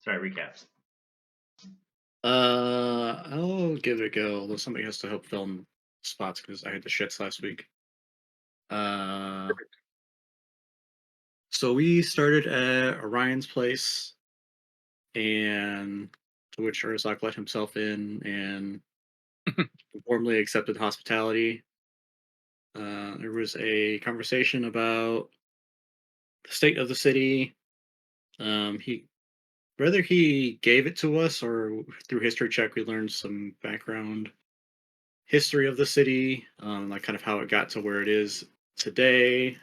Sorry, recaps. I'll give it a go, although somebody has to help film spots because I had the shits last week. Uh, so we started at Orion's place, and to which Urzak let himself in and warmly accepted hospitality. There was a conversation about the state of the city. He Whether he gave it to us or through history check, we learned some background history of the city, like kind of how it got to where it is today.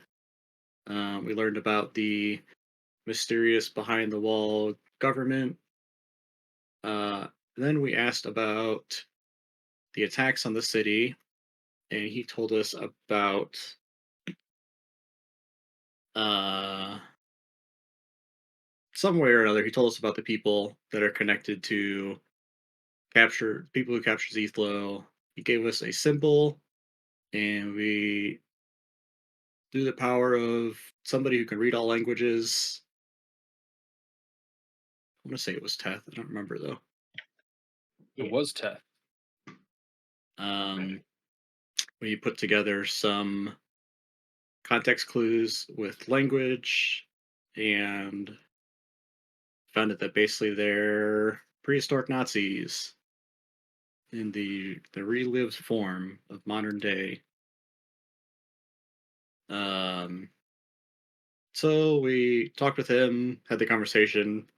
We learned about the mysterious behind the wall government. Then we asked about the attacks on the city, and he told us about uh, some way or another. He told us about the people that are connected to capture people who capture Zethlo. He gave us a symbol, and we, through the power of somebody who can read all languages, I'm gonna say it was Teth. I don't remember though. It Yeah. was Teth. Um, we put together some context clues with language and found out that basically they're prehistoric Nazis in the relived form of modern day. Um, so we talked with him, had the conversation.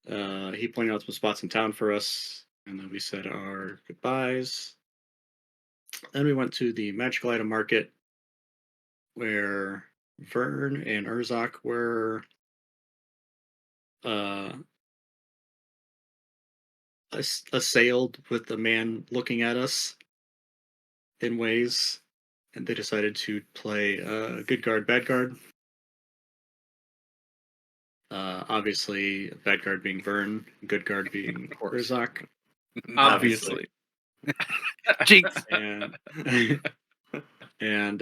He pointed out some spots in town for us, and then we said our goodbyes. Then we went to the magical item market where Vern and Urzak were uh, assailed with the man looking at us in ways, and they decided to play good guard, bad guard. Obviously, bad guard being Vern, good guard being Of course. Urzak, Obviously. Jinx. and and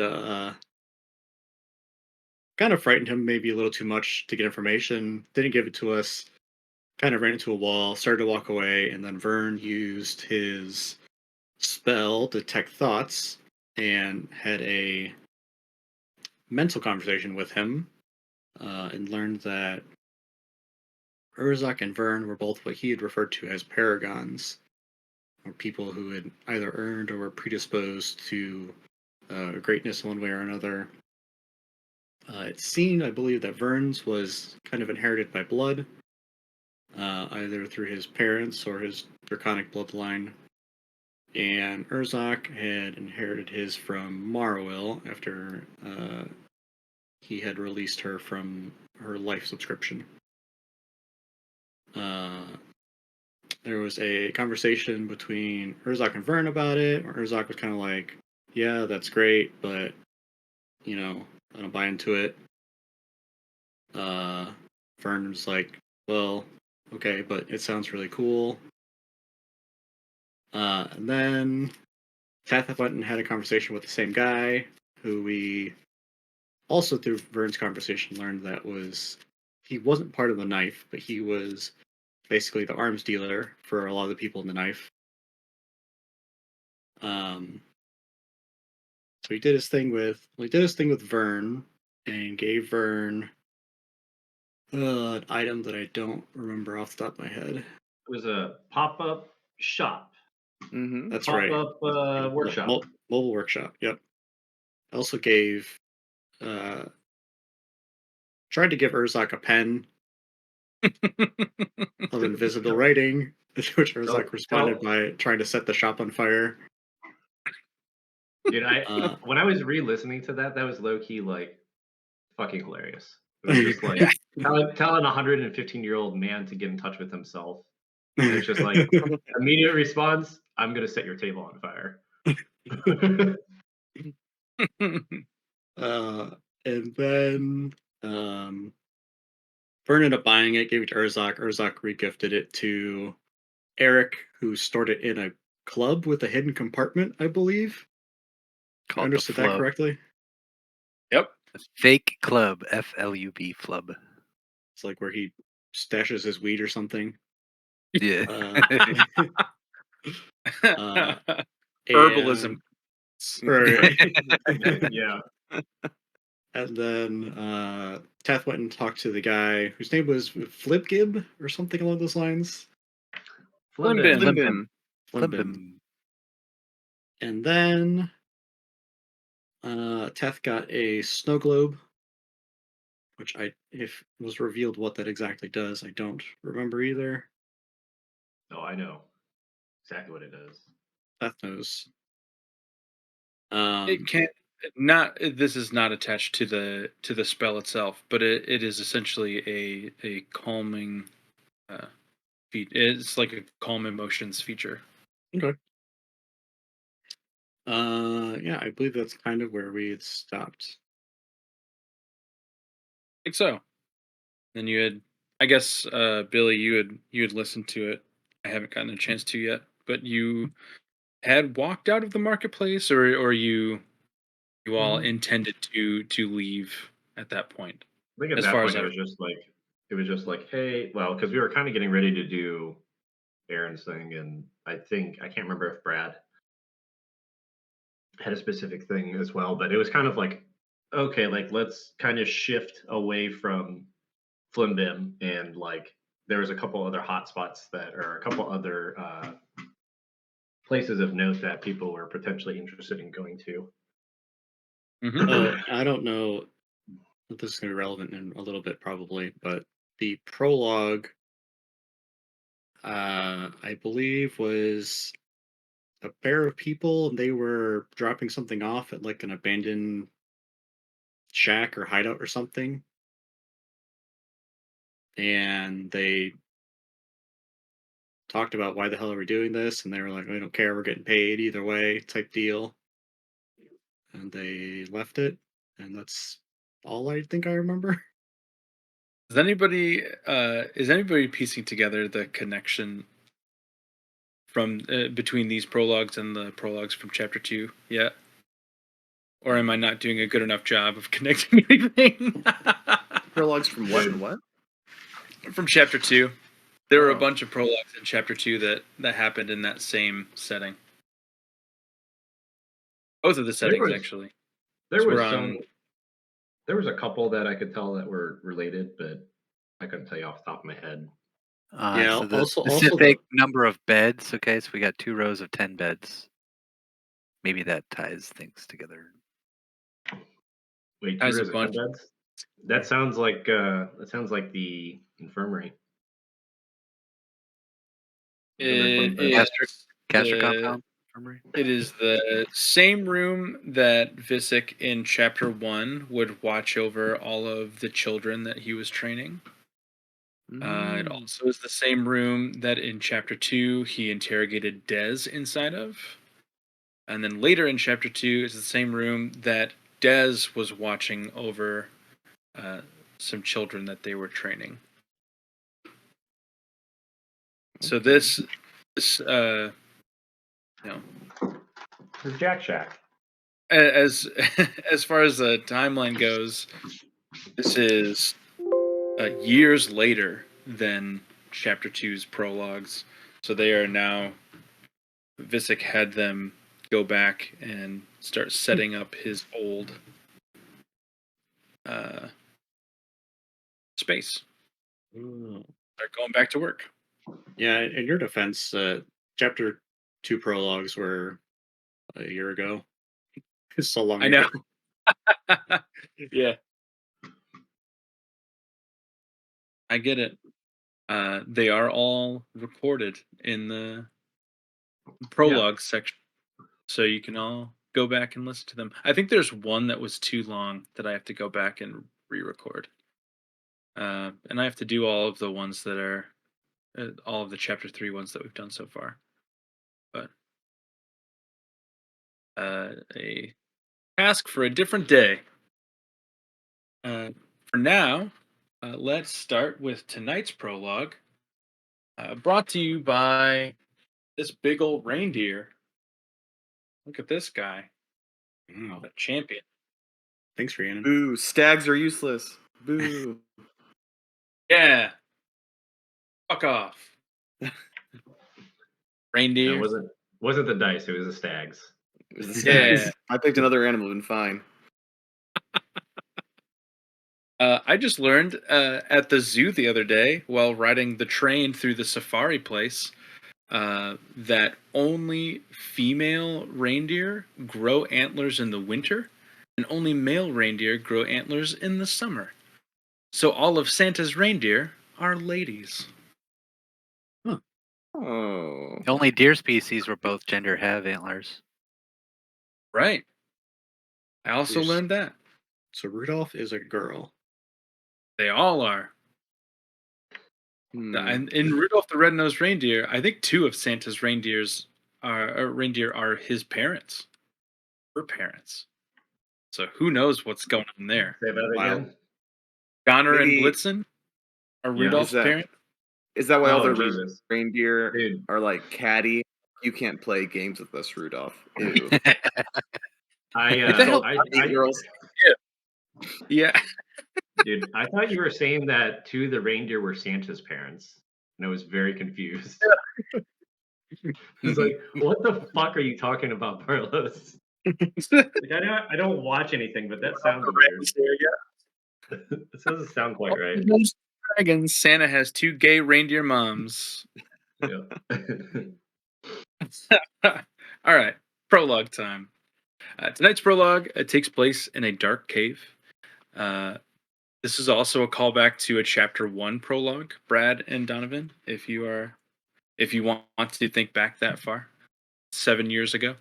kind of frightened him maybe a little too much to get information. Didn't give it to us. Kind of ran into a wall, started to walk away, and then Vern used his spell detect thoughts and had a mental conversation with him, and learned that Urzak and Vern were both what he had referred to as paragons, or people who had either earned or were predisposed to greatness one way or another. It seemed, I believe, that Vern's was kind of inherited by blood, either through his parents or his draconic bloodline. And Urzak had inherited his from Marwil after he had released her from her life subscription. Uh, there was a conversation between Urzak and Vern about it, where Urzak was kind of like, yeah, that's great, but, I don't buy into it. Uh, Vern was like, well, okay, but it sounds really cool. And then Tatha went and had a conversation with the same guy, who we also through Vern's conversation learned that was he wasn't part of the knife, but he was basically the arms dealer for a lot of the people in the knife. Um, so he did his thing with Vern and gave Vern an item that I don't remember off the top of my head. It was a pop-up shop, Mm-hmm. That's right. pop-up workshop. Mobile workshop. Yep. I also gave tried to give Urzak a pen of invisible writing, which Tell, Urzak responded tell, by trying to set the shop on fire. dude, Uh, when I was re-listening to that, that was low-key like fucking hilarious. It was just like telling a 115-year-old man to get in touch with himself. And it's just like immediate response, I'm gonna set your table on fire. uh, and then um, Vern ended up buying it, gave it to Urzak. Urzak regifted it to Eric, who stored it in a club with a hidden compartment, I believe. I Called the understood that Flub. correctly. Yep. Fake Club. FLUB. Flub. It's like where he stashes his weed or something. Yeah. Uh, uh, Herbalism. and, right. Yeah. And then Teth went and talked to the guy whose name was Flipgib or something along those lines. Flimbin. Flimbim. Flimbim. And then Teth got a snow globe, which if it was revealed what that exactly does, I don't remember either. Oh, I know exactly what it is. Teth knows. It can't not. This is not attached to the spell itself, but it is essentially a calming it's like a calm emotions feature. Okay. Yeah, I believe that's kind of where we had stopped. I think so. Then you had, I guess, Billy, you had listened to it. I haven't gotten a chance to yet, but you had walked out of the marketplace, or you all Mm. intended to leave at that point. I think at As that far as point I, it was just like, hey, well, because we were kind of getting ready to do Aaron's thing, and I can't remember if Brad had a specific thing as well, but it was kind of like, okay, like let's kind of shift away from Flimbim, and like there was a couple other hotspots that, or a couple other places of note that people were potentially interested in going to. Oh, I don't know if this is going to be relevant in a little bit, probably, but the prologue, I believe, was a pair of people, and they were dropping something off at like an abandoned shack or hideout or something, and they talked about why the hell are we doing this, and they were like, "We don't care, we're getting paid either way," type deal, and they left it, and that's all I think I remember. is anybody piecing together the connection from between these prologues and the prologues from chapter 2 yet? Or am I not doing a good enough job of connecting anything? Prologues from what and what? From chapter 2. There were a Oh. bunch of prologues in chapter 2 that happened in that same setting. Both of the settings, was- actually. There So was we're some. on. There was a couple that I could tell that were related, but I couldn't tell you off the top of my head. Yeah, So the also specific number of beds. Okay, so we got 2 rows of 10 beds. Maybe that ties things together. Wait, 2 Ties a rows of 10 bunch. beds? That sounds like the infirmary. Caster compound. Infirmary? It is the same room that Visick in chapter 1 would watch over all of the children that he was training. It also is the same room that in chapter 2 he interrogated Dez inside of. And then later in chapter 2 is the same room that Dez was watching over some children that they were training. So this you know, There's Jack Shack. as as far as the timeline goes, this is years later than chapter 2's prologues. So they are now, Visick had them go back and start setting up his old space. Start going back to work. Yeah, in your defense, chapter 2 prologues were a year ago. It's so long I know. ago. Yeah. I get it. They are all recorded in the prologue section, so you can all go back and listen to them. I think there's one that was too long that I have to go back and re-record, and I have to do all of the ones that are all of the chapter 3 ones that we've done so far. But a task for a different day. For now, let's start with tonight's prologue, brought to you by this big old reindeer. Look at this guy. Wow. A champion. Thanks, Rhiannon. Boo! Stags are useless. Boo! Yeah. Fuck off. No, Reindeer. it wasn't the dice. It was the stags. It was the Yeah. stags. I picked another animal and fine. I just learned at the zoo the other day while riding the train through the safari place that only female reindeer grow antlers in the winter and only male reindeer grow antlers in the summer. So all of Santa's reindeer are ladies. Oh. The only deer species where both gender have antlers. Right. I also Yes. learned that. So Rudolph is a girl. They all are. And in Rudolph the Red-Nosed Reindeer, I think 2 of Santa's reindeer are his parents. Her parents. So who knows what's going on there. Say that Wow. again. Donner and Maybe- Blitzen are Yeah. Rudolph's parents. Is that why all Oh, the Jesus. reindeer Dude. are like catty? You can't play games with us, Rudolph. Ew. What the hell? Girls. Yeah. Dude, I thought you were saying that 2 of the reindeer were Santa's parents, and I was very confused. It's like, what the fuck are you talking about, Barlos? Like, I don't watch anything, but that sounds weird. It doesn't sound quite right. Dragons. Santa has 2 gay reindeer moms. Yeah. All right, prologue time. Tonight's prologue takes place in a dark cave. This is also a callback to a chapter 1 prologue, Brad and Donovan. If you want to think back that far, 7 years ago.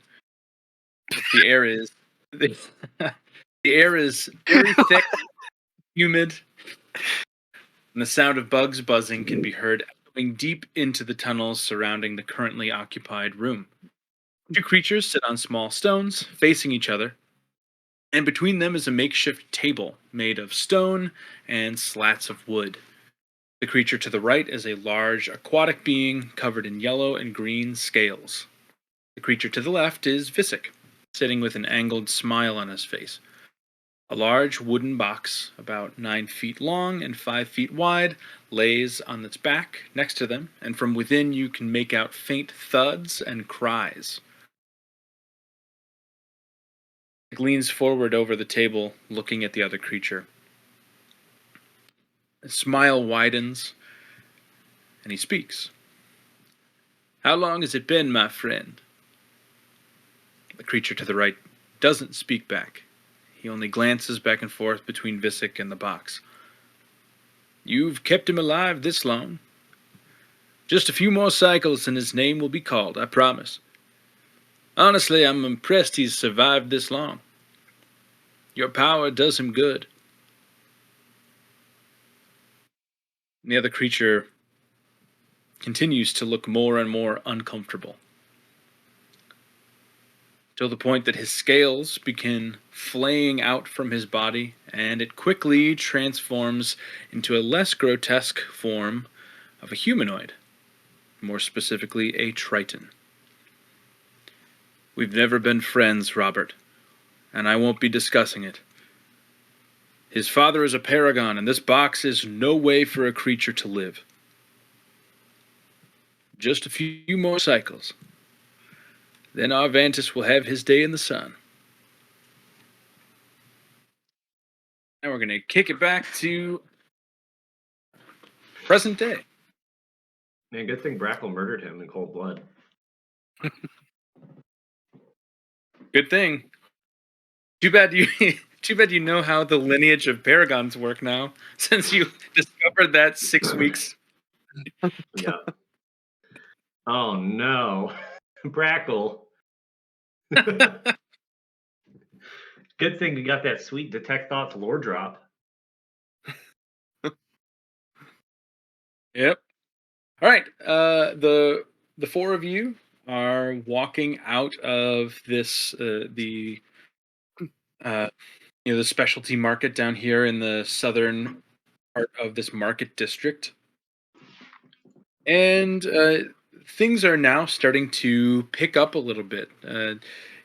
The air is very thick, humid, and the sound of bugs buzzing can be heard echoing deep into the tunnels surrounding the currently occupied room. 2 creatures sit on small stones, facing each other, and between them is a makeshift table made of stone and slats of wood. The creature to the right is a large aquatic being covered in yellow and green scales. The creature to the left is Visick, sitting with an angled smile on his face. A large wooden box, about 9 feet long and 5 feet wide, lays on its back next to them, and from within you can make out faint thuds and cries. He leans forward over the table, looking at the other creature. His smile widens, and he speaks. "How long has it been, my friend?" The creature to the right doesn't speak back. He only glances back and forth between Visick and the box. "You've kept him alive this long. Just a few more cycles and his name will be called, I promise. Honestly, I'm impressed he's survived this long. Your power does him good." The other creature continues to look more and more uncomfortable, till the point that his scales begin flaying out from his body, and it quickly transforms into a less grotesque form of a humanoid, more specifically a Triton. "We've never been friends, Robert, and I won't be discussing it. His father is a paragon, and this box is no way for a creature to live. Just a few more cycles. Then Arvantis will have his day in the sun." Now we're going to kick it back to present day. Man, good thing Brackle murdered him in cold blood. Good thing. Too bad you know how the lineage of paragons work now, since you discovered that 6 weeks. Yeah. Oh no. Brackle. Good thing you got that sweet Detect Thoughts lore drop. Yep. All right. The 4 of you are walking out of this the specialty market down here in the southern part of this market district, and things are now starting to pick up a little bit.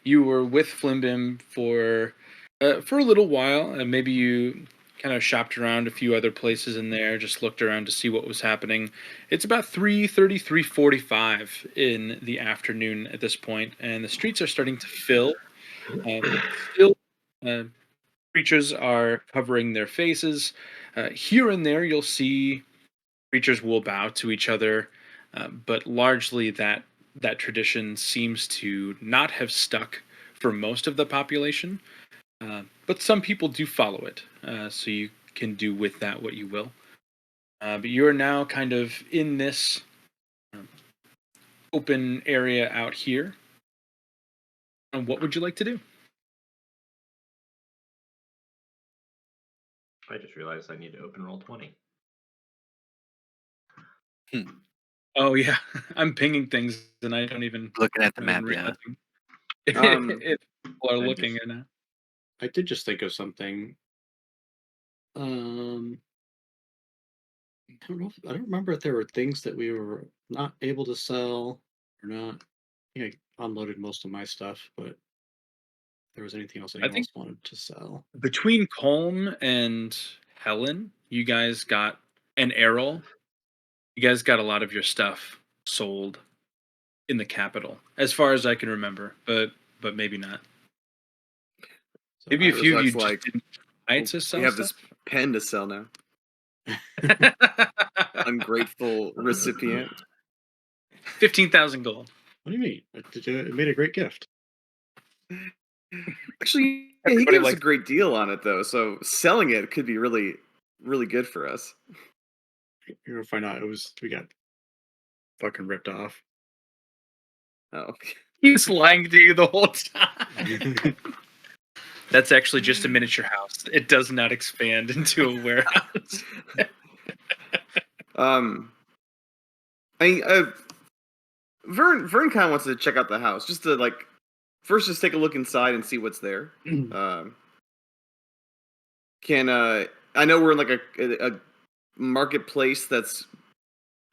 You were with Flimbim for a little while, and maybe you kind of shopped around a few other places in there, just looked around to see what was happening. It's about 3:30, 3:45 in the afternoon at this point, and the streets are starting to fill. Still, uh, creatures are covering their faces. Here and there, you'll see creatures will bow to each other, but largely that tradition seems to not have stuck for most of the population. But some people do follow it, so you can do with that what you will. But you're now kind of in this um, open area out here. And what would you like to do? I just realized I need to open roll 20. Oh yeah, I'm pinging things and I don't even Looking at the I'm map, yeah. realizing Um, if people are I looking just- at now. I did just think of something. I don't know. I don't remember if there were things that we were not able to sell or not. I think I unloaded most of my stuff, but if there was anything else I anyone think else wanted to sell. between Colm and Helen, you guys got an Errol. You guys got a lot of your stuff sold in the capital, as far as I can remember, but maybe not. So Maybe a It I, was few of you looks just like didn't try oh, to we sell have stuff. this pen to sell now. Ungrateful recipient. 15,000 gold. what do you mean? It made a great gift. Actually, yeah, he Everybody gave us a likes. great deal on it though, so selling it could be really, really good for us. You're gonna find out we got fucking ripped off. Oh, He was lying to you the whole time. That's actually just a miniature house. It does not expand into a warehouse. um, I mean, Vern kind of wants to check out the house just to like first just take a look inside and see what's there. Um, can I know we're in like a marketplace that's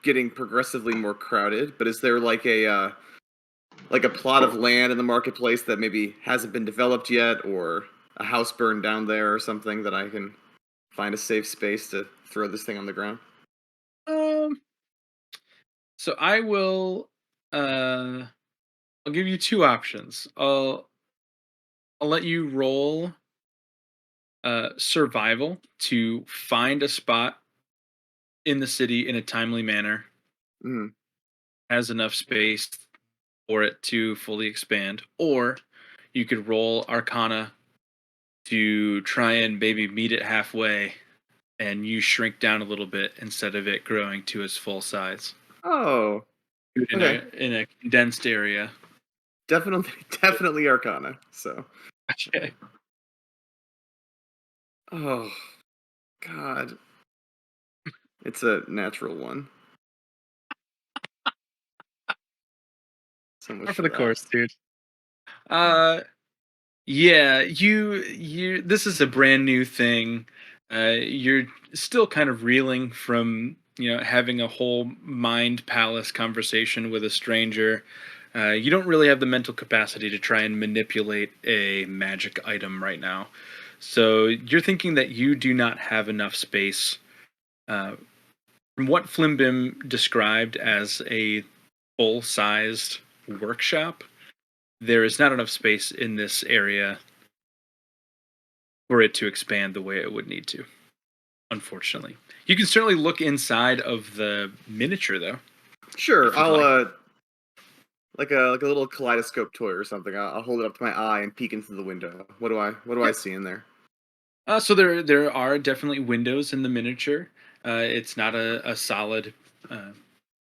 getting progressively more crowded, but is there like a plot of land in the marketplace that maybe hasn't been developed yet, or a house burned down there or something that I can find a safe space to throw this thing on the ground? Um, so I will. I'll give you two options. I'll let you roll survival to find a spot in the city in a timely manner, Mm. has enough space for it to fully expand, or you could roll Arcana to try and maybe meet it halfway and you shrink down a little bit instead of it growing to its full size. Oh, In okay. a condensed area. Definitely, definitely Arcana. So, Okay. oh God, it's a natural one. So much Par for for the that. course, dude. Uh yeah, you this is a brand new thing. You're still kind of reeling from, having a whole mind palace conversation with a stranger. You don't really have the mental capacity to try and manipulate a magic item right now. So you're thinking that you do not have enough space. From what Flimbim described as a full-sized workshop, there is not enough space in this area for it to expand the way it would need to, unfortunately. You can certainly look inside of the miniature, though. Sure, If you'd I'll like. like a little kaleidoscope toy or something. I'll hold it up to my eye and peek into the window. What do I see in there? So there are definitely windows in the miniature. It's not a solid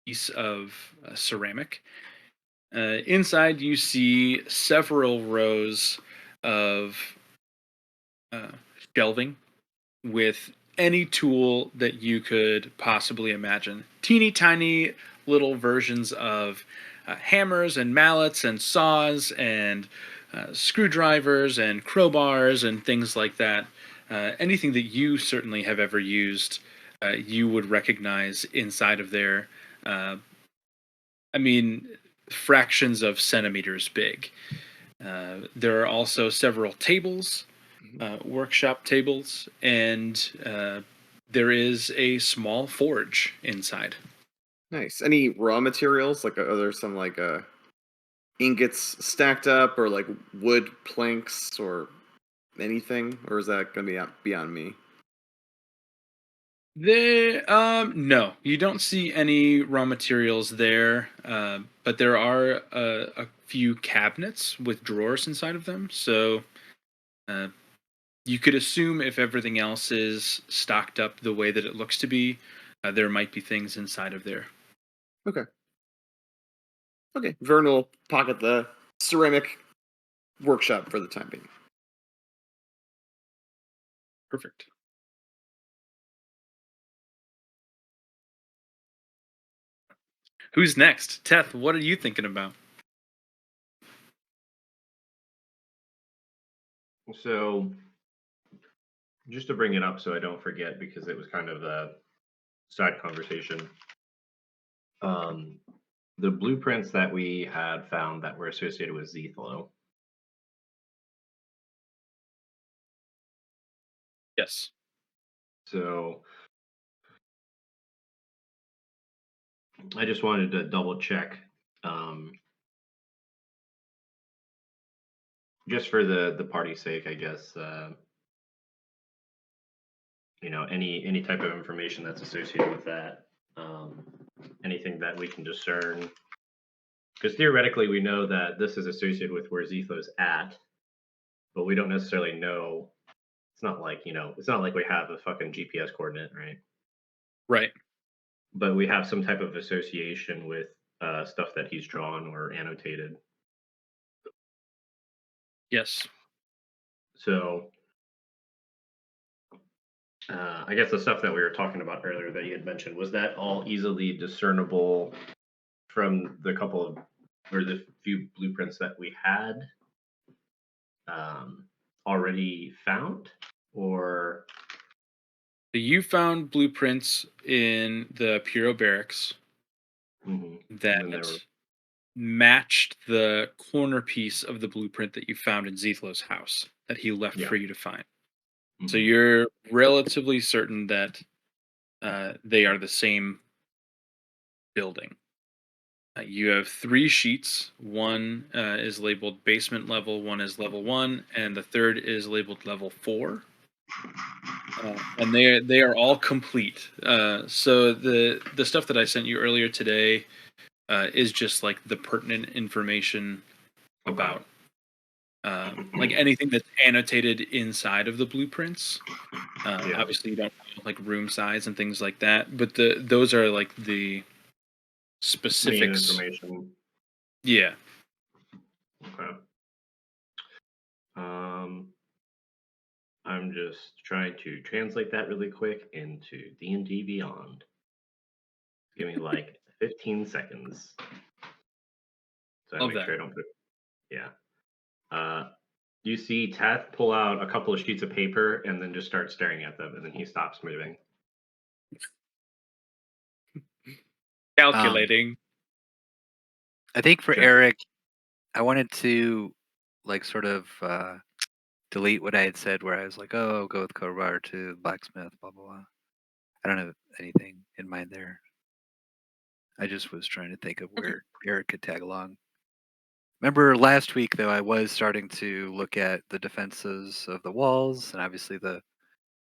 piece of ceramic. Inside, you see several rows of uh, shelving with any tool that you could possibly imagine. Teeny tiny little versions of hammers and mallets and saws and screwdrivers and crowbars and things like that. Anything that you certainly have ever used, you would recognize inside of there. Uh, I mean, fractions of centimeters big. There are also several tables workshop tables, and there is a small forge inside. Nice. Any raw materials? Like, are there some like ingots stacked up, or like wood planks, or anything? Or is that gonna be beyond me? No, you don't see any raw materials there, but there are a few cabinets with drawers inside of them. So uh, you could assume if everything else is stocked up the way that it looks to be, there might be things inside of there. Okay. Okay. Vern will pocket the ceramic workshop for the time being. Perfect. Who's next? Teth, what are you thinking about? So, just to bring it up so I don't forget, because it was kind of a side conversation. Um, the blueprints that we had found that were associated with Zethlo. Yes. So, I just wanted to double check, um, just for the party's sake, I guess. Any type of information that's associated with that, um, anything that we can discern, because theoretically we know that this is associated with where Zethlo's at, but we don't necessarily know. It's not like it's not like we have a fucking GPS coordinate, right? Right. But we have some type of association with stuff that he's drawn or annotated. Yes. So I guess the stuff that we were talking about earlier that you had mentioned, was that all easily discernible from the couple of or the few blueprints that we had already found, or You found blueprints in the Puro barracks and that then there were matched the corner piece of the blueprint that you found in Zethlo's house that he left yeah. for you to find. So Mhm. you're relatively certain that they are the same building. You have 3 sheets. One is labeled basement level, one is level 1, and the third is labeled level 4. And they are all complete. So the stuff that I sent you earlier today is just like the pertinent information Okay. about like anything that's annotated inside of the blueprints. Yeah. Obviously, you don't know like room size and things like that, but those are like the Main specifics. information. Yeah. Okay. I'm just trying to translate that really quick into D&D Beyond. Give me like 15 seconds. So I Love make that. sure I don't put. Yeah. You see Tath pull out a couple of sheets of paper and then just start staring at them, and then he stops moving. Calculating. I think for Check. Eric, I wanted to like sort of delete what I had said where I was like, oh, go with crowbar to the blacksmith, blah blah blah. I don't have anything in mind there. I just was trying to think of Okay. where Eric could tag along. Remember last week though, I was starting to look at the defenses of the walls, and obviously the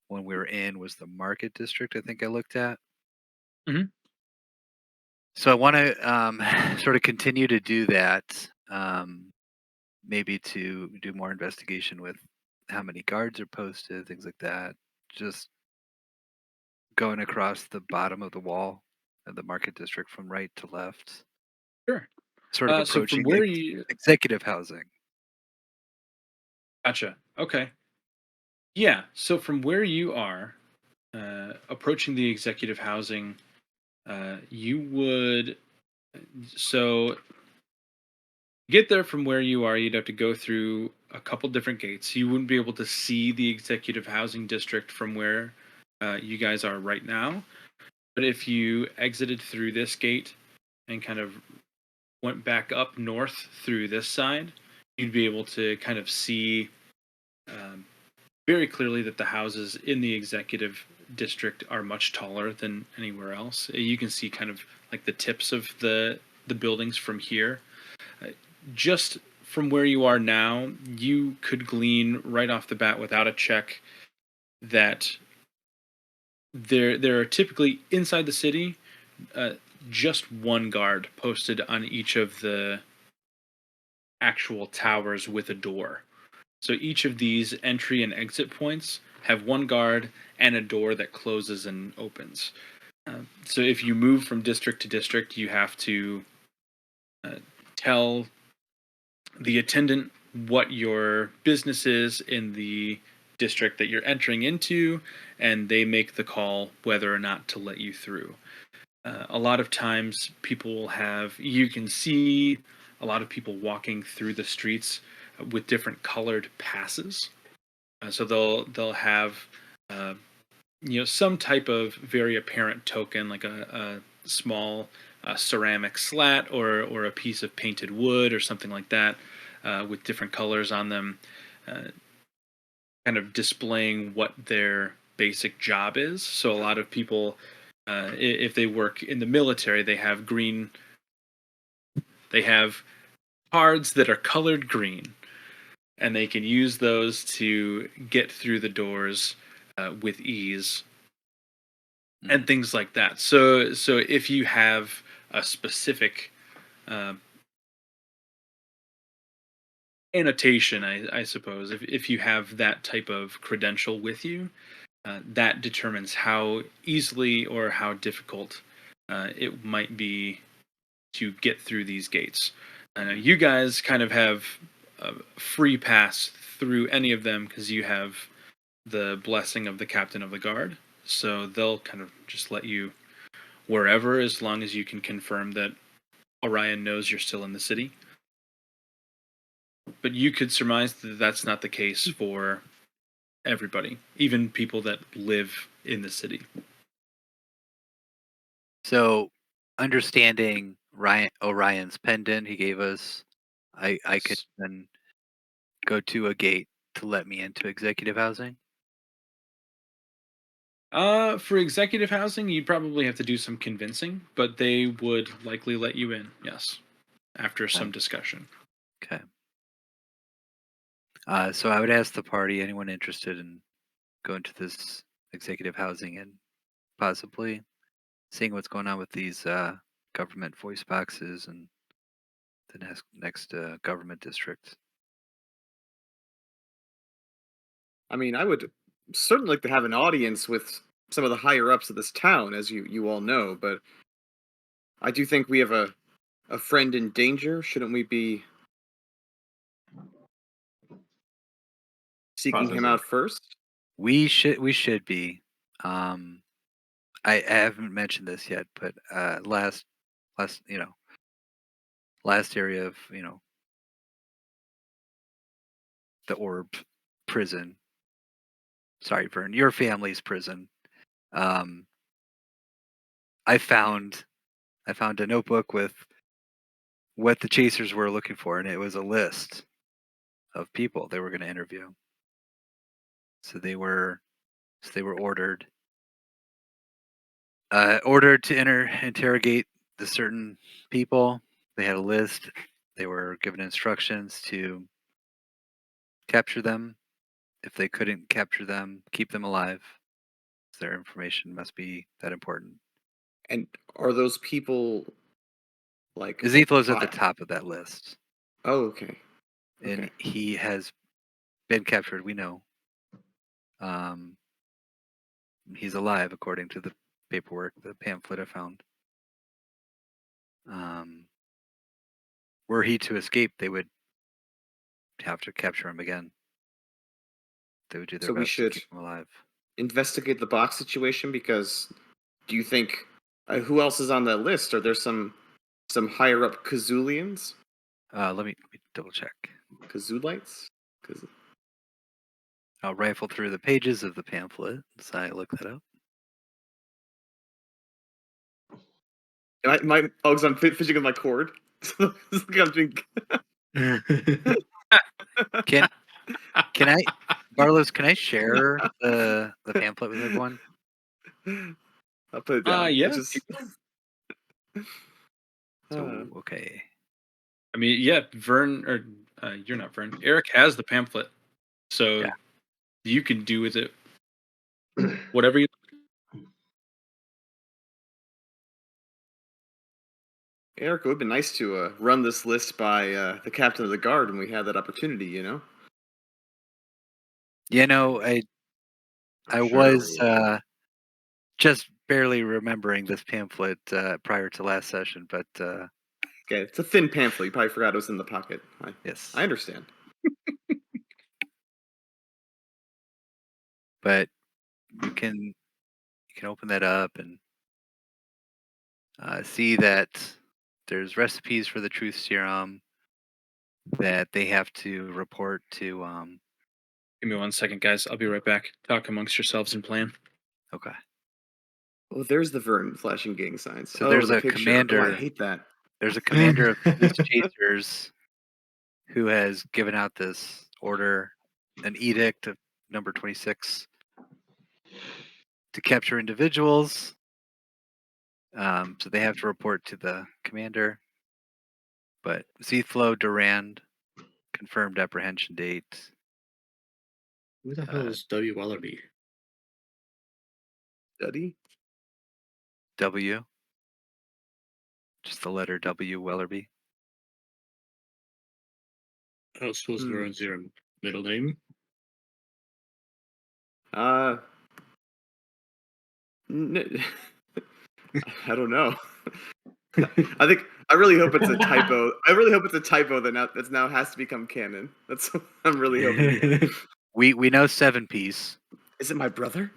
one we were in was the market district. I think I looked at. Mhm. So I want to sort of continue to do that. Maybe to do more investigation with how many guards are posted, things like that. Just going across the bottom of the wall of the market district from right to left, Sure. sort of So from approaching where you executive housing. Gotcha. Okay. Yeah. So from where you are, approaching the executive housing, you would so get there from where you are. You'd have to go through a couple different gates. You wouldn't be able to see the executive housing district from where you guys are right now. But if you exited through this gate and kind of went back up north through this side, you'd be able to kind of see very clearly that the houses in the executive district are much taller than anywhere else. You can see kind of like the tips of the buildings from here. Just from where you are now, you could glean right off the bat without a check that there are typically inside the city just one guard posted on each of the actual towers with a door. So each of these entry and exit points have one guard and a door that closes and opens. So if you move from district to district, you have to tell the attendant what your business is in the district that you're entering into, and they make the call whether or not to let you through. A lot of times you can see a lot of people walking through the streets with different colored passes. So they'll have some type of very apparent token, like a small ceramic slat or a piece of painted wood or something like that, with different colors on them, kind of displaying what their basic job is. So a lot of people, if they work in the military, they have cards that are colored green, and they can use those to get through the doors with ease and things like that. So if you have a specific annotation, I suppose, if you have that type of credential with you, that determines how easily or how difficult it might be to get through these gates. You guys kind of have a free pass through any of them because you have the blessing of the captain of the guard. So they'll kind of just let you wherever, as long as you can confirm that Orion knows you're still in the city. But you could surmise that that's not the case for everybody, even people that live in the city. So, understanding Orion's pendant he gave us, I could then go to a gate to let me into executive housing. For executive housing, you'd probably have to do some convincing, but they would likely let you in, yes, after some discussion. Okay. So I would ask the party, anyone interested in going to this executive housing and possibly seeing what's going on with these government voice boxes and the next government district. I mean, I would certainly like to have an audience with some of the higher ups of this town, as you all know, but I do think we have a friend in danger. Shouldn't we be seeking him Processing. out first? We should be. I haven't mentioned this yet, but last last area of the orb prison. Sorry, Vern, your family's prison. I found a notebook with what the chasers were looking for, and it was a list of people they were going to interview. So they were ordered to interrogate the certain people. They had a list. They were given instructions to capture them. If they couldn't capture them, keep them alive. Their information must be that important. And are those people like Ezekiel's at the hot? top of that list, Oh, okay. and Okay. he has been captured. We know. He's alive, according to the paperwork, the pamphlet I found. Were he to escape, they would have to capture him again. They would do their So we best to should keep him alive. investigate the box situation, because do you think who else is on that list? Are there some higher up Kazulians? Let me double check. Kazulites? I'll rifle through the pages of the pamphlet as I look that up. My I'm fishing with my cord. I'm doing... Can Can I, Barlos? Can I share the pamphlet with everyone? I'll put it down. Yeah. It's just, So okay. I mean, yeah, Vern, or you're not Vern. Eric has the pamphlet, so Yeah. you can do with it whatever you. Eric, it would have been nice to run this list by the captain of the guard when we had that opportunity, you know? You know, I I'm sure was we- just barely remembering this pamphlet prior to last session, but Okay, it's a thin pamphlet. You probably forgot it was in the pocket. yes. I understand. But you can open that up and see that there's recipes for the truth serum that they have to report to. Give me 1 second, guys. I'll be right back. Talk amongst yourselves and plan. Okay. Oh, there's the Vern flashing gang signs. So oh, there's the a picture. commander. Oh, I hate that. There's a commander of these chasers who has given out this order, an edict of number 26, to capture individuals. So they have to report to the commander. But Zethlo Durand, confirmed apprehension date. Who the hell is W. Wallaby? Study? W. Just the letter W, Wellerby. I was supposed to learn your middle name. I don't know. I really hope it's a typo. I really hope it's a typo that now has to become canon. That's what I'm really hoping. We know 7-piece. Is it my brother?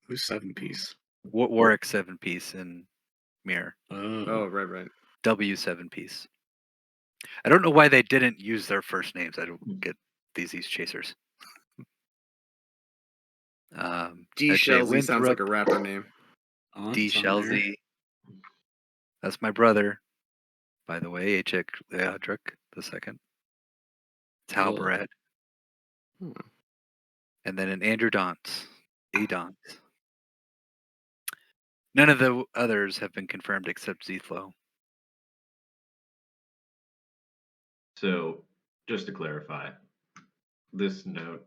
Who's 7-piece? Warwick 7-piece in Mirror. Oh, right. W 7-piece. I don't know why they didn't use their first names. I don't get these chasers. D. Ajay Shelzy sounds like a Winthrop, rapper name. D. Shelzy. That's my brother, by the way, H.K. Leodric the second. It's Halberad. And then an Andrew Daunt. A. Daunt. None of the others have been confirmed except Zethlo. So, just to clarify, this note,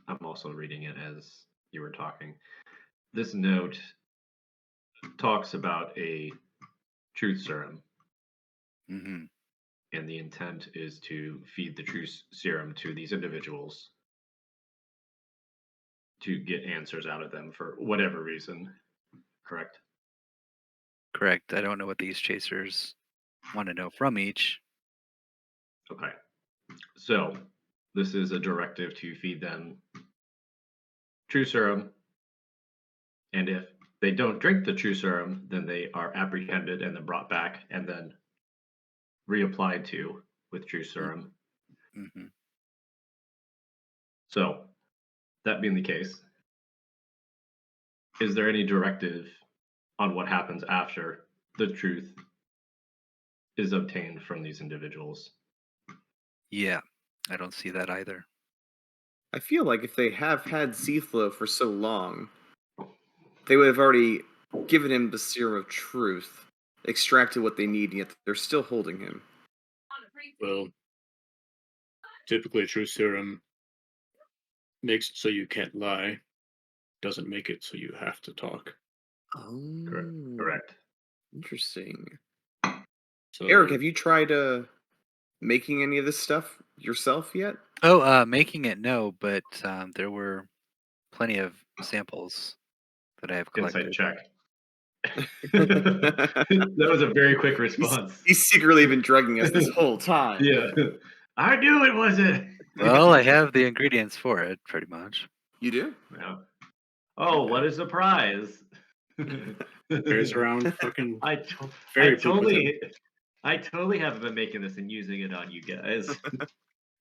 I'm also reading it as you were talking. This note talks about a truth serum, Mm-hmm. and the intent is to feed the truth serum to these individuals to get answers out of them for whatever reason. Correct? Correct. I don't know what these chasers want to know from each. Okay. So, this is a directive to feed them true serum, and if they don't drink the true serum, then they are apprehended and then brought back and then reapplied to with true serum. Mm-hmm. So, that being the case, is there any directive on what happens after the truth is obtained from these individuals? Yeah, I don't see that either. I feel like if they have had Zethlo for so long, they would have already given him the serum of truth, extracted what they need, and yet they're still holding him. Well, typically a true serum makes it so you can't lie, doesn't make it so you have to talk. Oh, Correct. Interesting. So, Eric, have you tried making any of this stuff yourself yet? Oh, making it, no, but there were plenty of samples that I have collected. Insight check. That was a very quick response. He's secretly been drugging us this whole time. Yeah. I knew it wasn't. Well, I have the ingredients for it, pretty much. You do? Yeah. Oh, what a surprise. bears around fucking I fairy poop with him. totally haven't been making this and using it on you guys.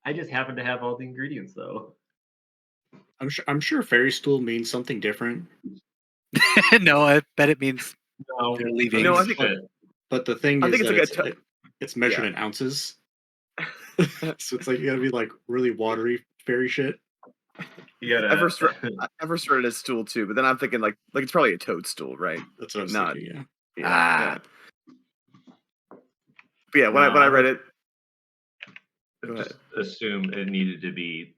I just happen to have all the ingredients though. I'm sure fairy stool means something different. No, I bet it means No, they're leaving. No, I think shit. But the thing I is think that it's like it's measured yeah. in ounces. So it's like you gotta be like really watery fairy shit. You I gotta. first read it as stool too, but then I'm thinking like it's probably a toadstool, right? That's what I was Not thinking. Yeah. yeah. But yeah, when No, I I read would it, go just ahead. assume it needed to be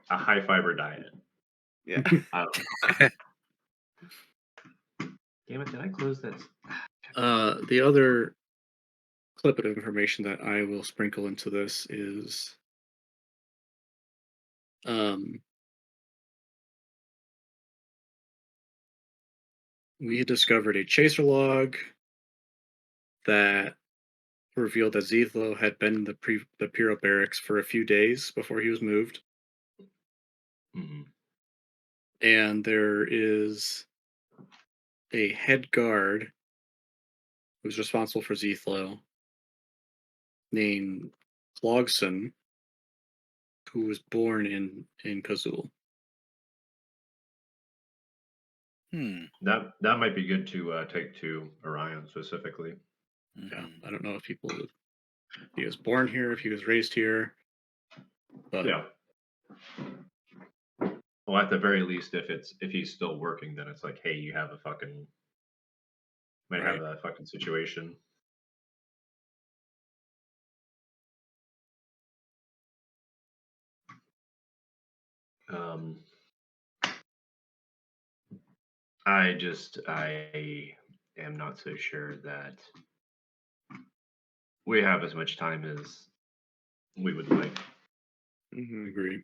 a high fiber diet. Yeah. I don't know. Damn it! Did I close that? The other clip of information that I will sprinkle into this is we discovered a chaser log that revealed that Zethlo had been in the Piro barracks for a few days before he was moved. Mhm. And there is a head guard who's responsible for Zethlo named Clogson, who was born in Kazul. That might be good to take to Orion specifically. Yeah, I don't know if he was born here, if he was raised here, but Yeah. Well, at the very least, if he's still working, then it's like, hey, you have a fucking might have right. a fucking situation. Um, I am not so sure that we have as much time as we would like. Agree.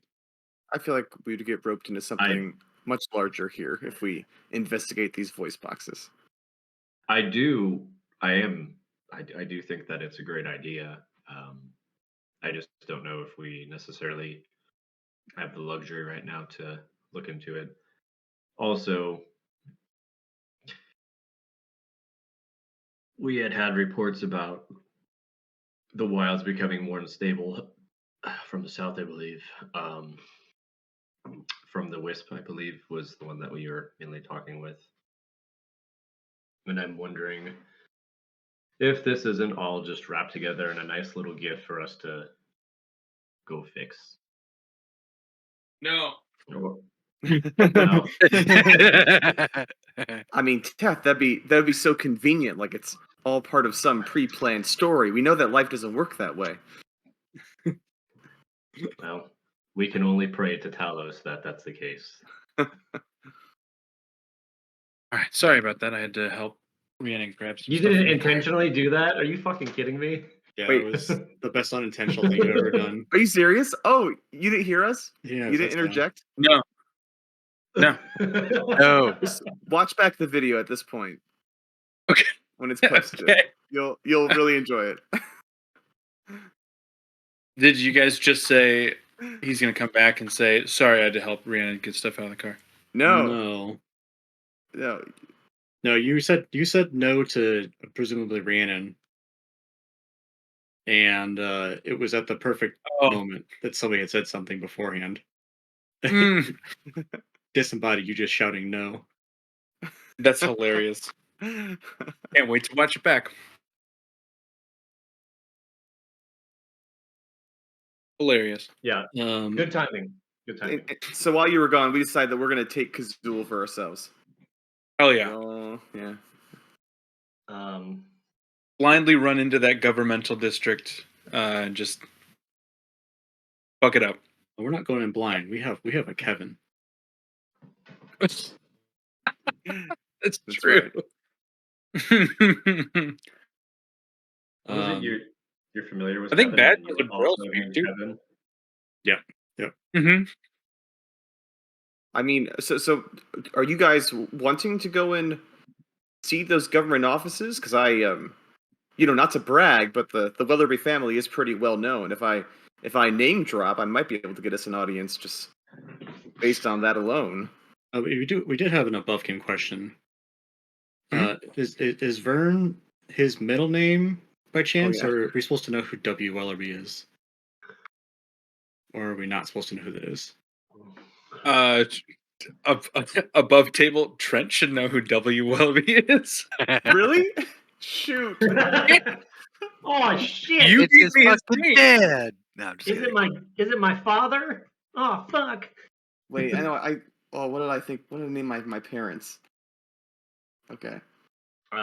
I feel like we'd get roped into I something much larger here if we investigate these voice boxes. I do I do think that it's a great idea. I just don't know if we necessarily have the luxury right now to look into it. Also, we had reports about the wilds becoming more unstable from the south, I believe. From the Wisp, I believe, was the one that we were mainly talking with. And I'm wondering if this isn't all just wrapped together in a nice little gift for us to go fix. No. Or- I no. mean, that'd be so convenient. Like it's all part of some pre-planned story. We know that life doesn't work that way. Well, we can only pray to Talos that that's the case. All right. Sorry about that. I had to help Rhiannon grab some You stuff. didn't from the car. intentionally do that? Are you fucking kidding me? Yeah, Wait. it was the best unintentional thing you've ever done. Are you serious? Oh, you didn't hear us? Yeah, You didn't interject? No. No. No. Just watch back the video at this point Okay. when it's posted. Okay. You'll really enjoy it. Did you guys just say he's gonna come back and say, "Sorry, I had to help Rhiannon get stuff out of the car"? No. No, you said no to presumably Rhiannon, and it was at the perfect Oh. moment that somebody had said something beforehand. Mm, Disembodied you just shouting no. that's hilarious. Can't wait to watch it back. Hilarious. Yeah, good timing. Good timing. So while you were gone, we decided that we're gonna take Kazul for ourselves. Hell yeah. Oh yeah. Blindly run into that governmental district and just fuck it up. We're not going in blind. We have a Kevin. That's That's true. What was it you're familiar with? I think Kevin, bad and you would also girls named too. Kevin? Yeah. Mm-hmm. I mean, so are you guys wanting to go and see those government offices? Because not to brag, but the Weatherby family is pretty well known. If I name drop, I might be able to get us an audience just based on that alone. We did have an above game question. Mhm. Is Vern his middle name by chance, yeah. or are we supposed to know who W. Wellerby is? Or are we not supposed to know who that is? Above table, Trent should know who W. Welby is. Really? Shoot. Oh shit! You It's gave his me his fucking name. dad. No, I'm just Is kidding. it my father? Oh fuck. Wait, I know. What did I think? What did I name my parents? Okay. You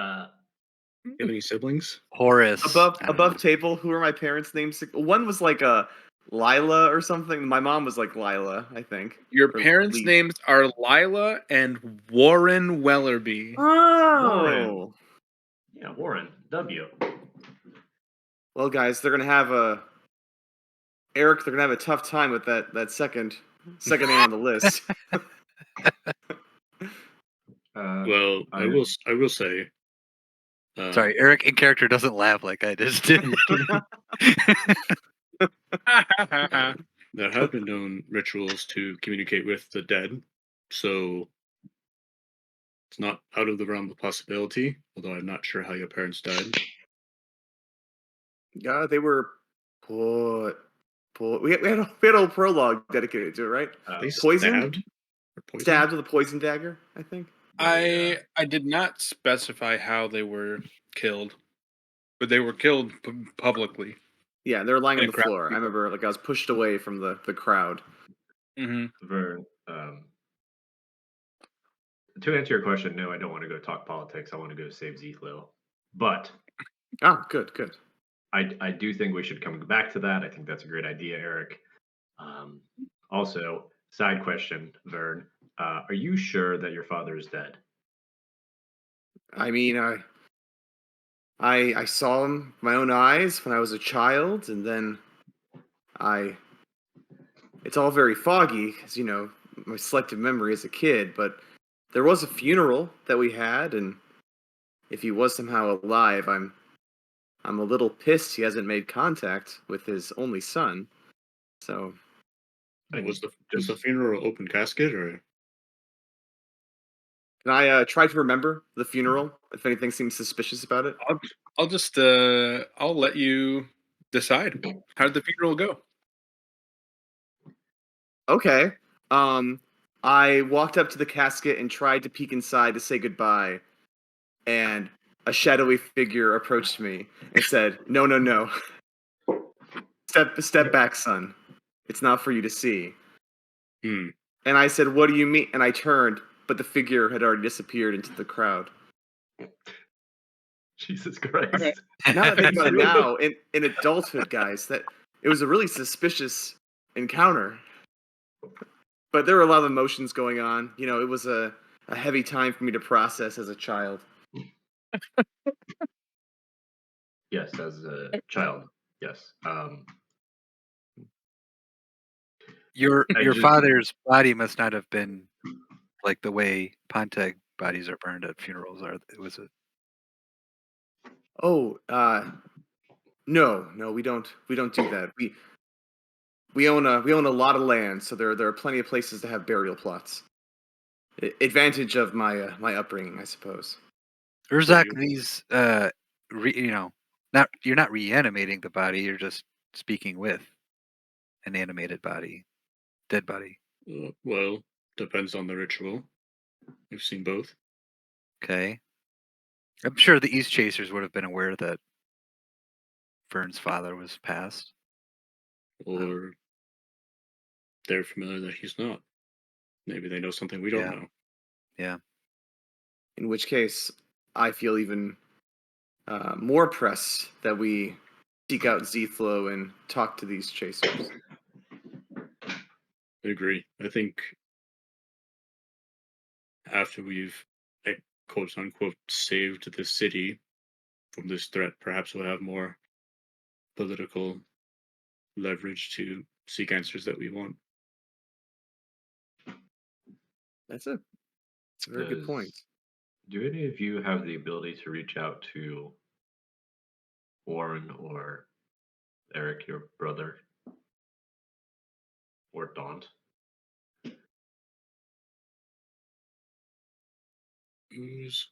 have any siblings? Horace. Above I don't above know. table, who are my parents' names? One was like a Lila or something. My mom was like Lila, I think. Your Or parents' Lee. names are Lila and Warren Wellerby. Oh. Yeah, Warren W. Well, guys, they're gonna have a Eric. They're gonna have a tough time with that second name on the list. Well, I will say. Sorry, Eric in character doesn't laugh like I just did. There have been known rituals to communicate with the dead, so it's not out of the realm of possibility. Although I'm not sure how your parents died. Yeah, they were put. We had a whole prologue dedicated to it, right? They Poisoned, stabbed or poisoned. stabbed with a poison dagger, I think. I did not specify how they were killed, but they were killed publicly. Yeah, they were lying on In the a crowd of floor. I people. remember, like I was pushed away from the crowd. Mm-hmm. Vern, to answer your question, no, I don't want to go talk politics. I want to go save Zethlo. But Ah, good. I do think we should come back to that. I think that's a great idea, Eric. Also, side question, Vern, are you sure that your father is dead? I mean, I saw him with my own eyes when I was a child, and then it's all very foggy, because, my selective memory as a kid, but there was a funeral that we had, and if he was somehow alive, I'm a little pissed he hasn't made contact with his only son. So, Was the funeral open casket or? can I try to remember the funeral if anything seems suspicious about it? I'll just I'll let you decide. How did the funeral go? Okay. I walked up to the casket and tried to peek inside to say goodbye, and a shadowy figure approached me and said, "No, no, no. Step back, son. It's not for you to see." Hmm. And I said, "What do you mean?" And I turned, but the figure had already disappeared into the crowd. Jesus All right. Christ. Now that I think about it now, in adulthood, guys, that it was a really suspicious encounter. But there were a lot of emotions going on. It was a heavy time for me to process as a child. Yes, as a child. Yes. Your I your just father's body must not have been like the way Pontag bodies are burned at funerals. It was a Oh, no, we don't do that. We own a lot of land, so there are plenty of places to have burial plots. Advantage of my upbringing, I suppose. Urzak. These not you're not reanimating the body. You're just speaking with an animated body, dead body. Well, depends on the ritual. We've seen both. Okay. I'm sure the East Chasers would have been aware that Vern's father was passed. Or they're familiar that he's not. Maybe they know something we don't know. Yeah. In which case, I feel even more pressed that we seek out Zethlo and talk to these chasers. I agree. I think after we've quote unquote saved the city from this threat, perhaps we'll have more political leverage to seek answers that we want. That's a very good point. Do any of you have the ability to reach out to Warren or Eric, your brother, or Daunt? Who's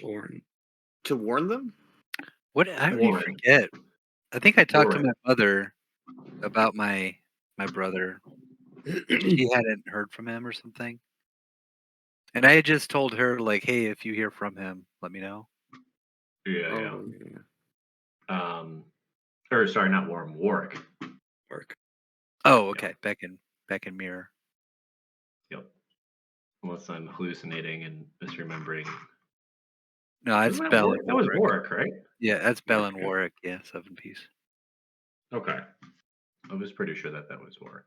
Oren? To warn them? What I already Warren. forget. I think I talked to Warren. my mother about my brother. She hadn't heard from him or something. And I had just told her, like, hey, if you hear from him, let me know. Yeah, Oh, yeah. Or sorry, not Warren, Warwick. Work. Oh, okay. Back in Mirror. Yep. Unless I'm hallucinating and misremembering. No, that's Wasn't that Bell Warwick? and That was Warwick. Warwick, right? Yeah, that's Bell and okay. Warwick. Yeah, 7-piece. Okay. I was pretty sure that was Warwick.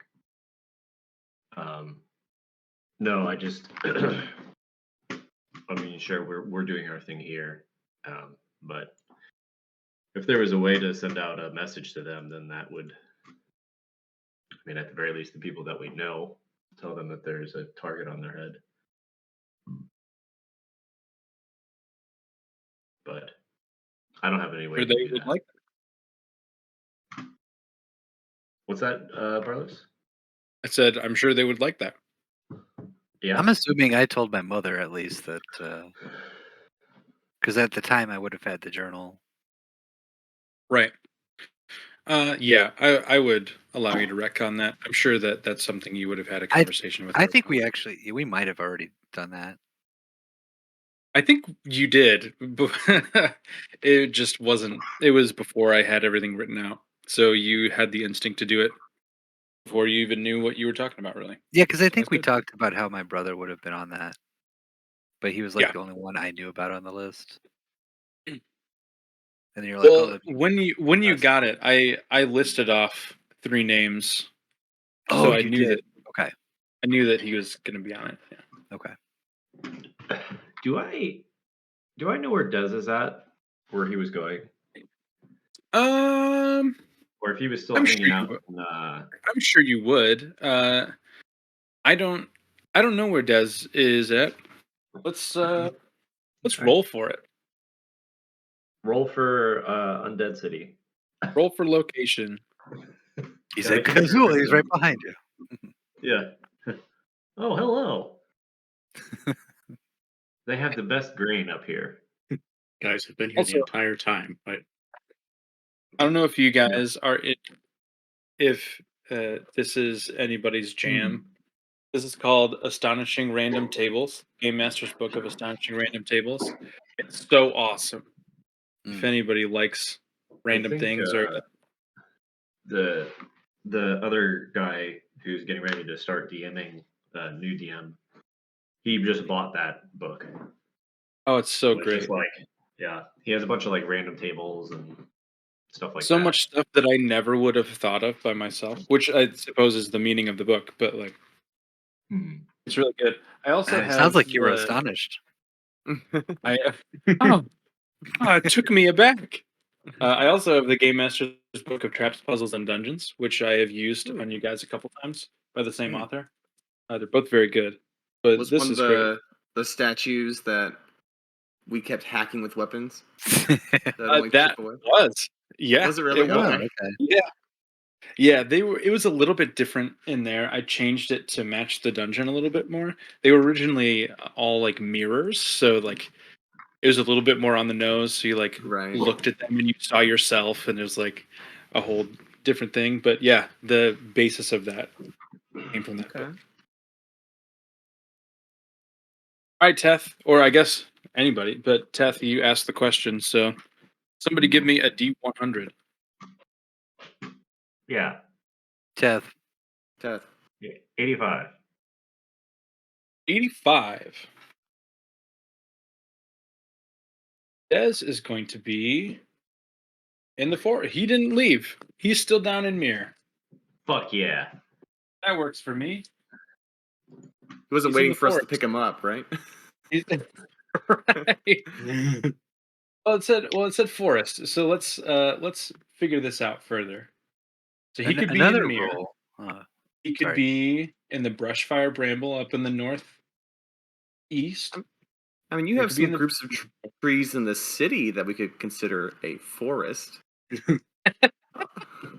No, I just. I mean, sure, we're doing our thing here, but if there was a way to send out a message to them, then that would. I mean, at the very least, the people that we know, tell them that there's a target on their head. But I don't have any way Or to they do would that. like. What's that, Barlos? I said, I'm sure they would like that. Yeah. I'm assuming I told my mother at least that, because at the time I would have had the journal. Right. Yeah, I would allow you to retcon that. I'm sure that that's something you would have had a conversation with her I think about. we might have already done that. I think you did, but it just wasn't. It was before I had everything written out, so you had the instinct to do it before you even knew what you were talking about, really. Yeah, because I That's think we good. talked about how my brother would have been on that, but he was like Yeah. the only one I knew about on the list. And then you're like, oh, Well, that'd be when you nice. got it, I listed off 3 names, Oh, so I you knew did. that Okay. I knew that he was going to be on it. Yeah. Okay. Do I know where Dez is at? Where he was going? Um, Or if he was still I'm sure hanging you out would. in I'm sure you would. I don't know where Des is at. Let's Okay. roll for it. Roll for Undead City. Roll for location. He's Gotta like, keep your Kazula, he's right distance. behind you. Yeah. Oh, hello. They have the best grain up here. Guys have been here the Also, entire time. But I don't know if you Yeah. guys are if this is anybody's jam. This is called Astonishing Random Tables, Game Master's Book of Astonishing Random Tables. It's so awesome. If Mm. anybody likes I random think things or the other guy who's getting ready to start DMing, new DM, he just bought that book. oh, it's so It's just great. like, yeah, he has a bunch of like random tables and stuff like So that. much stuff that I never would have thought of by myself, which I suppose is the meaning of the book, but like Hmm. it's really good. I also It have sounds like you were the astonished. I oh, it took me aback. I also have the Game Master's Book of Traps, Puzzles, and Dungeons, which I have used on you guys a couple times by the same Hmm. author. They're both very good, but Was this one of is great. the statues that we kept hacking with weapons that only That chip away? was, yeah, Was it it really? was. Oh, Okay. okay. Yeah, yeah, they were. It was a little bit different in there. I changed it to match the dungeon a little bit more. They were originally all like mirrors, so like it was a little bit more on the nose. So you like Right. looked at them and you saw yourself, and it was like a whole different thing. But yeah, the basis of that came from that Okay. book. All right, Teth, or I guess anybody, but Teth, you asked the question, so somebody give me a D100. Yeah. Teth. Teth. 85. 85. Dez is going to be in the forest. He didn't leave. He's still down in Mirror. Fuck yeah. That works for me. He wasn't He's in waiting the for us to forest. pick him up, right? He's right. Well, it said forest. So let's figure this out further. So he could be Another in Mirror. role. He could Sorry. be in the Brushfire Bramble up in the northeast. I mean, you Or it have could be in some the groups of trees in the city that we could consider a forest.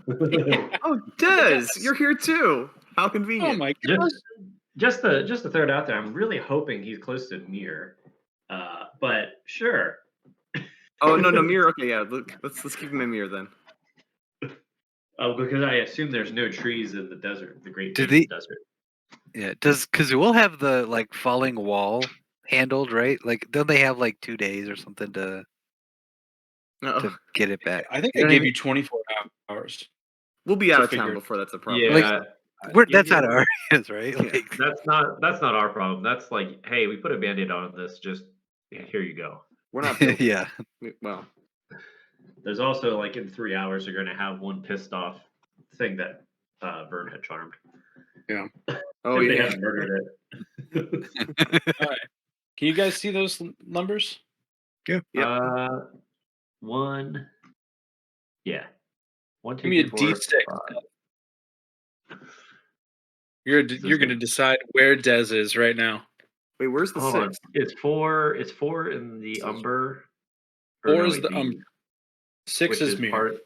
Oh, Des, Yes. you're here too. How Oh convenient. my gosh. Just to throw it out there, I'm really hoping he's close to Mir. But sure. Oh no, Mir. Okay, yeah. Let's keep him in Mir then. Oh, because I assume there's no trees in the desert, the Great Did Big he- Desert. Yeah. Because we'll have the like falling wall handled, right? Like, don't they have like 2 days or something to No. get it back? I think You I know what gave mean? you 24 hours. We'll be So out of town figure- before that's a problem. Yeah, That's not our hands, right? Yeah. Like, that's not our problem. That's like, hey, we put a band-aid on this. Just here you go. We're not built. yeah. Well, There's also like in 3 hours you're gonna have one pissed off thing that Vern had charmed. oh If they yeah. hadn't murdered it. All right. Can you guys see those numbers? Yep. One. Yeah. 1, 2, Give me a 3, 4, D6. 5. You're Is this going to it? decide where Dez is right now. Wait, where's the Hold on. 6? It's 4. It's 4 in the Umber. Or 4 no, is wait, the Umber. 6 which is is Mirror. part.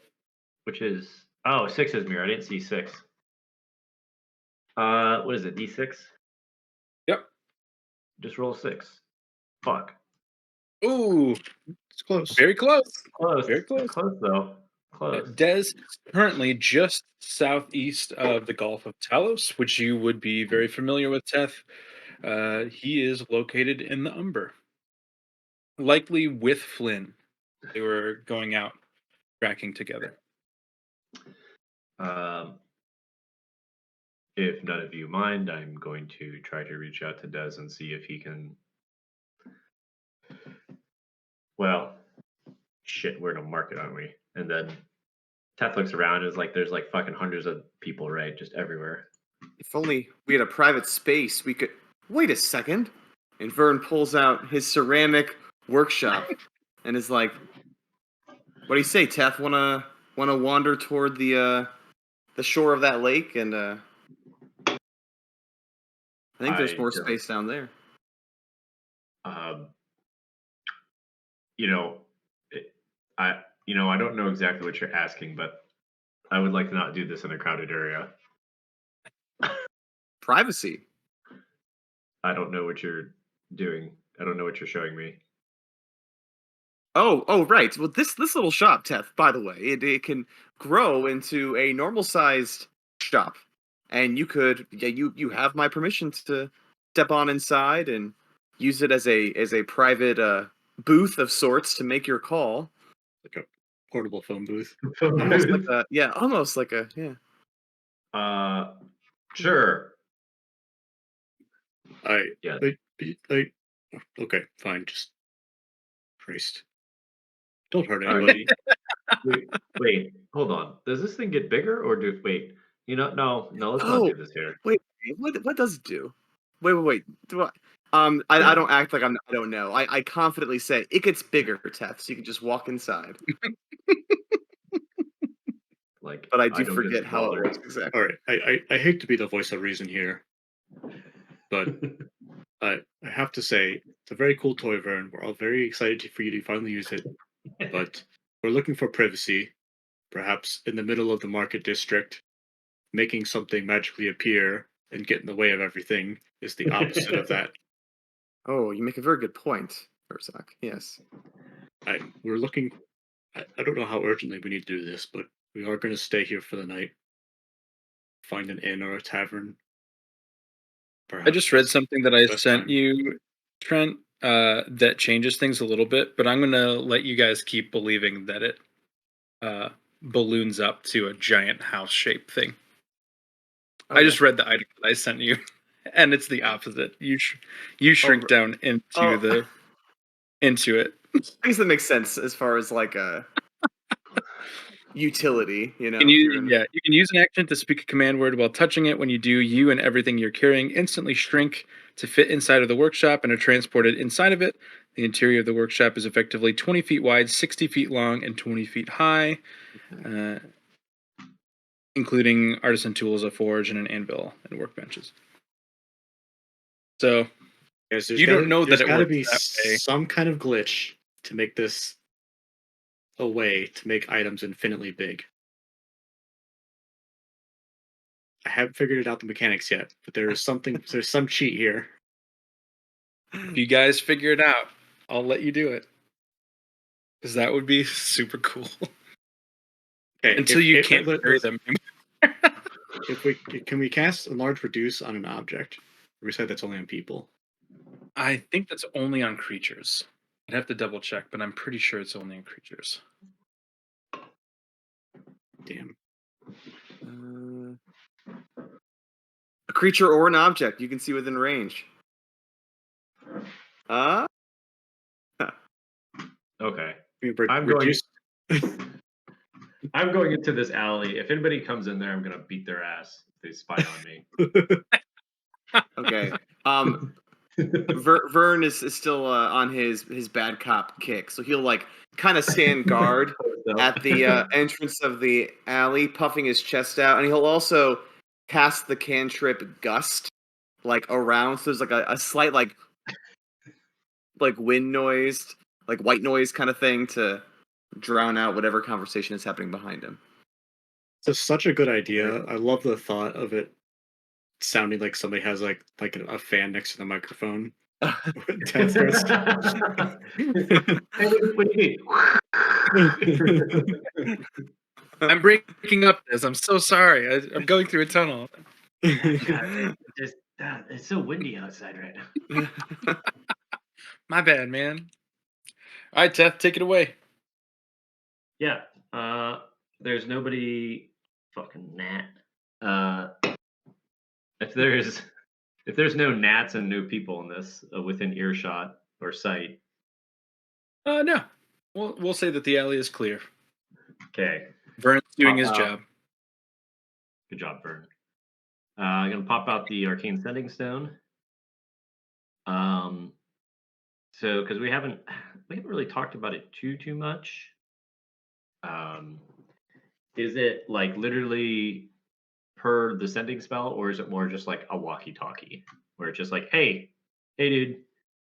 Which is 6 is mirror. I didn't see 6. What is it? D6. Yep. Just roll 6. Fuck. Ooh, It's close. very close. Close. Very close. Close though. Close. Dez is currently just southeast of the Gulf of Talos, which you would be very familiar with, Teth. He is located in the Umber, likely with Flynn. They were going out tracking together. If none of you mind, I'm going to try to reach out to Des and see if he can. Well, shit, we're in a market, aren't we? And then Teth looks around and is like, there's like fucking hundreds of people, right? Just everywhere. If only we had a private space, we could. Wait a second. And Vern pulls out his ceramic workshop and is like, "What do you say, Teth? Wanna wander toward the shore of that lake? And I think there's I more don't- space down there." You know, I don't know exactly what you're asking, but I would like to not do this in a crowded area. Privacy. I don't know what you're doing. I don't know what you're showing me. Oh, right. Well, this little shop, Teth, by the way, it can grow into a normal sized shop, and you could, you have my permission to step on inside and use it as a private booth of sorts to make your call. Like a portable phone booth. Almost like a almost like a Sure. Yeah. Okay, fine. Just Christ. Don't hurt All anybody. right. Wait, hold on. Does this thing get bigger or wait? No, let's not do this here. Wait, what does it do? Wait. Do I? Yeah. I don't act like I don't know. I confidently say it gets bigger, Teth, so you can just walk inside. Like, But I do don't get forget to how it bother. works exactly. All right. I hate to be the voice of reason here, but I have to say it's a very cool toy, Vern. We're all very excited for you to finally use it, but we're looking for privacy, perhaps in the middle of the market district. Making something magically appear and get in the way of everything is the opposite of that. Oh, you make a very good point, Urzak. Yes. We're looking. I don't know how urgently we need to do this, but we are going to stay here for the night. Find an inn or a tavern. I just read something that I Best sent time. you, Trent, that changes things a little bit, but I'm going to let you guys keep believing that it balloons up to a giant house shape thing. I just read the item that I sent you, and it's the opposite. You shrink down into it. I guess that makes sense as far as like a utility, you know. You can use an action to speak a command word while touching it. When you do, you and everything you're carrying instantly shrink to fit inside of the workshop and are transported inside of it. The interior of the workshop is effectively 20 feet wide, 60 feet long, and 20 feet high, including artisan tools, a forge, and an anvil, and workbenches. So you don't know that it got to works be that way. some kind of glitch to make this a way to make items infinitely big. I haven't figured out the mechanics yet, but there's some cheat here. If you guys figure it out, I'll let you do it. Because that would be super cool. Okay, Until you can't carry them. Can we cast a large reduce on an object? We said that's only on people. I think that's only on creatures. I'd have to double check, but I'm pretty sure it's only on creatures. Damn. A creature or an object you can see within range. Uh, Okay. I'm I'm going into this alley. If anybody comes in there, I'm gonna beat their ass if they spy on me. okay. Vern is still on his bad cop kick, so he'll like kind of stand guard at the entrance of the alley, puffing his chest out, and he'll also cast the cantrip Gust like around. So there's like a slight like wind noise, like white noise kind of thing to drown out whatever conversation is happening behind him. It's such a good idea. I love the thought of it sounding like somebody has like a fan next to the microphone. Ted starts. Hey, what do you mean? I'm breaking up this. I'm so sorry. I'm going through a tunnel. It's so windy outside right now. My bad, man. All right, Teth, take it away. Yeah. There's nobody fucking gnat. If there's no gnats and no people in this within earshot or sight. No. We'll say that the alley is clear. Okay. Vern's doing his job. Good job, Vern. I'm gonna pop out the arcane sending stone. So because we haven't really talked about it too much. Is it like literally per the sending spell, or is it more just like a walkie-talkie, where it's just like, hey, dude,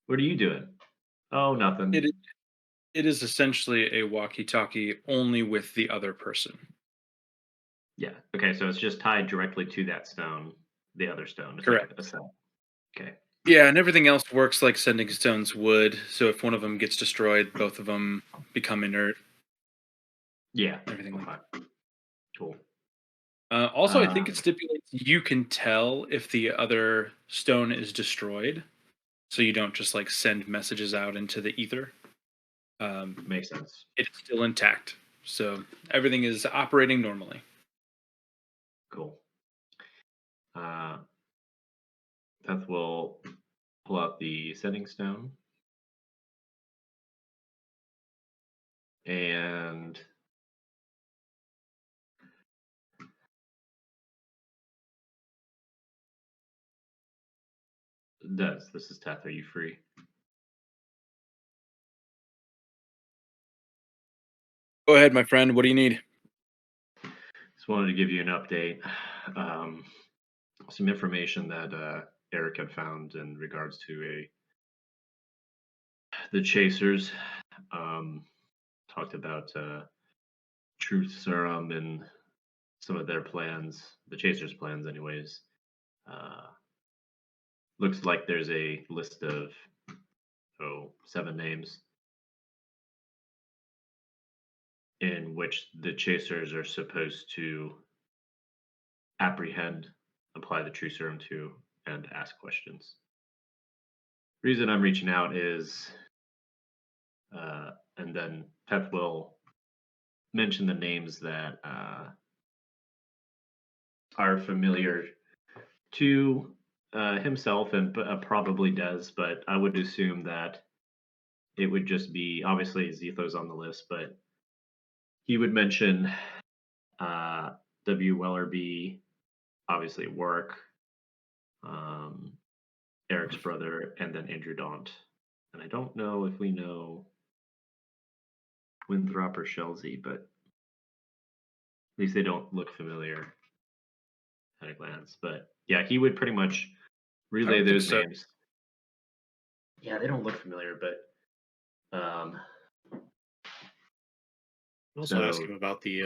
what are you doing? Oh, nothing. It is essentially a walkie-talkie, only with the other person. Yeah. Okay, so it's just tied directly to that stone, the other stone. It's Correct. Like a cell. Okay. Yeah, and everything else works like sending stones would. So if one of them gets destroyed, both of them become inert. Yeah. Everything like that. Cool. Also, I think it stipulates you can tell if the other stone is destroyed, so you don't just like send messages out into the ether. Makes sense. It's still intact, so everything is operating normally. Cool. Beth will pull out the sending stone and this is Teth. Are you free? Go ahead, my friend. What do you need? Just wanted to give you an update. Some information that Eric had found in regards to the Chasers. Talked about Truth Serum and some of their plans, the Chasers' plans, anyways. Looks like there's a list of 7 names in which the Chasers are supposed to apprehend, apply the True Serum to, and ask questions. Reason I'm reaching out is, and then Pep will mention the names that are familiar to himself and probably does, but I would assume that it would just be, obviously Zetho's on the list, but he would mention W. Wellerby, obviously Work, Eric's brother, and then Andrew Daunt. And I don't know if we know Winthrop or Shelsey, but at least they don't look familiar at a glance. But yeah, he would pretty much relay those names. Yeah, they don't look familiar, but also ask him about the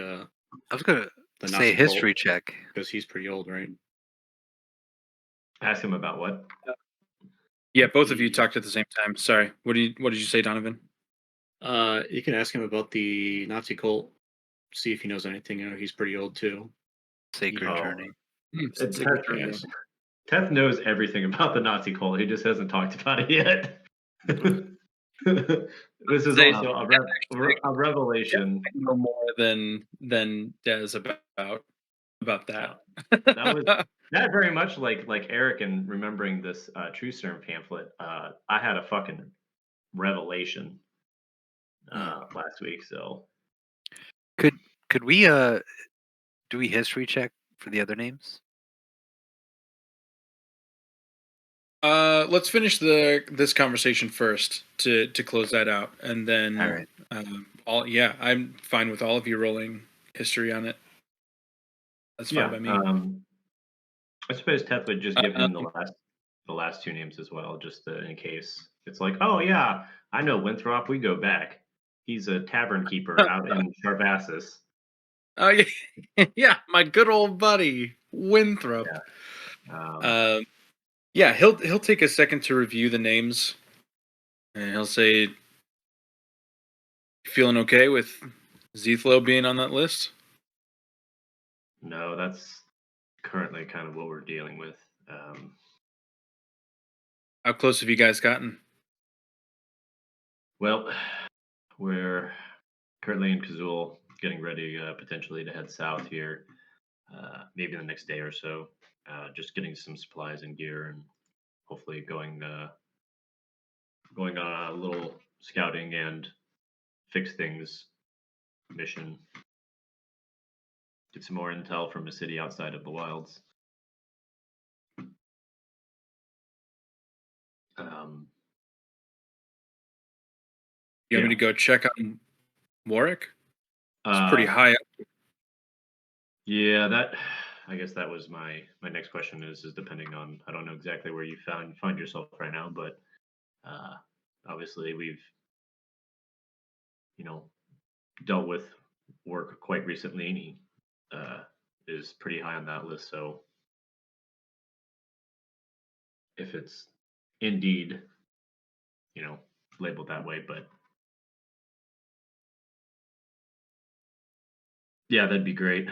I was gonna the say Nazi history cult, check. because he's pretty old, right? Ask him about what? Yeah, both of you talked at the same time. Sorry. What did you say, Donovan? You can ask him about the Nazi cult. See if he knows anything. You know, he's pretty old too. Sacred Journey. Teth knows everything about the Nazi cult. He just hasn't talked about it yet. This is also a revelation. I know more than Des about about that. That was that very much like Eric and remembering this True Serum pamphlet. I had a fucking revelation last week. So Could we do we history check for the other names? Let's finish this conversation first to close that out, and then All right. I'm fine with all of you rolling history on it. That's fine yeah, by me. I suppose Teth would just give him Um, the last two names as well, just in case. It's like, oh yeah, I know Winthrop. We go back. He's a tavern keeper out in Charvassus. oh yeah, yeah, my good old buddy Winthrop. Um, Yeah, he'll take a second to review the names, and he'll say, "Feeling okay with Zethlo being on that list?" no, that's currently kind of what we're dealing with. How close have you guys gotten? Well, we're currently in Kazul, getting ready potentially to head south here, maybe the next day or so. Just getting some supplies and gear, and hopefully going on a little scouting and fix things mission. Get some more intel from a city outside of the wilds. Um, You want yeah. me to go check on Warwick? It's Uh, pretty high up. yeah, that I guess that was my next question is depending on I don't know exactly where you find yourself right now, but uh, obviously we've you know dealt with work quite recently, and he is pretty high on that list. So if it's indeed labeled that way, but yeah, that'd be great.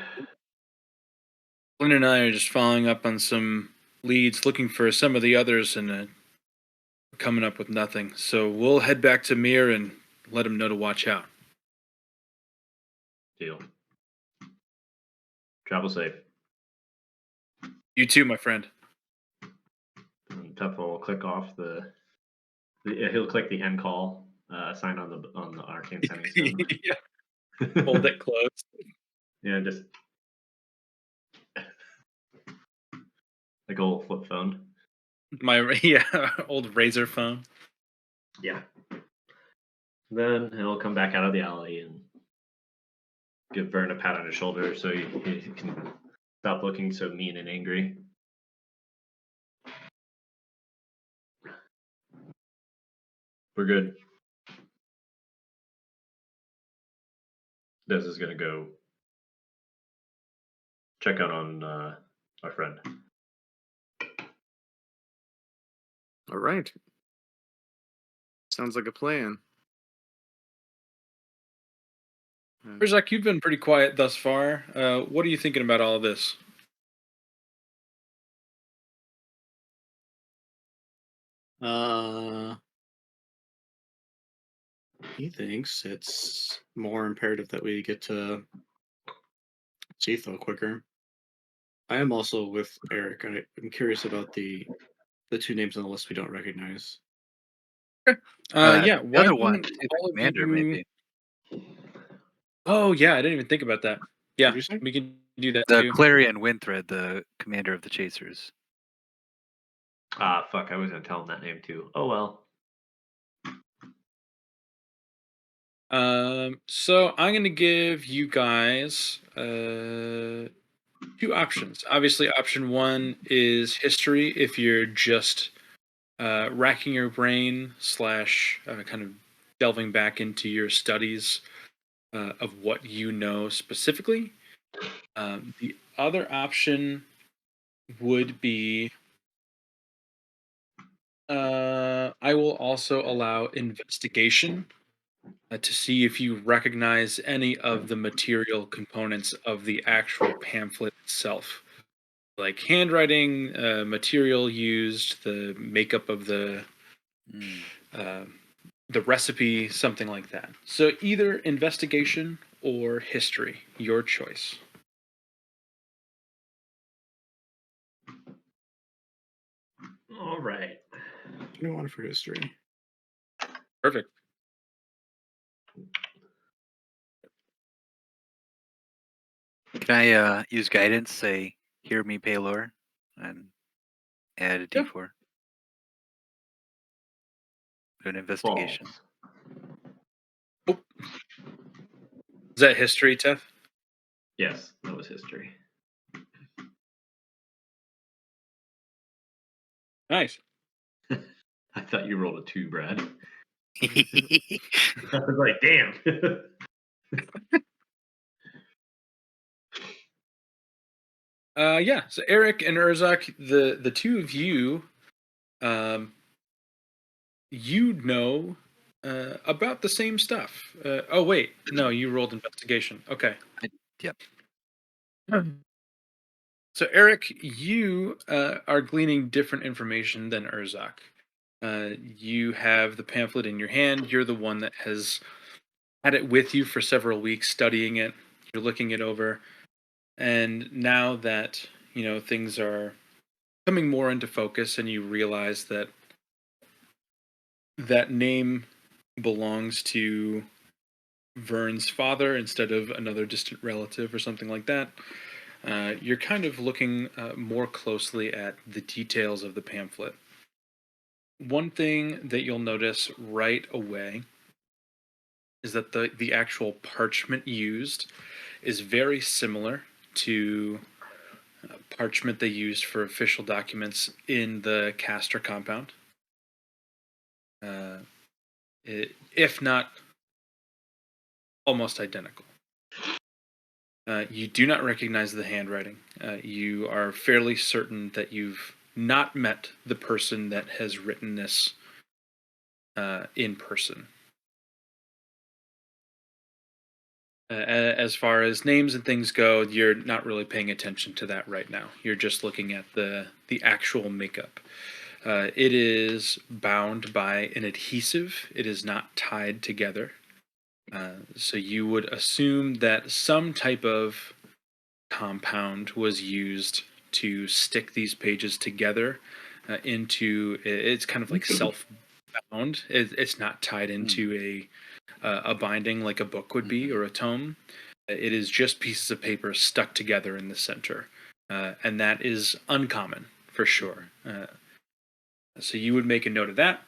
Flynn and I are just following up on some leads, looking for some of the others, and coming up with nothing. So we'll head back to Mir and let him know to watch out. Deal. Travel safe. You too, my friend. And Tuff will click off he'll click the end call sign on the arcane sending stone. Yeah, hold it close. Yeah, just like old flip phone. My old razor phone. Yeah. Then he'll come back out of the alley and give Vern a pat on his shoulder so he can stop looking so mean and angry. We're good. Des is gonna go check out on our friend. All right. Sounds like a plan. Rizak, you've been pretty quiet thus far. What are you thinking about all of this? He thinks it's more imperative that we get to Zethel quicker. I am also with Eric. I'm curious about the two names on the list we don't recognize. Yeah, The why other one don't is the all of commander, you... maybe. Oh, yeah, I didn't even think about that. Yeah, What'd you say? we can do that The too. Clarion Windthread, the commander of the Chasers. Ah, fuck! I was gonna tell him that name too. Oh well. So I'm gonna give you guys two options. Obviously, option one is history if you're just racking your brain slash kind of delving back into your studies of what you know specifically. The other option would be I will also allow investigation to see if you recognize any of the material components of the actual pamphlet itself, like handwriting, material used, the makeup of Mm. the recipe, something like that. So either investigation or history, your choice. All right. 21 for history. Perfect. Can I use guidance? Say, "Hear me, Paylor," and add a Yeah. D4. Do an investigation. False. Is that history, Tef? Yes, that was history. Nice. I thought you rolled a 2, Brad. I was like, damn. Yeah. So Eric and Urzak, the two of you, you know about the same stuff. Oh wait, no, you rolled investigation. Okay. Yep. So Eric, you are gleaning different information than Urzak. You have the pamphlet in your hand. You're the one that has had it with you for several weeks, studying it. You're looking it over, and now that things are coming more into focus, and you realize that that name belongs to Vern's father instead of another distant relative or something like that. You're kind of looking more closely at the details of the pamphlet. One thing that you'll notice right away is that the actual parchment used is very similar to parchment they used for official documents in the Castor compound. If not almost identical. You do not recognize the handwriting. You are fairly certain that you've not met the person that has written this in person. As far as names and things go, you're not really paying attention to that right now. You're just looking at the actual makeup. It is bound by an adhesive. It is not tied together. So you would assume that some type of compound was used to stick these pages together into. It's kind of like self-bound. It's not tied into a binding like a book would be or a tome. It is just pieces of paper stuck together in the center, and that is uncommon for sure. So you would make a note of that.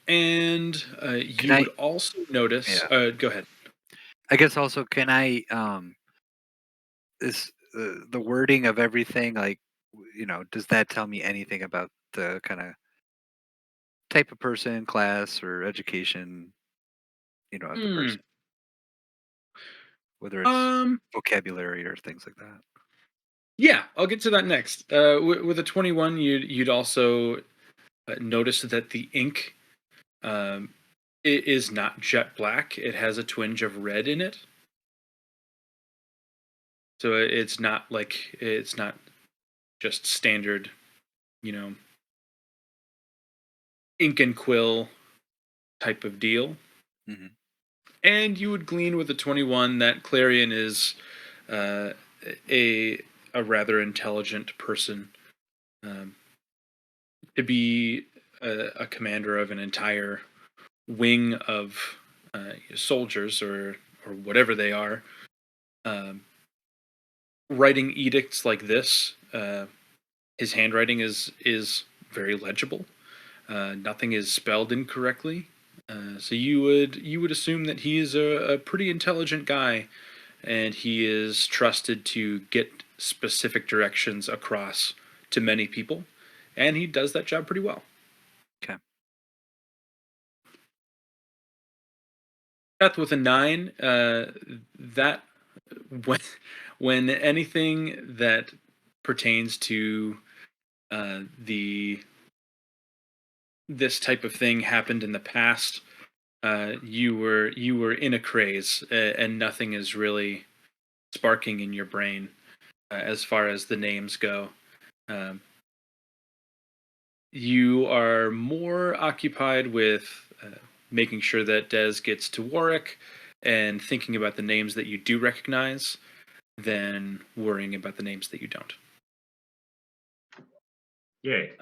And you would also notice. Yeah. Go ahead. I guess also, can I is the wording of everything, like, does that tell me anything about the kind of type of person, class, or education, of the person, whether it's vocabulary or things like that? Yeah, I'll get to that next. With a 21, you'd also notice that the ink it is not jet black. It has a twinge of red in it. So it's not just standard, ink and quill type of deal. Mm-hmm. And you would glean with a 21 that Clarion is a rather intelligent person. To be a commander of an entire wing of soldiers or whatever they are, writing edicts like this, his handwriting is very legible. Nothing is spelled incorrectly. So you would assume that he is a pretty intelligent guy, and he is trusted to get specific directions across to many people, and he does that job pretty well. Okay. Beth with a 9, that when anything that pertains to this type of thing happened in the past, you were in a craze, and nothing is really sparking in your brain as far as the names go. You are more occupied with making sure that Des gets to Warwick and thinking about the names that you do recognize than worrying about the names that you don't. Yay.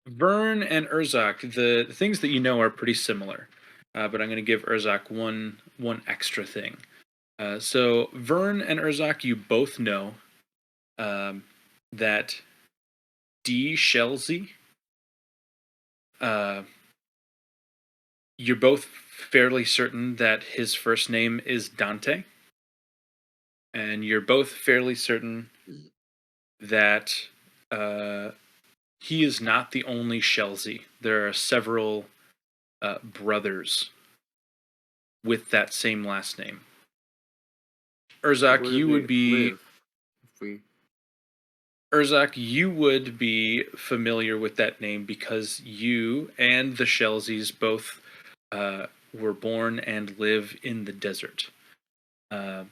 Vern and Urzak, the things that you know are pretty similar, but I'm going to give Urzak one extra thing. So Vern and Urzak, you both know that D. Shelzy, you're both fairly certain that his first name is Dante, and you're both fairly certain that he is not the only Shelzy. There are several brothers with that same last name. Urzak, Where you do would they be live? If we Urzak, you would be familiar with that name because you and the Shelzies both were born and live in the desert. Uh,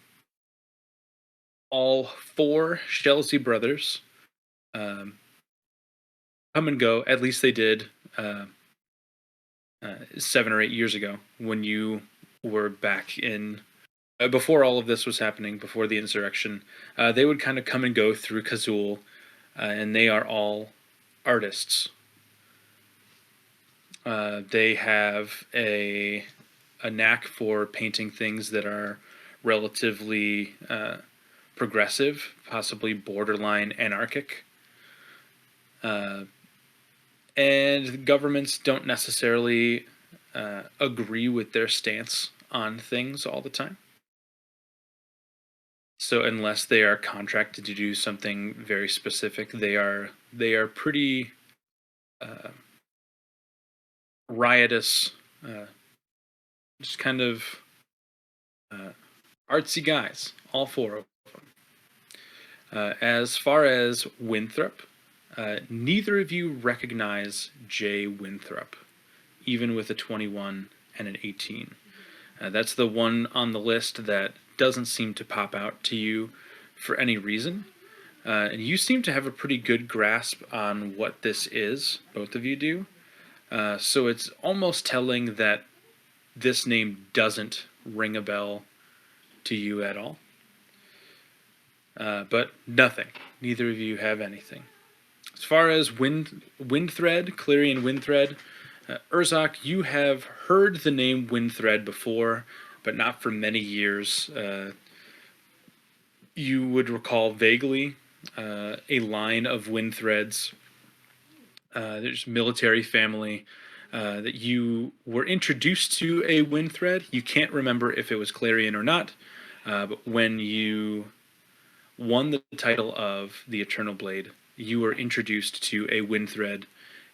all four Shelzy brothers um, come and go. At least they did 7 or 8 years ago when you were back in. Before all of this was happening, before the insurrection, they would kind of come and go through Kazul, and they are all artists. They have a knack for painting things that are relatively progressive, possibly borderline anarchic. And governments don't necessarily agree with their stance on things all the time. So unless they are contracted to do something very specific, they are pretty riotous, just kind of artsy guys, all four of them. As far as Winthrop, neither of you recognize Jay Winthrop, even with a 21 and an 18. That's the one on the list that doesn't seem to pop out to you for any reason. And you seem to have a pretty good grasp on what this is, both of you do. So it's almost telling that this name doesn't ring a bell to you at all. But nothing. Neither of you have anything. As far as Windthread, Clerian Windthread, Urzak, you have heard the name Windthread before, but not for many years. You would recall vaguely a line of Windthreads. There's military family that you were introduced to a Windthread. You can't remember if it was Clarion or not, but when you won the title of the Eternal Blade, you were introduced to a Windthread,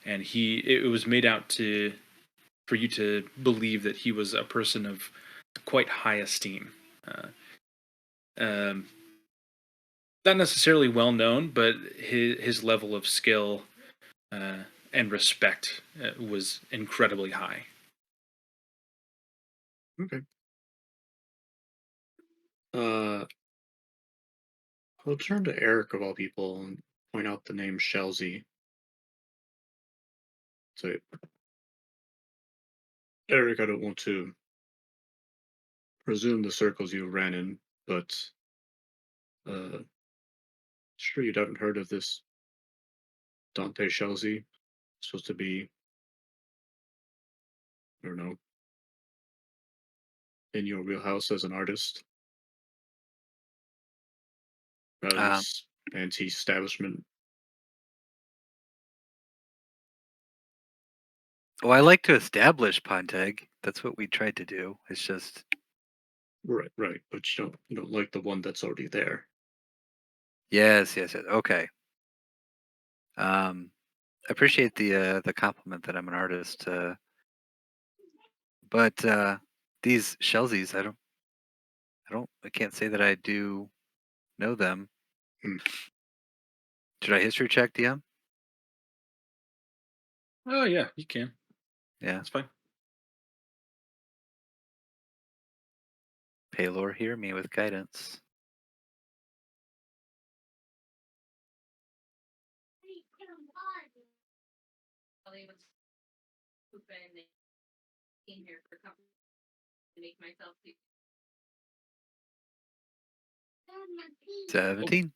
and it was made out for you to believe that he was a person of quite high esteem. Um, not necessarily well known, but his level of skill and respect was incredibly high. Okay. I'll turn to Eric of all people and point out the name Shelzy. So, Eric, I don't want to presume the circles you ran in, but sure you haven't heard of this Dante Shelzy. Supposed to be, I don't know, in your wheelhouse as an artist. Um, His anti-establishment. well, I like to establish Ponteg. That's what we tried to do. It's just Right. But you don't like the one that's already there. yes. Okay. I appreciate the compliment that I'm an artist. But these Shelzies, I can't say that I do know them. Hmm. Should I history check DM? Oh yeah, you can. Yeah. That's fine. Paylor, hear me with guidance. Oh, 17.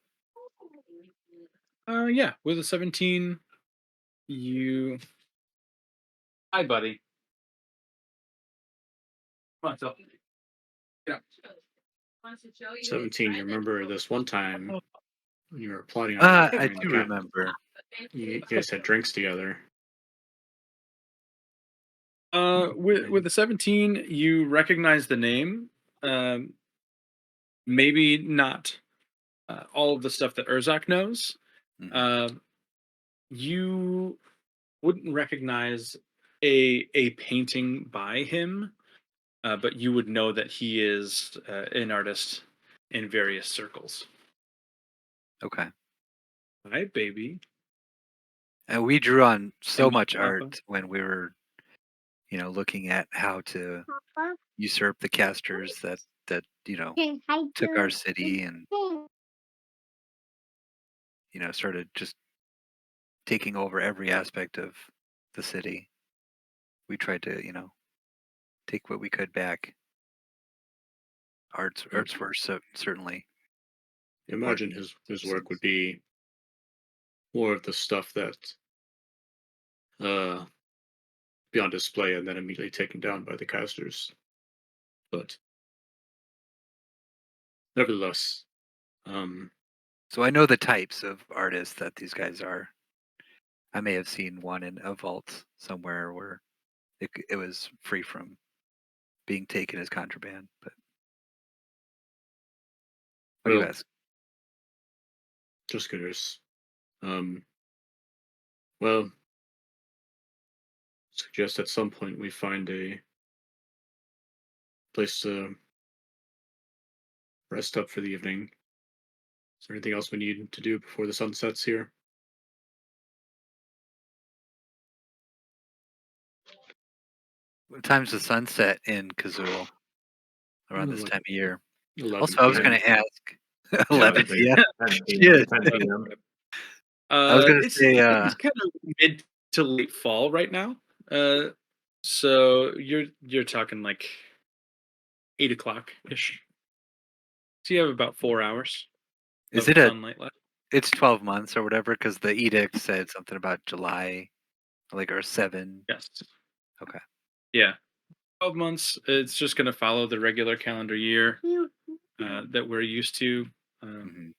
Yeah, with a 17, you. Hi, buddy. Come on, Phil. Get up. 17. You remember this one time when you were plotting on I joining the do camp? remember. You guys had drinks together. With the 17, you recognize the name. Um, maybe not all of the stuff that Urzak knows. Mhm. You wouldn't recognize a painting by him, but you would know that he is an artist in various circles. Okay. Hi, baby. And we drew on so And much Papa. art when we were, looking at how to usurp the casters that took our city and started just taking over every aspect of the city. We tried to take what we could back. Arts were certainly Imagine important. his work would be more of the stuff that uh be on display and then immediately taken down by the casters. But nevertheless, um, So I know the types of artists that these guys are. I may have seen one in a vault somewhere where it was free from being taken as contraband. But what do you well, ask? just curious. Um, well, suggest at some point we find a place to rest up for the evening. Is there anything else we need to do before the sun sets here? What time's the sunset in Kazul around this Like time of year? 11 Also, I was p.m. going to ask Yeah, I 11 was like p.m. 10 p.m. Shit. 10 p.m. I was going to It's say, it's kind of mid to late fall right now. Uh, so you're talking like 8 o'clock ish. So you have about 4 hours is of it sunlight left. it's 12 months or whatever because the edict said something about July, like, or 7. Yes. Okay. Yeah. 12 months. It's just going to follow the regular calendar year that we're used to. Um, Hmm.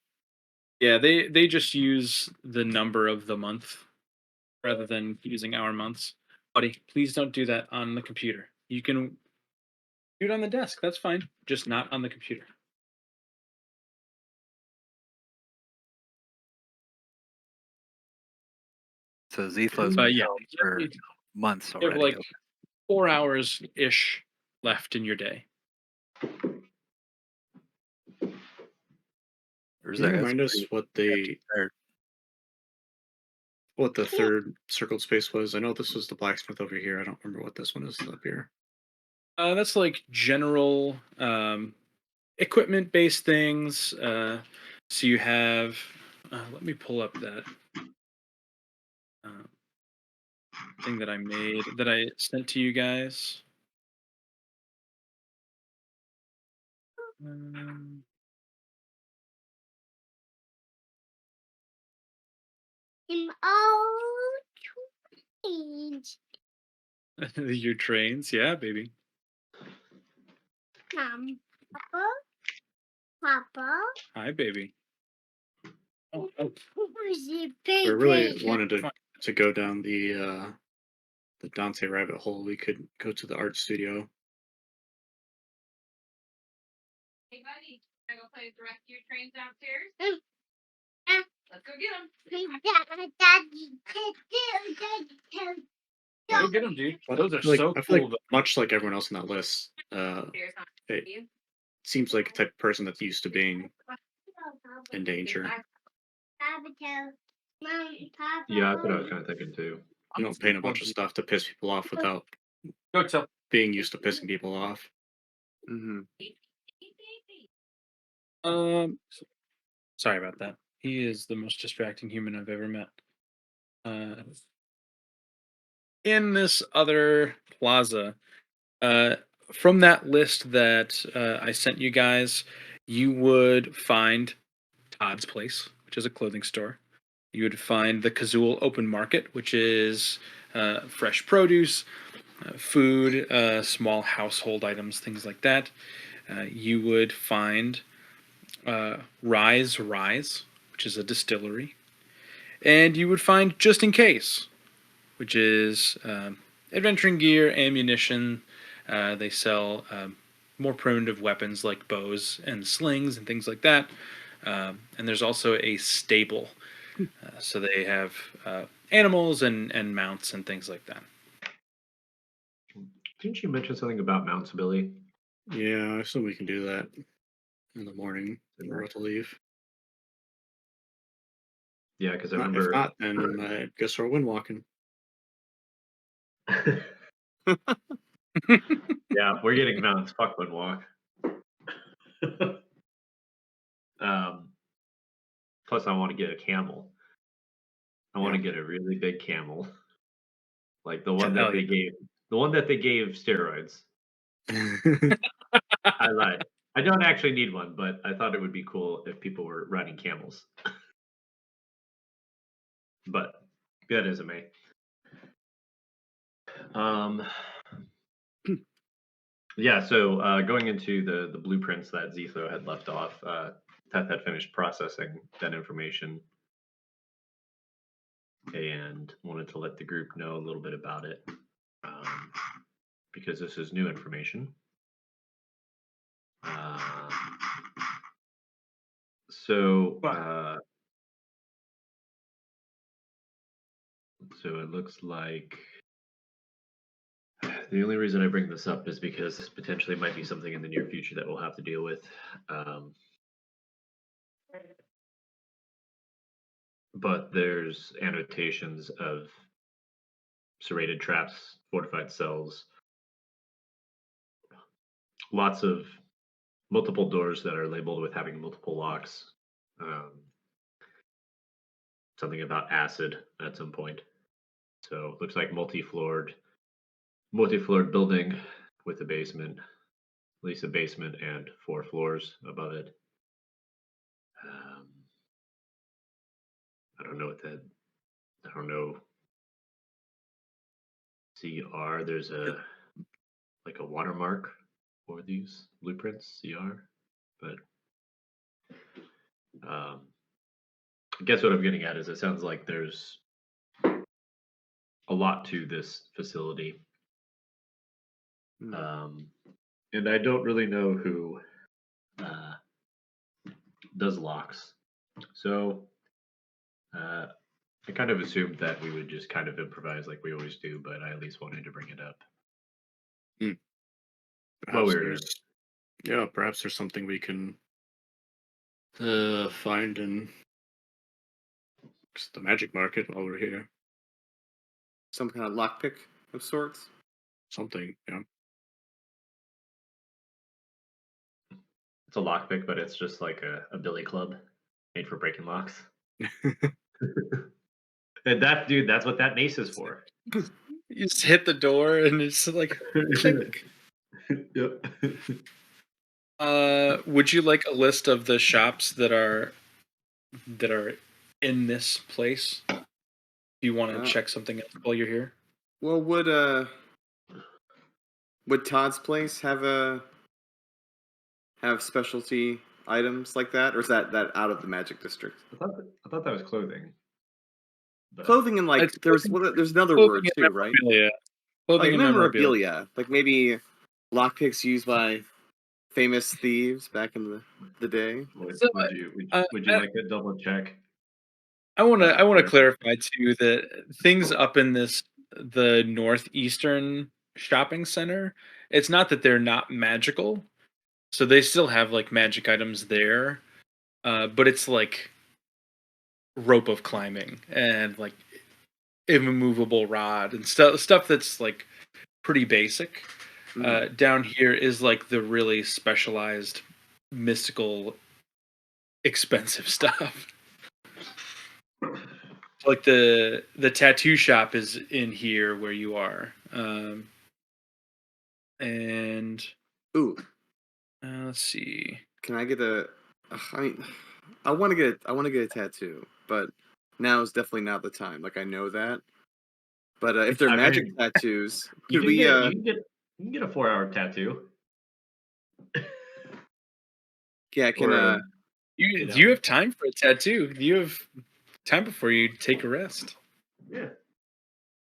yeah, they just use the number of the month rather than using our months. Buddy, please don't do that on the computer. You can do it on the desk. That's fine. Just not on the computer. So Zethlo's been Yeah, held for months you have already. like Okay. 4 hours ish left in your day. Or is Can you that, that's remind us pretty after start. what the third circled space was? I know this was the blacksmith over here. I don't remember what this one is up here. That's like general equipment based things. So you have, let me pull up that uh, thing that I made that I sent to you guys. Um, your trains, yeah, baby. Papa. Hi, baby. Oh, I really wanted to go down the Dante rabbit hole. We could go to the art studio. Hey, buddy, can I go play with the rescue trains downstairs? Let's go get them. go get them, dude. But Those are I feel like so I feel like cool. much like everyone else on that list, it seems like a type of person that's used to being in danger. Yeah, that's what I was kind of thinking too. You don't paint a bunch of stuff to piss people off without Go tell. being used to pissing people off. Mm-hmm. Sorry about that. He is the most distracting human I've ever met. In this other plaza, uh, from that list that I sent you guys, you would find Todd's Place, which is a clothing store. You would find the Kazul Open Market, which is fresh produce, food, small household items, things like that. You would find Rise, which is a distillery. And you would find Just In Case, which is adventuring gear, ammunition. They sell more primitive weapons like bows and slings and things like that. And there's also a stable. So they have animals and mounts and things like that. Didn't you mention something about mounts, Billy? Yeah, I assume we can do that in the morning when we're about to leave. Yeah, because I If remember. not, then I guess we're wind walking. Yeah, we're getting mounts. Fuck Windwalk. Plus, I want to get a camel. I want to get a really big camel, like the one that Hell they gave, steroids. I lied. I don't actually need one, but I thought it would be cool if people were riding camels. But that is a me. Yeah, so going into the blueprints that Zetho had left off, Teth had finished processing that information and wanted to let the group know a little bit about it because this is new information. So it looks like the only reason I bring this up is because this potentially might be something in the near future that we'll have to deal with. But there's annotations of serrated traps, fortified cells, lots of multiple doors that are labeled with having multiple locks. Something about acid at some point. So it looks like multi-floored building with a basement, at least a basement and 4 floors above it. I don't know what that. I don't know. CR. There's a watermark for these blueprints. CR, but I guess what I'm getting at is it sounds like there's a lot to this facility. And I don't really know who does locks. So I kind of assumed that we would just kind of improvise like we always do, but I at least wanted to bring it up. Perhaps there's something we can find in the magic market while we're here. Some kind of lockpick of sorts. Something, yeah. It's a lockpick, but it's just like a billy club made for breaking locks. And that's what that mace is for. You just hit the door and it's like click. Yep. Would you like a list of the shops that are in this place? Do you want to check something else while you're here? Well, would Todd's place have specialty items like that, or is that out of the magic district? I thought that was clothing. But clothing and like there's another word too, right? Yeah. Clothing and memorabilia. Like maybe lockpicks used by famous thieves back in the day. Would you like to double check? I want to clarify too that things up in the northeastern shopping center, it's not that they're not magical. So they still have like magic items there. But it's like rope of climbing and like immovable rod and stuff that's like pretty basic. Down here is like the really specialized, mystical, expensive stuff. Like the tattoo shop is in here where you are, and let's see. Can I get a? I mean, I want to get a tattoo, but now is definitely not the time. Like I know that. But if they're I magic mean, tattoos, you could can we? get you can get a 4-hour tattoo, Yeah, can or You you know, you have time for a tattoo. You have time before you take a rest. yeah.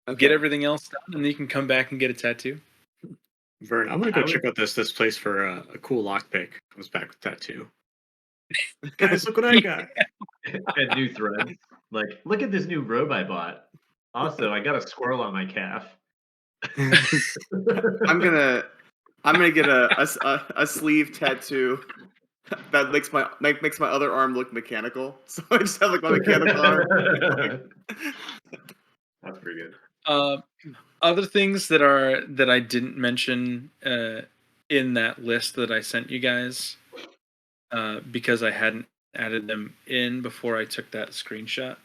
Get okay. everything else done, and then you can come back and get a tattoo. Vern, I'm gonna I go would check out this place for a cool lockpick. Comes back with tattoo. Guys, look what I got. and new threads. Like, look at this new robe I bought. Also, I got a squirrel on my calf. I'm gonna get a sleeve tattoo that makes my other arm look mechanical. So I just have like my mechanical arm. That's pretty good. Uh, Other things that I didn't mention in that list that I sent you guys because I hadn't added them in before I took that screenshot.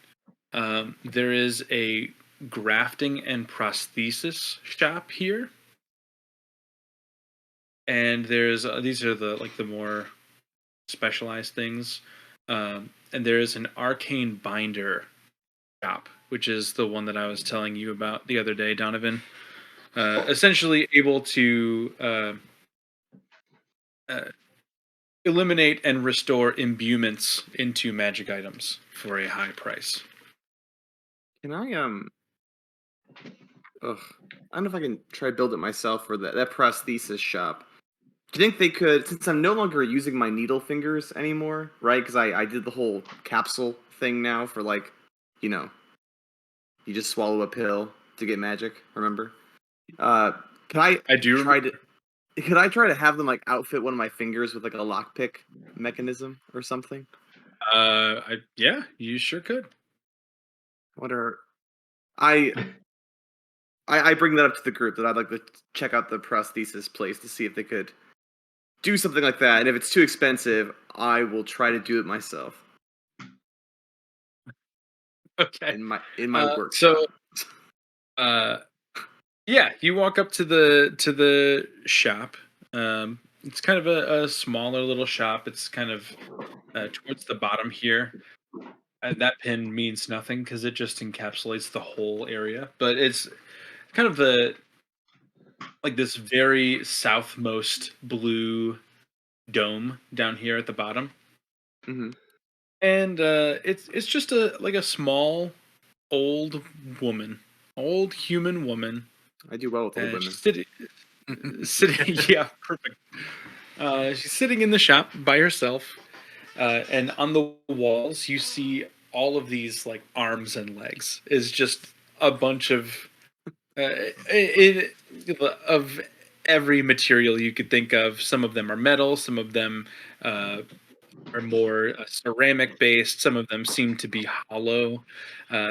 There is a grafting and prosthesis shop here, and there's these are the more specialized things, and there is an arcane binder shop, which is the one that I was telling you about the other day, Donovan. Essentially able to uh, eliminate and restore imbuements into magic items for a high price. Can I Ugh, I don't know if I can try to build it myself for that prosthesis shop. Do you think they could, since I'm no longer using my needle fingers anymore, right? Because I did the whole capsule thing now for like, you know, you just swallow a pill to get magic. Remember? Uh, can I do try remember. to? Could I try to have them like outfit one of my fingers with like a lockpick mechanism or something? Yeah, you sure could. What are I? I bring that up to the group that I'd like to check out the prosthesis place to see if they could do something like that. And if it's too expensive, I will try to do it myself Okay. in my workshop. So, uh, yeah, you walk up to the shop. It's kind of a smaller little shop. It's kind of towards the bottom here. That pin means nothing because it just encapsulates the whole area. But it's kind of like this very southmost blue dome down here at the bottom, Hmm. and it's just a small old woman, old human woman, I do well with old and women. she's sitting. Yeah, perfect. She's sitting in the shop by herself, and on the walls you see all of these like arms and legs. Is just a bunch of of every material you could think of. Some of them are metal, some of them are more ceramic based, some of them seem to be hollow,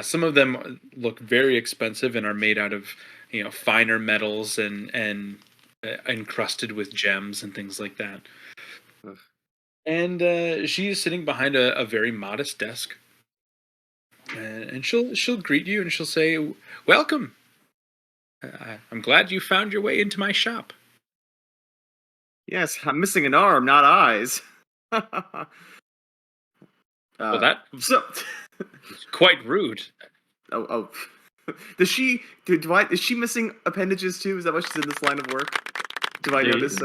some of them look very expensive and are made out of finer metals and encrusted with gems and things like that. Ugh. And she is sitting behind a very modest desk, and she'll greet you and she'll say, "Welcome. I'm glad you found your way into my shop." Yes, I'm missing an arm, not eyes. Well, that So, was quite rude. oh. Does she? Is she missing appendages too? Is that why she's in this line of work? Do I She notice?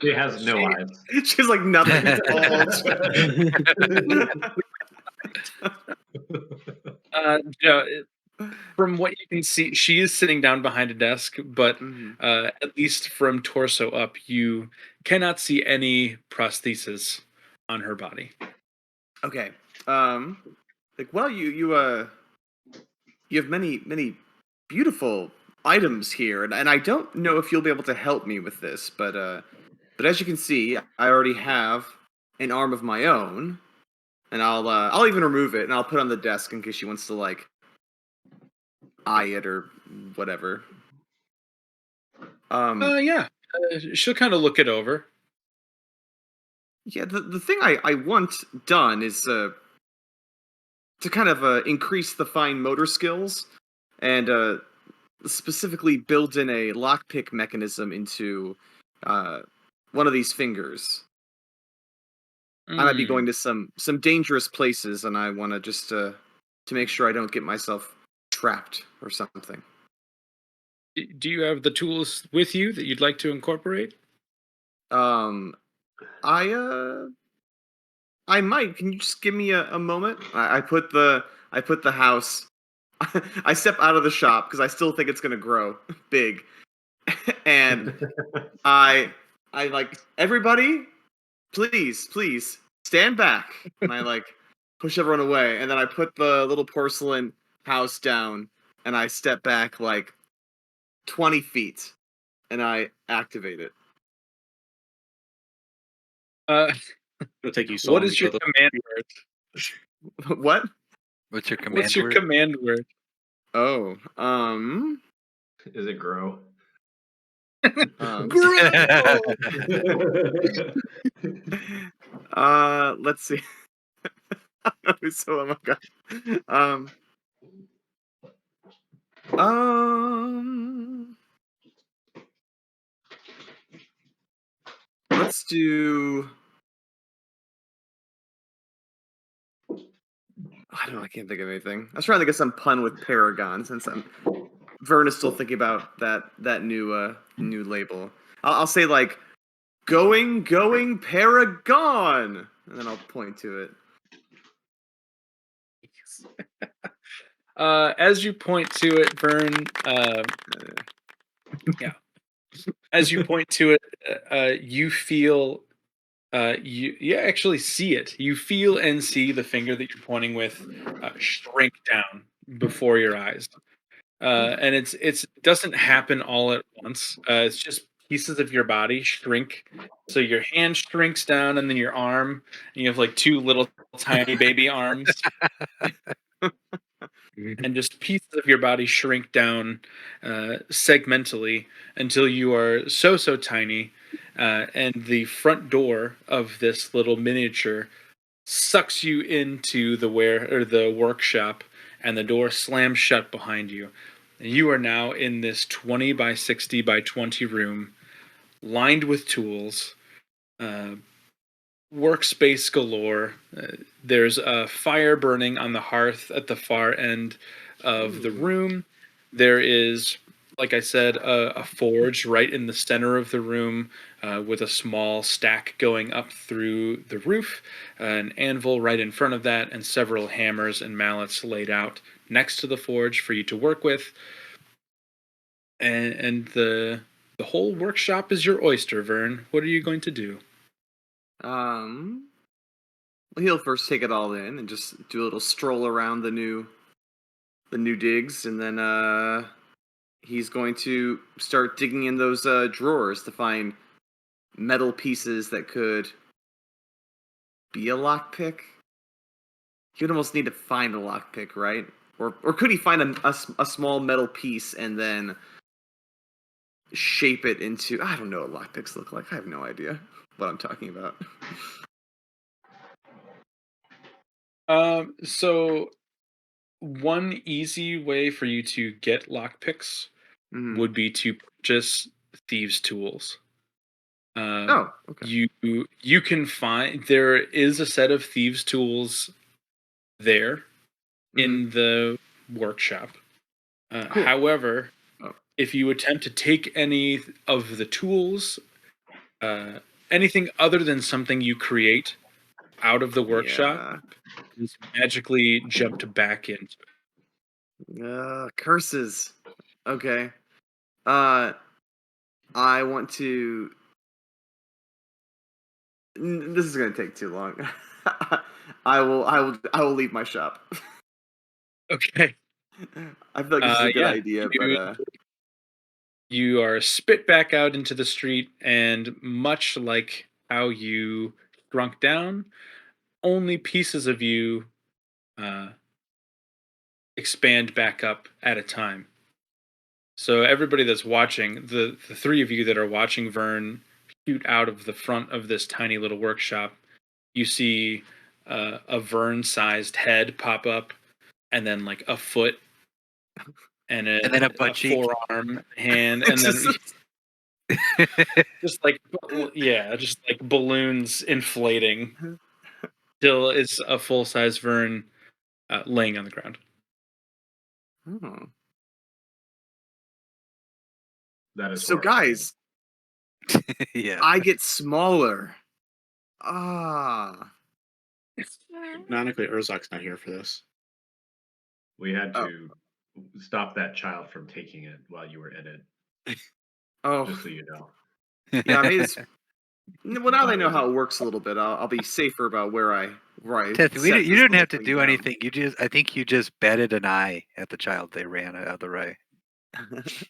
she has no she- eyes. She's like nothing at all. No, from what you can see, she is sitting down behind a desk, but Mhm. at least from torso up, you cannot see any prosthesis on her body. Okay. Like, well, you have many beautiful items here, and I don't know if you'll be able to help me with this, but as you can see, I already have an arm of my own, and I'll even remove it and I'll put it on the desk in case she wants to like eye it or whatever. Yeah, she'll kind of look it over. Yeah, the thing I want done is to kind of increase the fine motor skills and specifically build in a lockpick mechanism into uh, one of these fingers. I might be Mm, going to some dangerous places, and I want to just to make sure I don't get myself trapped or something. Do you have the tools with you that you'd like to incorporate? Um, I might. Can you just give me a moment? I put the house. I step out of the shop because I still think it's gonna grow big, and I like everybody. Please stand back, and I like push everyone away, and then I put the little porcelain house down, and I step back like 20 feet, and I activate it. Uh, It'll take you so what long is to your build command word? What? What's your What's command your word? command word? Oh, Is it grow? Grow! Let's see. So, oh my god. Um, let's do. I don't know. I can't think of anything. I was trying to think of some pun with Paragon since Vern is still thinking about that new label. I'll say like going Paragon, and then I'll point to it. As you point to it, Vern, yeah. As you point to it, you feel, you actually see it. You feel and see the finger that you're pointing with shrink down before your eyes, and it doesn't happen all at once. It's just pieces of your body shrink. So your hand shrinks down, and then your arm, and you have like two little tiny baby arms. And just pieces of your body shrink down segmentally until you are so tiny, and the front door of this little miniature sucks you into the workshop, and the door slams shut behind you. And you are now in this 20 by 60 by 20 room, lined with tools, uh, workspace galore. There's a fire burning on the hearth at the far end of the room. There is, like I said, a forge right in the center of the room, with a small stack going up through the roof, an anvil right in front of that, and several hammers and mallets laid out next to the forge for you to work with. And the whole workshop is your oyster, Vern. What are you going to do? Well, he'll first take it all in and just do a little stroll around the new digs, and then he's going to start digging in those drawers to find metal pieces that could be a lockpick. He would almost need to find a lockpick, right? Or could he find a small metal piece and then shape it into? I don't know what lockpicks look like. I have no idea what I'm talking about. So one easy way for you to get lockpicks Mhm. would be to purchase thieves' tools. Oh, okay. You can find there is a set of thieves' tools there in the workshop. Cool. However, Oh. if you attempt to take any of the tools, anything other than something you create out of the workshop, Yeah. is magically jumped back into. Curses. Okay. Uh, I want to. This is gonna take too long. I will leave my shop. Okay. I feel like this is a good Yeah. idea, but You are spit back out into the street, and much like how you shrunk down, only pieces of you uh, expand back up at a time. So everybody that's watching, the three of you that are watching Vern shoot out of the front of this tiny little workshop, you see a Vern-sized head pop up, and then like a foot, and And then a butt a cheek. forearm, hand, and then just like just like balloons inflating till it's a full size Vern. laying on the ground. Oh. That is So, horrifying. guys, Yeah. I get smaller. Ah. Canonically, Urzok's not here for this. We had Oh. to stop that child from taking it while you were in it, Oh. just so you know. Yeah, I mean, it's well, now that I know But- how it works a little bit, I'll be safer about where I Teth, set you this didn't little have to thing do down. anything. I think you just batted an eye at the child they ran out of the way.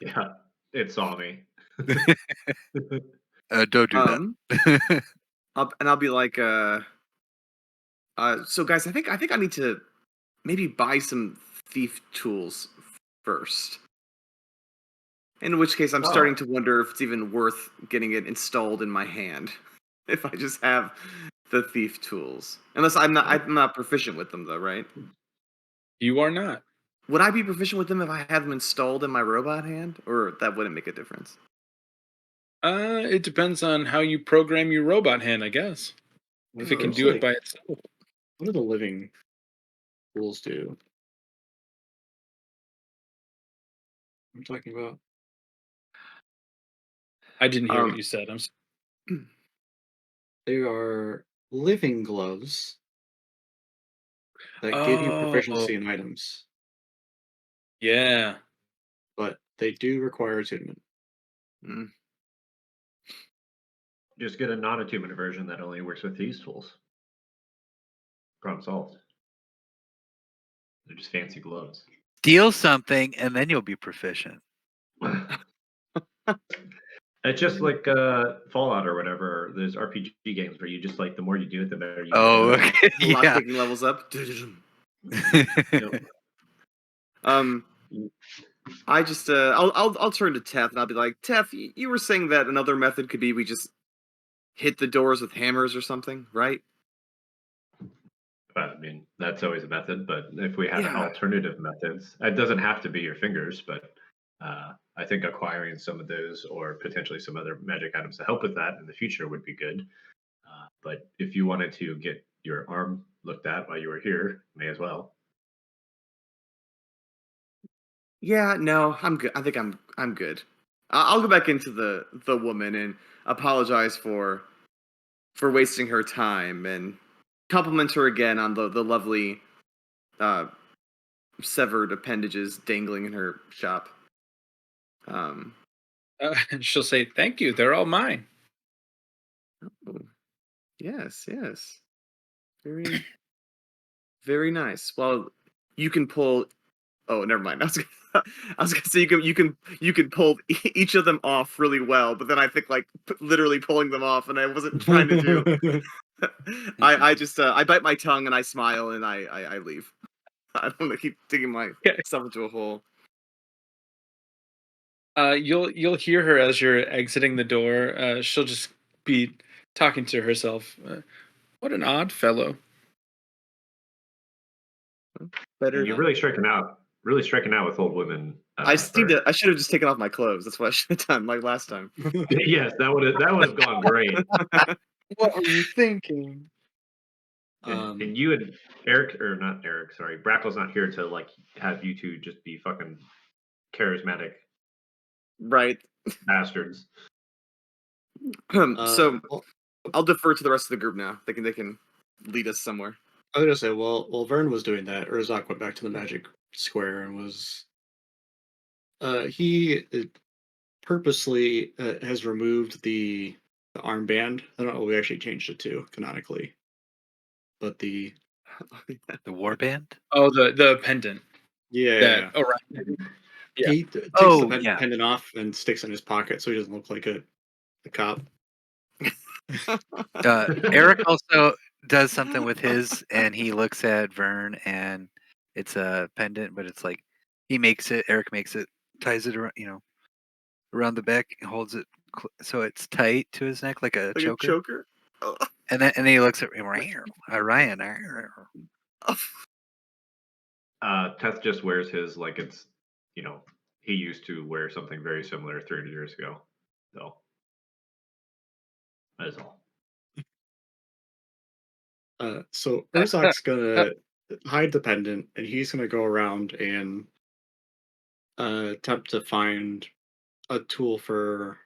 Yeah, it saw me. Don't do that. I'll be like, so guys, I think I need to maybe buy some thief tools first. In which case, I'm Oh. starting to wonder if it's even worth getting it installed in my hand, if I just have the thief tools. Unless I'm not proficient with them, though, right? You are not. Would I be proficient with them if I had them installed in my robot hand, or that wouldn't make a difference? It depends on how you program your robot hand, I guess. If it can do it by itself. What do the living tools do? I'm talking about. I didn't hear what you said. They are living gloves that give you proficiency in items, Yeah. but they do require attunement. Mm. Just get a non-attunement version that only works with these tools. Problem solved. They're just fancy gloves. Steal something, and then you'll be proficient. It's just like Fallout or whatever. There's RPG games where you just like the more you do it, the better you Oh, get. okay. The lock Yeah. picking levels up. Yep. I just I'll turn to Teth and I'll be like, Teth, you were saying that another method could be we just hit the doors with hammers or something, right? But I mean, that's always a method. But if we had Yeah. alternative methods, it doesn't have to be your fingers. But I think acquiring some of those or potentially some other magic items to help with that in the future would be good. But if you wanted to get your arm looked at while you were here, may as well. Yeah, no, I'm good. I think I'm good. I'll go back into the woman and apologize for wasting her time and compliment her again on the lovely severed appendages dangling in her shop. She'll say, "Thank you. They're all mine." Oh, yes, yes. Very very nice. Well, you can pull. Oh, never mind. I was gonna say you can pull each of them off really well, but then I think like literally pulling them off, and I wasn't trying to do. I just I bite my tongue and I smile and I leave. I don't want to keep digging myself into a hole. You'll hear her as you're exiting the door. She'll just be talking to herself. What an odd fellow. Better. And you're really striking out with old women. I should have just taken off my clothes. That's what I should have done like last time. Yes, that would have gone great. What were you thinking? And you and Eric, or not Eric, sorry, Brackle's not here to like have you two just be fucking charismatic Right. bastards. So well, I'll defer to the rest of the group now. They can lead us somewhere. I was gonna say, while Vern was doing that, Urzok went back to the magic square and was. He purposely has removed the armband. I don't know what we actually changed it to canonically, but the The warband? Oh, the pendant. yeah. Orion. Yeah. He takes Oh, the yeah. pendant off and sticks it in his pocket so he doesn't look like a cop. Eric also does something with his, and he looks at Vern, and it's a pendant, but it's like Eric makes it, ties it around, around the back, and holds it so it's tight to his neck like a Like choker. a choker. Oh. And then he looks at Ryan. Teth just wears his like it's, he used to wear something very similar 30 years ago. So that is all. So Urzok's gonna hide the pendant, and he's gonna go around and attempt to find a tool for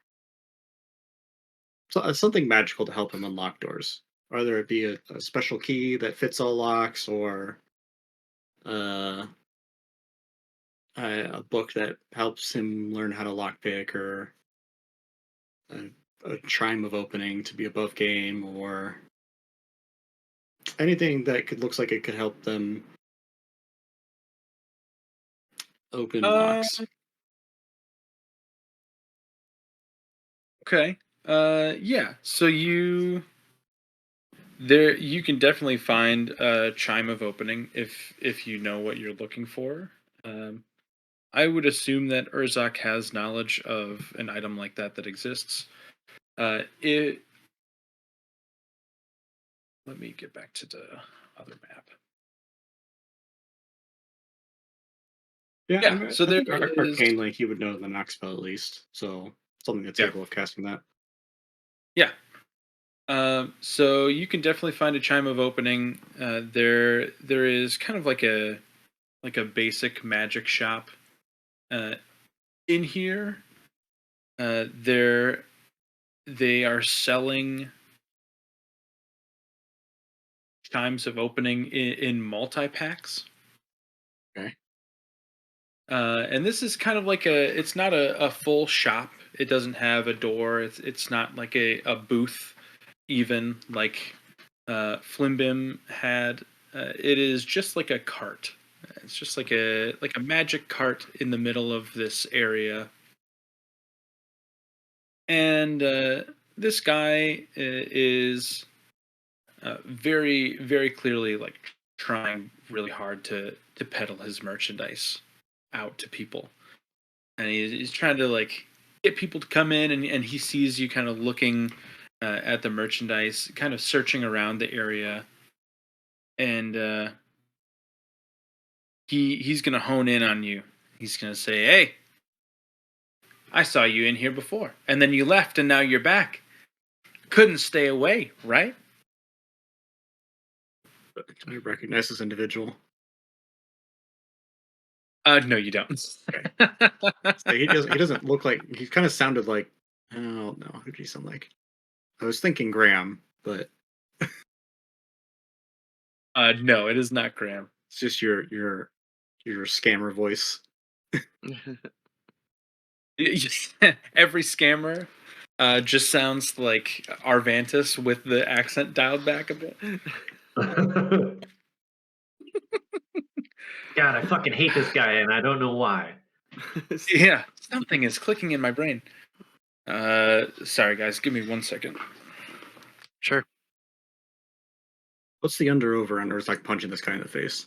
something magical to help him unlock doors. Whether it be a special key that fits all locks, or uh, a book that helps him learn how to lockpick, or a, a chime of opening to be above game, or anything that looks like it could help them open Uh, locks. okay. Yeah. So you can definitely find a chime of opening if you know what you're looking for. Um, I would assume that Urzak has knowledge of an item like that exists. It. Let me get back to the other map. Yeah, I Yeah. mean, So I there think is. arcanely he would know the knock spell at least, so something that's Yeah. capable of casting that. Yeah. So you can definitely find a chime of opening. There is kind of like a basic magic shop uh, in here. There they are selling chimes of opening in multi packs. Okay. And this is kind of like it's not a full shop. It doesn't have a door. It's not like a booth even like Flimbim had. It is just like a cart. It's just like a magic cart in the middle of this area. And this guy is very very clearly like trying really hard to peddle his merchandise out to people, and he's trying to like get people to come in, and he sees you kind of looking at the merchandise, kind of searching around the area, and he's gonna hone in on you. He's gonna say, "Hey, I saw you in here before, and then you left, and now you're back. Couldn't stay away, right?" But I recognize this individual. No, you don't. Okay. So he doesn't look like, he kind of sounded like, I don't know, who did he sound like? I was thinking Graham, but No, it is not Graham. it's just your scammer voice. Every scammer just sounds like Arvantis with the accent dialed back a bit. God, I fucking hate this guy, and I don't know why. Yeah, something is clicking in my brain. Sorry guys, give me 1 second. Sure. What's the under over on Earth like punching this guy in the face?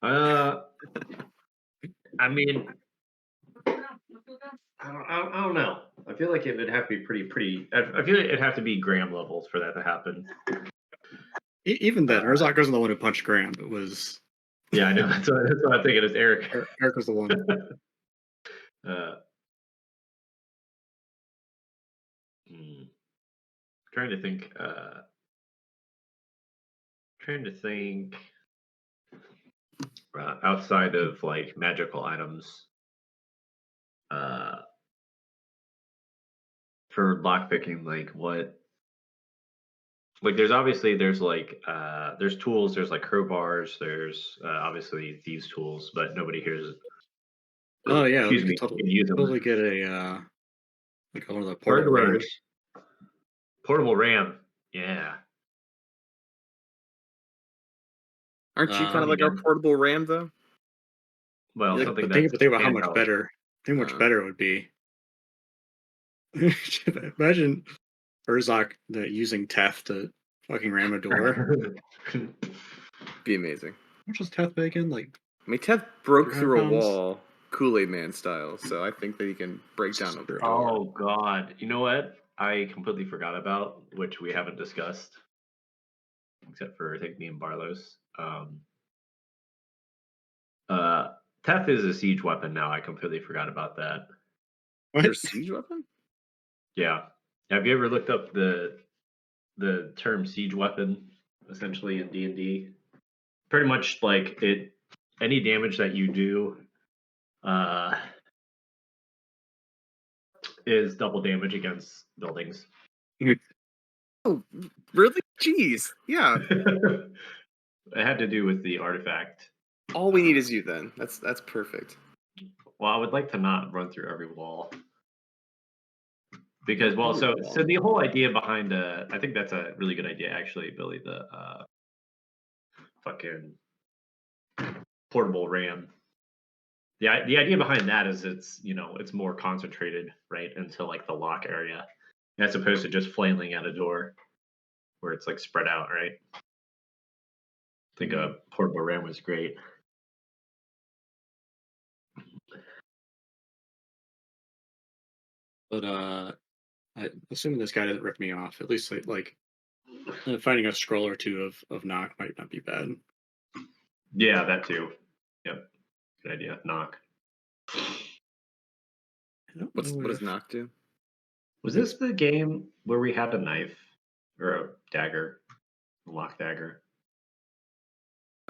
I mean, I don't know. I feel like it would have to be pretty. I feel like it'd have to be Graham levels for that to happen. Even then, Urzak wasn't the one who punched Graham. It was Yeah, I know. That's what I'm thinking. Is Eric. Eric was the one. uh, trying to think. Trying to think outside of like magical items. For lockpicking, like what? Like there's tools, there's like crowbars, there's obviously these tools, but nobody here's Oh yeah, we excuse could me, can use them. totally get a like one of the portable Burglars. rams. Portable ram. Yeah. Aren't you kind of like Yeah. our portable ram though? Well, Like, something But that's think about how much handheld. better. Think how much better it would be. Imagine Urzak using Teth to fucking ram a door. be amazing. How much was Teth bacon? Like I mean, Ted broke 300 through a pounds? wall, Kool-Aid Man style, so I think that he can break down a door. Oh God. You know what? I completely forgot about, which we haven't discussed. Except for I think me and Barlow's. Teth is a siege weapon now. I completely forgot about that. what? Your siege weapon? Yeah. Have you ever looked up the term siege weapon essentially in D&D? pretty much like it. Any damage that you do is double damage against buildings. Oh, really? Jeez. Yeah. It had to do with the artifact. All we need is you then. That's perfect. Well, I would like to not run through every wall because, well, Every so wall. so the whole idea behind I think that's a really good idea, actually, Billy. The fucking portable RAM. The idea behind that is it's more concentrated right into like the lock area as opposed to just flailing at a door where it's like spread out, right? I think a portable RAM was great. But I assuming this guy didn't rip me off. At least like finding a scroll or two of knock might not be bad. Yeah, that too. Yep, good idea. Knock. What does knock do? Was this the game where we had a knife or a dagger, a lock dagger?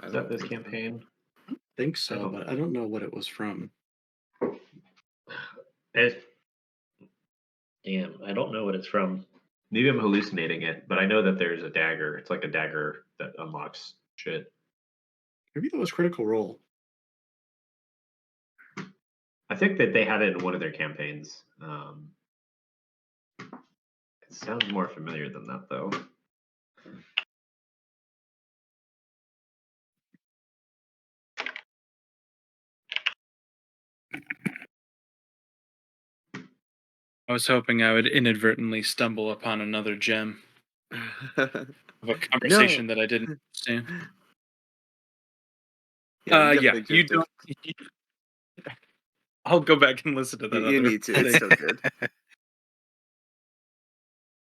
I Is don't that this think so. campaign? I think so, don't- but I don't know what it was from. Damn, I don't know what it's from. Maybe I'm hallucinating it, but I know that there's a dagger. It's like a dagger that unlocks shit. Maybe that was Critical Role. I think that they had it in one of their campaigns. It sounds more familiar than that, though. I was hoping I would inadvertently stumble upon another gem of a conversation that I didn't understand. Yeah, Yeah, you don't. I'll go back and listen to that. You need to. It's so good.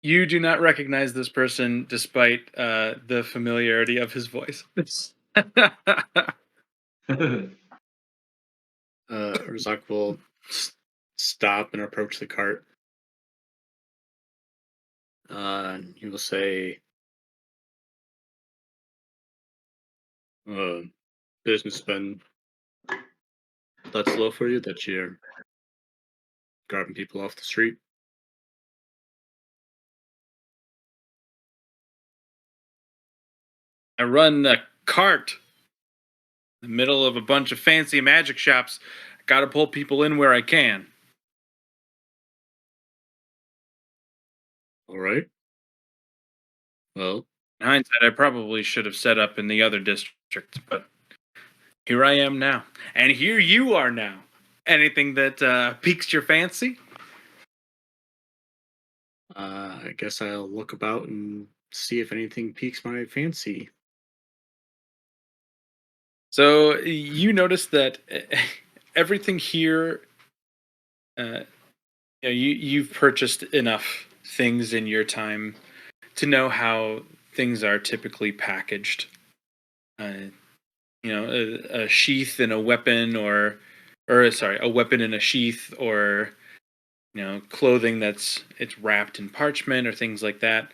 You do not recognize this person despite the familiarity of his voice. Urzak will stop and approach the cart. And he will say, business been that slow for you that you're grabbing people off the street? I run a cart in the middle of a bunch of fancy magic shops. I gotta pull people in where I can. All right. Well, In hindsight, I probably should have set up in the other district, but here I am now. And here you are now. Anything that piques your fancy? I guess I'll look about and see if anything piques my fancy. So you notice that everything here, you've purchased enough things in your time to know how things are typically packaged. A sheath and a weapon, a weapon in a sheath, or clothing it's wrapped in parchment or things like that.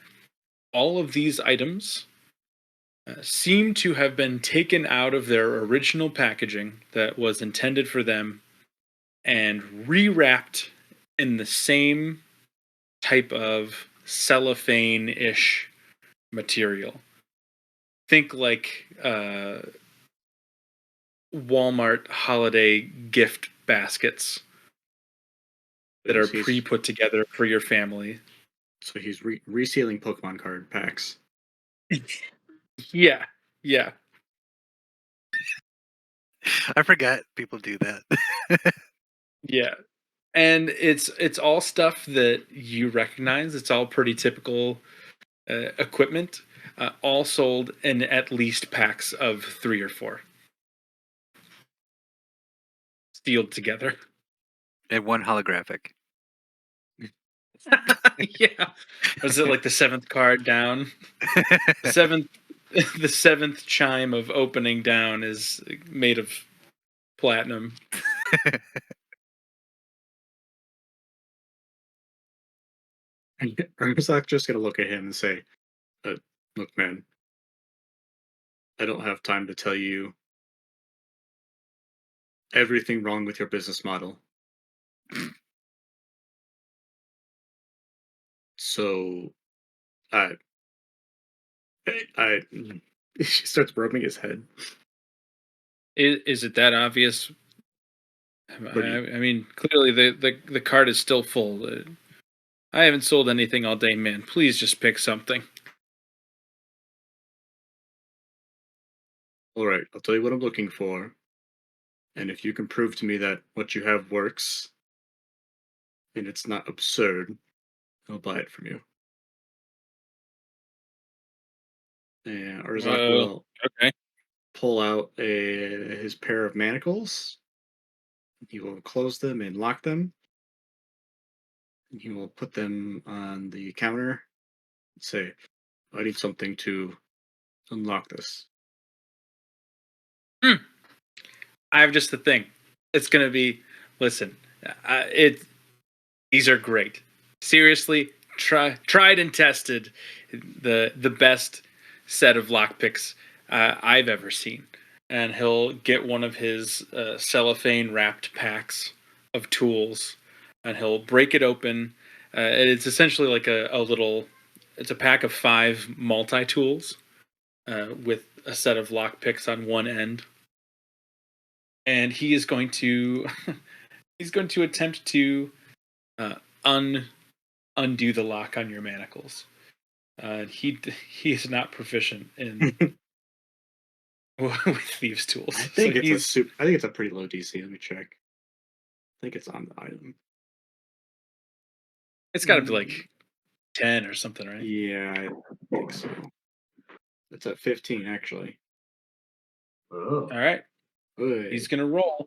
All of these items seem to have been taken out of their original packaging that was intended for them and rewrapped in the same type of cellophane-ish material. Think like Walmart holiday gift baskets that are pre-put together for your family. So he's resealing Pokemon card packs. Yeah. I forgot people do that. Yeah. And it's all stuff that you recognize. It's all pretty typical equipment, all sold in at least packs of 3 or 4, sealed together. And one holographic. Yeah. Was it like the 7th card down? The seventh chime of opening down is made of platinum. And Urzak's just gonna look at him and say, "Look, man, I don't have time to tell you everything wrong with your business model. So I, I, she starts rubbing his head. Is it that obvious? What do you? I mean, clearly the cart is still full. I haven't sold anything all day, man. Please just pick something. All right, I'll tell you what I'm looking for, and if you can prove to me that what you have works and it's not absurd, I'll buy it from you. And Urzak will Okay. pull out his pair of manacles. He will close them and lock them. And he will put them on the counter and say, I need something to unlock this. I have just the thing. It's gonna be. Listen, these are great. Seriously, tried and tested, the best set of lockpicks I've ever seen. And he'll get one of his cellophane wrapped packs of tools, and he'll break it open. And it's essentially like a little. It's a pack of 5 multi tools with a set of lockpicks on one end, and he is going to he's going to attempt to uh, undo the lock on your manacles. He is not proficient in with thieves' tools. I think I think it's a pretty low DC. Let me check. I think it's on the item. It's got to be like 10 or something, right? Yeah, I think so. It's at 15 actually. Oh. All right, Oy. he's gonna roll.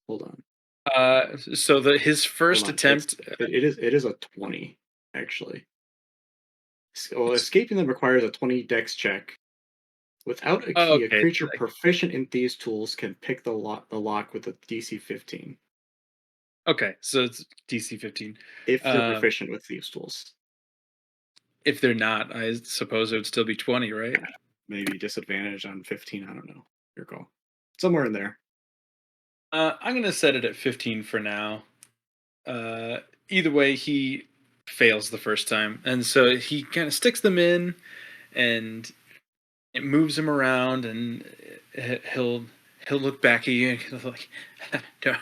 Hold on. So his first Hold on. attempt. It is a 20 actually. Well, escaping them requires a 20 dex check. Without a key, a Okay, creature like- proficient in these tools can pick the lock with a DC 15 okay, so it's DC 15. if they're Um, proficient with these tools. If they're not, I suppose it would still be 20, right? Maybe disadvantage on 15. I don't know. Your call. Somewhere in there. I'm gonna set it at 15 for now. Either way, he fails the first time, and so he kind of sticks them in, and it moves him around, and he'll look back at you and he'll like, "Don't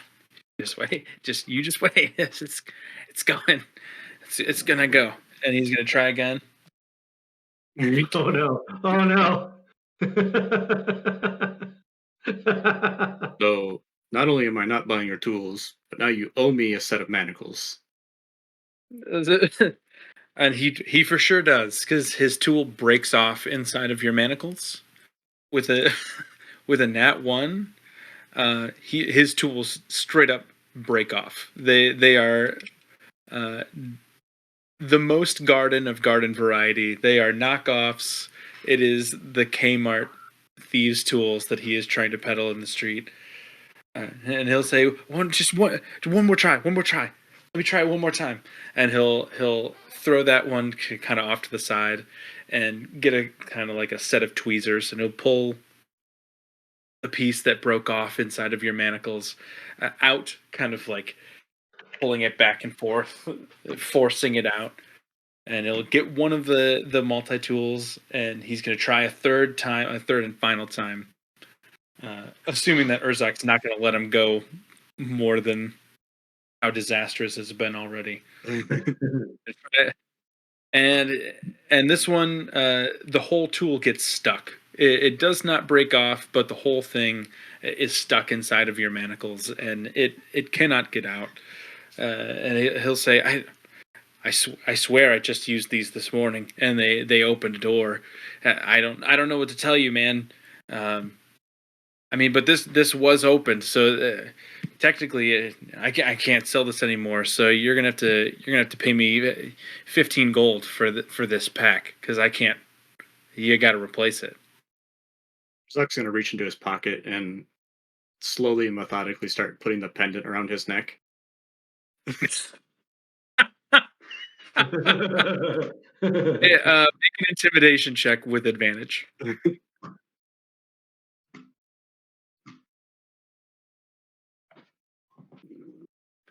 just wait, just wait. It's going, it's gonna go," and he's gonna try again. Oh no! Oh no! So not only am I not buying your tools, but now you owe me a set of manacles. And he for sure does, because his tool breaks off inside of your manacles with a with a nat 1. His tools straight up break off. They are uh, the most garden of garden variety. They are knockoffs. It is the Kmart thieves tools that he is trying to peddle in the street. And he'll say, one more try, one more try. Let me try it one more time. And he'll throw that one kind of off to the side and get a kind of like a set of tweezers, and he'll pull the piece that broke off inside of your manacles out, kind of like pulling it back and forth, forcing it out. And he'll get one of the multi tools, and he's going to try a third and final time, assuming that Urzak's not going to let him go more than how disastrous it's been already. And this one, the whole tool gets stuck. It does not break off, but the whole thing is stuck inside of your manacles, and it cannot get out. And he'll say, I swear I just used these this morning, and they opened a door. I don't know what to tell you, man. I mean, but this was opened, so technically I can't sell this anymore. So you're gonna have to pay me 15 gold for this pack, because I can't. You got to replace it. Zuck's gonna reach into his pocket and slowly and methodically start putting the pendant around his neck. Make an intimidation check with advantage.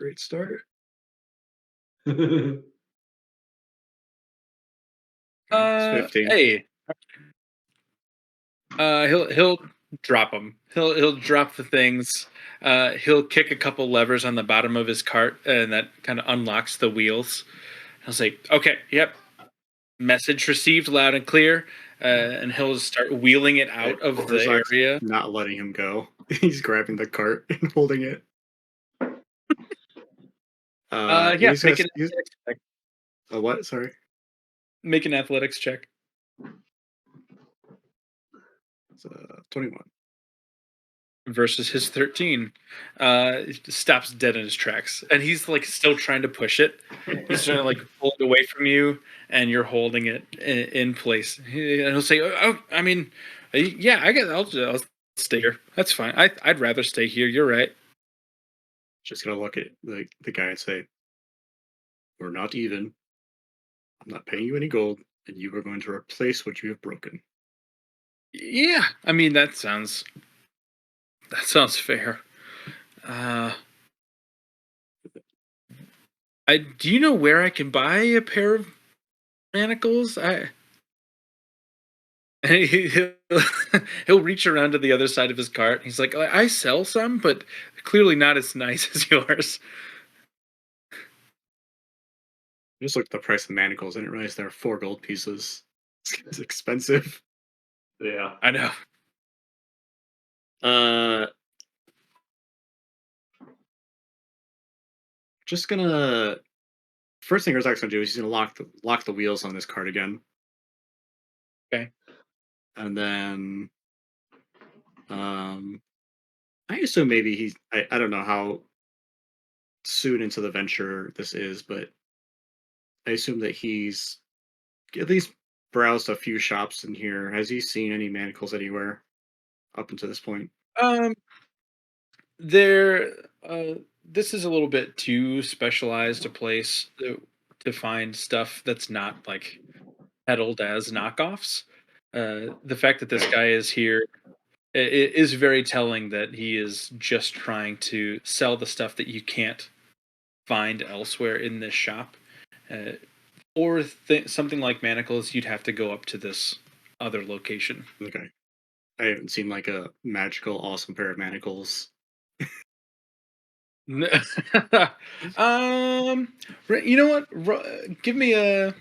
Great start. That's It's 15. Hey, he'll drop them. He'll drop the things. He'll kick a couple levers on the bottom of his cart, and that kind of unlocks the wheels. He'll say, "Okay, yep, message received, loud and clear," and he'll start wheeling it out of the Herzog's area. not letting him go. He's grabbing the cart and holding it. Yeah, He's gonna make an use athletics check. a what? Sorry. Make an athletics check. It's 21. Versus his 13, stops dead in his tracks, and he's like still trying to push it. He's trying to like pull it away from you, and you're holding it in place. And he'll say, "Oh, I mean, yeah, I guess I'll stay here. That's fine. I'd rather stay here. You're right." Just gonna look at the guy and say, "We're not even. I'm not paying you any gold, and you are going to replace what you have broken." Yeah, I mean that sounds fair. Do you know where I can buy a pair of manacles? And he'll reach around to the other side of his cart. He's like, I sell some, but clearly not as nice as yours. I just looked at the price of manacles. I didn't realize there are 4 gold pieces. It's expensive. yeah. I know. Just gonna. First thing Herzog's gonna do is he's gonna lock the wheels on this cart again. Okay. And then, I assume maybe he's. I don't know how soon into the venture this is, but I assume that he's at least browsed a few shops in here. Has he seen any manacles anywhere up until this point? Um, there. This is a little bit too specialized a place to find stuff that's not like peddled as knockoffs. The fact that this guy is here it is very telling that he is just trying to sell the stuff that you can't find elsewhere in this shop. Uh, or something like manacles, you'd have to go up to this other location. Okay. I haven't seen like a magical, awesome pair of manacles. You know what? Give me a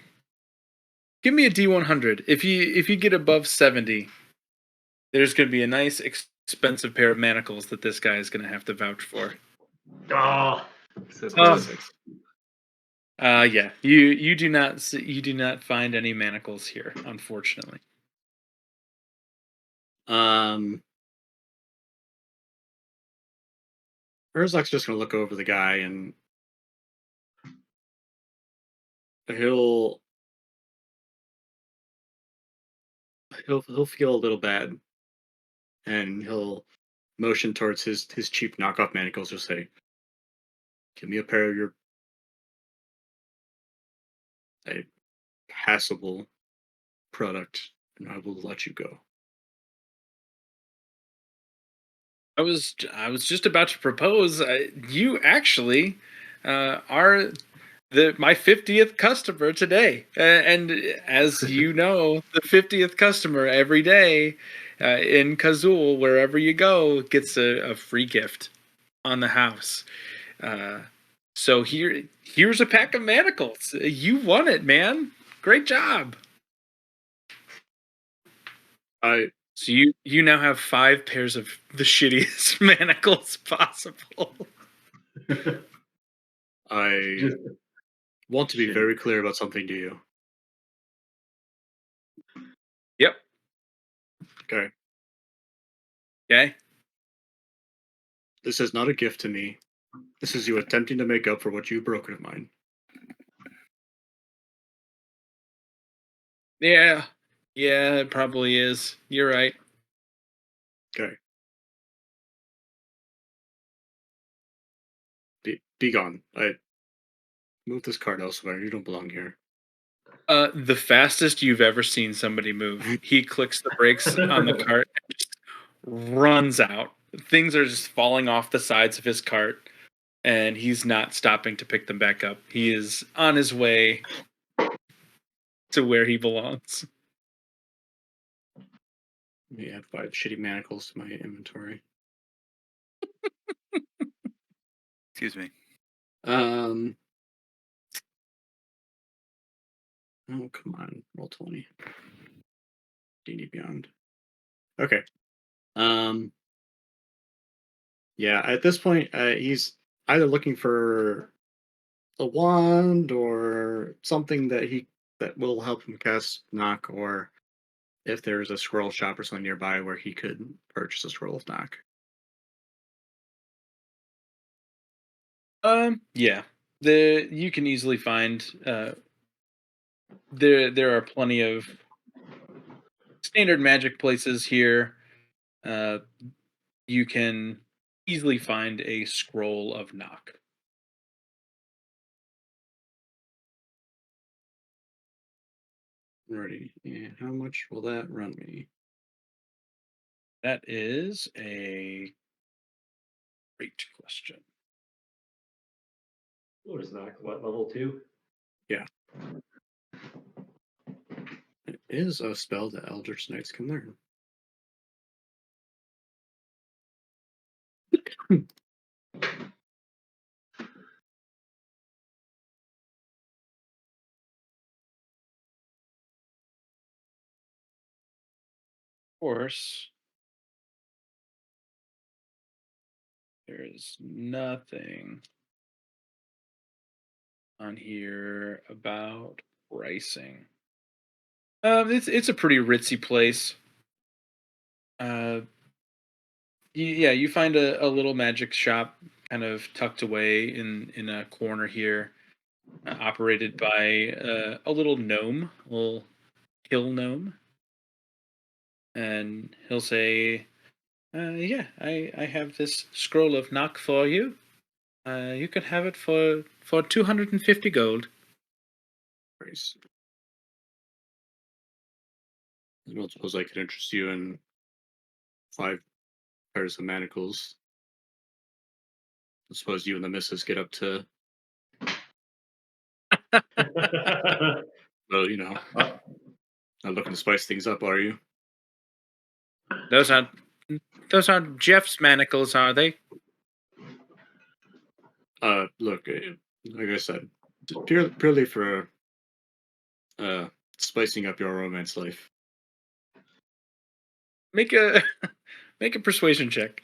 D100. If you get above 70, there's going to be a nice expensive pair of manacles that this guy is going to have to vouch for. Oh, yeah. You do not find any manacles here, unfortunately. Herzog's just gonna look over the guy and he'll feel a little bad, and he'll motion towards his cheap knockoff manacles. He'll say, "Give me a pair of your a passable product, and I will let you go." I was just about to propose. You actually are my 50th customer today, and as you know, the 50th customer every day in Kazul, wherever you go, gets a free gift on the house. So here's a pack of manacles. You won it, man. Great job. So you now have 5 pairs of the shittiest manacles possible. I want to be very clear about something to you. Yep. Okay. Okay. This is not a gift to me. This is you attempting to make up for what you've broken of mine. Yeah. Yeah, it probably is. You're right. Okay. Be gone. I move this card elsewhere. You don't belong here. The fastest you've ever seen somebody move. He clicks the brakes on the cart and just runs out. Things are just falling off the sides of his cart. and he's not stopping to pick them back up. He is on his way to where he belongs. Let me add 5 shitty manacles to my inventory. Excuse me. Oh, come on. Roll 20. D&D Beyond. Okay. Yeah, at this point, he's either looking for a wand or something that will help him cast knock, or if there's a scroll shop or something nearby where he could purchase a scroll of knock. Yeah. You can easily find there are plenty of standard magic places here. Uh, you can easily find a scroll of knock. Alrighty. And how much will that run me? That is a great question. What is knock? What, level 2? Yeah. It is a spell that Eldritch Knights can learn. Of course, there is nothing on here about pricing. It's a pretty ritzy place. Yeah, you find a little magic shop kind of tucked away in a corner here, operated by a little gnome, a little hill gnome, and he'll say, "Yeah, I have this scroll of knock for you. You can have it for 250 gold." Price. I don't suppose I could interest you in 5 pairs of manacles. I suppose you and the missus get up to, well, not looking to spice things up, are you? Those aren't Jeff's manacles, are they? Look, like I said, purely for spicing up your romance life. Make a make a persuasion check.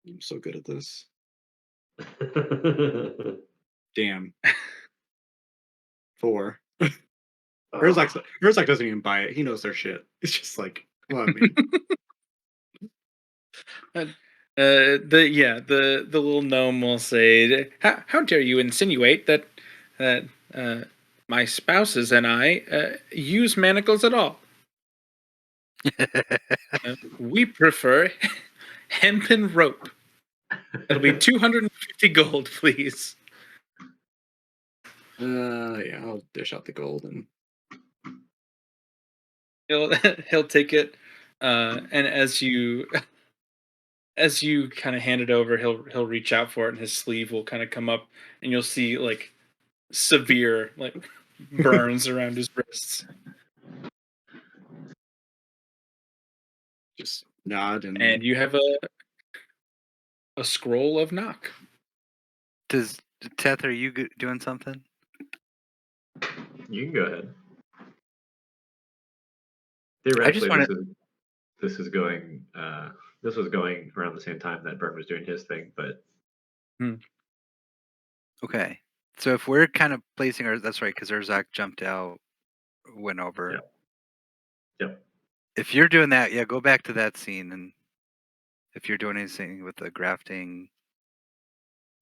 I'm so good at this. Damn. 4. Herzog doesn't even buy it. He knows their shit. It's just like, come on, man. The little gnome will say, How dare you insinuate that my spouses and I use manacles at all? We prefer hempen rope. It'll be 250 gold, please." Yeah, I'll dish out the gold and He'll take it, and as you kind of hand it over, he'll reach out for it, and his sleeve will kind of come up, and you'll see like severe like burns around his wrists. just nod And you have a scroll of knock. Does Teth, are you doing something? You can go ahead. I just Theoretically, want this is going. This was going around the same time that Bert was doing his thing, but Okay. So if we're kind of placing that's right, because Urzak jumped out, went over. Yep. If you're doing that, yeah, go back to that scene, and if you're doing anything with the grafting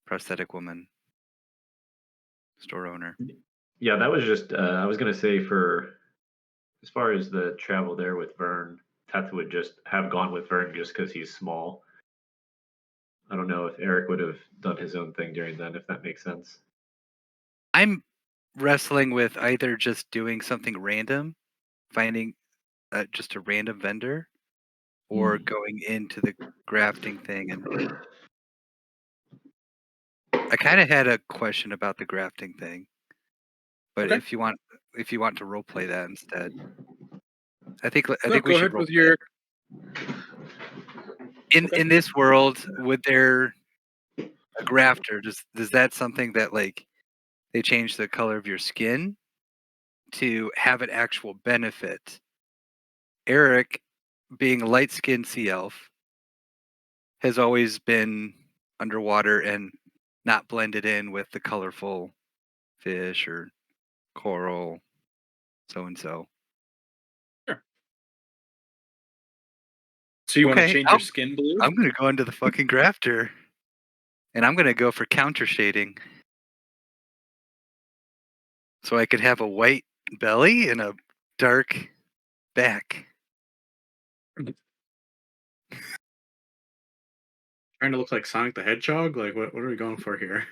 prosthetic woman store owner. Yeah, that was just. I was gonna say for as far as the travel there with Vern, Teth would just have gone with Vern just because he's small. I don't know if Eric would have done his own thing during then, if that makes sense. I'm wrestling with either just doing something random, finding just a random vendor, or going into the grafting thing and I kind of had a question about the grafting thing, but Okay. if you want to role play that instead, I No, think we go should ahead role with play your. it. Okay. In this world. Would there a grafter? Does that something that like they change the color of your skin to have an actual benefit? Eric, being a light skinned sea elf, has always been underwater and not blended in with the colorful fish or coral, so and so. Sure. So you want to Okay, change your skin blue? I'm gonna go into the fucking grafter, and I'm gonna go for counter shading, so I could have a white belly and a dark back. Trying to look like Sonic the Hedgehog? Like, what are we going for here?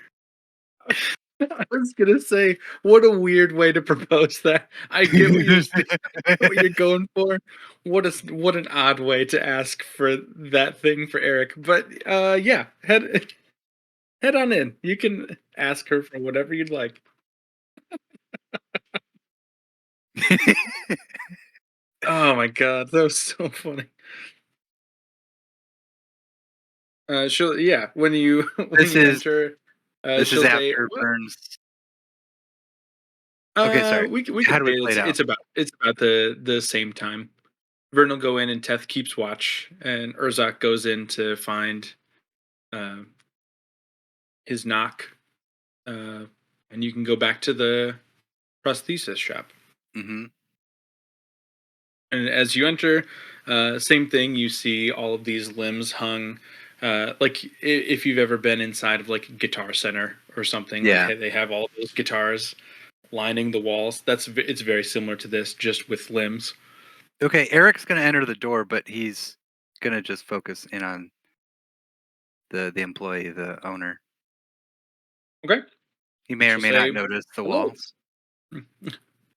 I was gonna say, what a weird way to propose that. I get what you're saying, what you're going for. What an odd way to ask for that thing for Eric. But yeah, head on in. You can ask her for whatever you'd like. Oh my god, that was so funny. She'll when you This is enter, this is she'll say, after "What?" Burns. Okay, sorry. We How could do we say play it out? it's about the same time. Vern will go in and Teth keeps watch, and Urzak goes in to find uh, his knock, uh, and you can go back to the prosthesis shop. Mm-hmm. And as you enter, same thing. You see all of these limbs hung. Like if you've ever been inside of like Guitar Center or something, like Yeah. they have all of those guitars lining the walls. It's very similar to this, just with limbs. Okay, Eric's gonna enter the door, but he's gonna just focus in on the employee, the owner. Okay. He may or She'll may not say, notice the "Hello, walls.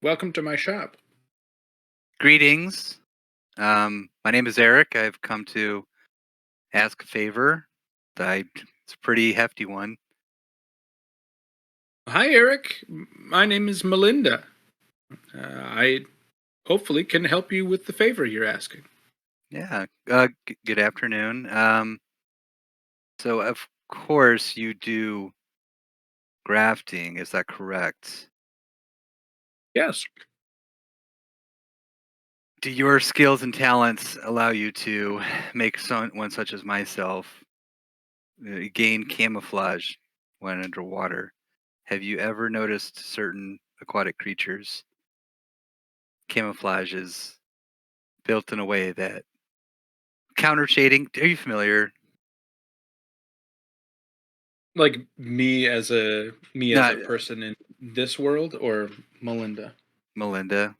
welcome to my shop." Greetings. My name is Eric. I've come to ask a favor. It's a pretty hefty one. Hi, Eric. My name is Melinda. I hopefully can help you with the favor you're asking. Yeah. Good afternoon. So of course you do grafting. Is that correct? Yes. Do your skills and talents allow you to make someone such as myself gain camouflage when underwater? Have you ever noticed certain aquatic creatures? Camouflage is built in a way that counter shading. Are you familiar? Like me as Not a person in this world, or Melinda? Melinda.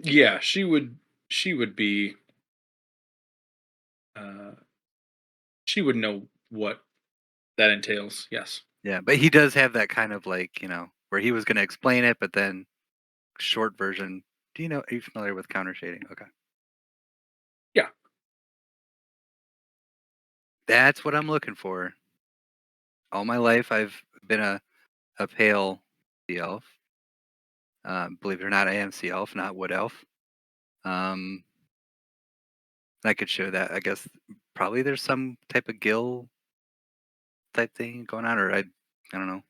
Yeah, she would be uh she would know what that entails. Yes. Yeah, but he does have that kind of like, where he was going to explain it, but then short version. Are you familiar with counter shading? Okay. Yeah. That's what I'm looking for. All my life, I've been a pale sea elf. Believe it or not, I am sea elf, not wood elf. Um, I could show that. I guess probably there's some type of gill type thing going on, or I don't know,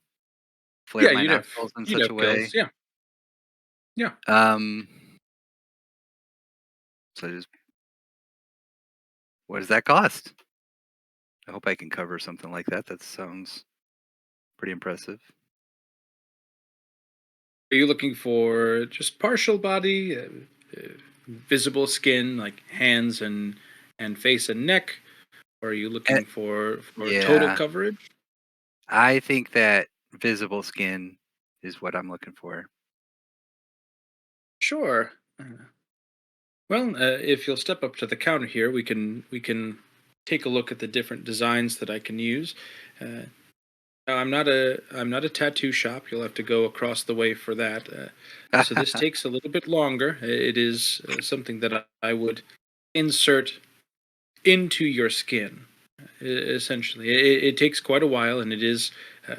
flare Yeah, my nostrils in you'd such a have way. gills. Yeah. Yeah. Um, so just what does that cost? I hope I can cover something like that. That sounds pretty impressive. Are you looking for just partial body, visible skin, like hands and face and neck? Or are you Eh, looking for total yeah, coverage? I think that visible skin is what I'm looking for. Sure. Well, if you'll step up to the counter here, we can take a look at the different designs that I can use. Now, I'm not a tattoo shop. You'll have to go across the way for that. So this takes a little bit longer. It is something that I would insert into your skin. essentially. It takes quite a while, and it is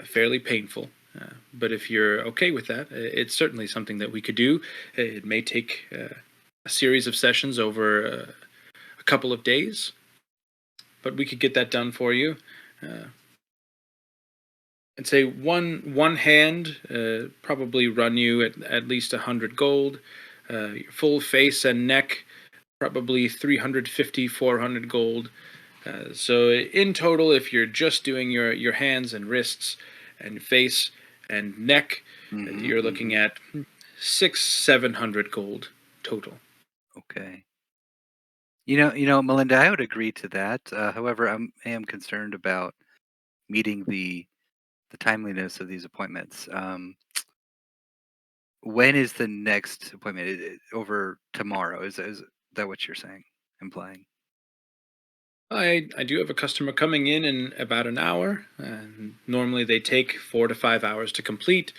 fairly painful. But if you're okay with that, it's certainly something that we could do. It may take a series of sessions over a couple of days, but we could get that done for you. I'd say one hand probably run you at least 100 gold. Your full face and neck probably 350, 400 gold. So in total, if you're just doing your hands and wrists and face and neck, you're looking at 600-700 gold total. Okay. Melinda, I would agree to that. However, I am concerned about meeting the timeliness of these appointments. When is the next appointment? Over tomorrow? Is that what you're saying? Implying? I do have a customer coming in about an hour. Normally they take 4 to 5 hours to complete.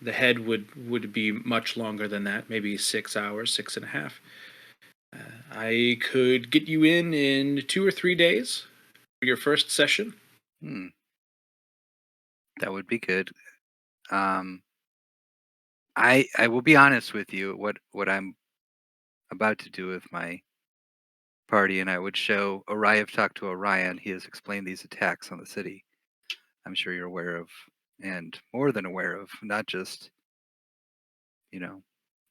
The head would be much longer than that, maybe 6 hours, 6.5. I could get you in 2 or 3 days for your first session. That would be good. I will be honest with you. What I'm about to do with my party, and I would show Orion. I've talked to Orion. He has explained these attacks on the city. I'm sure you're aware of, and more than aware of, not just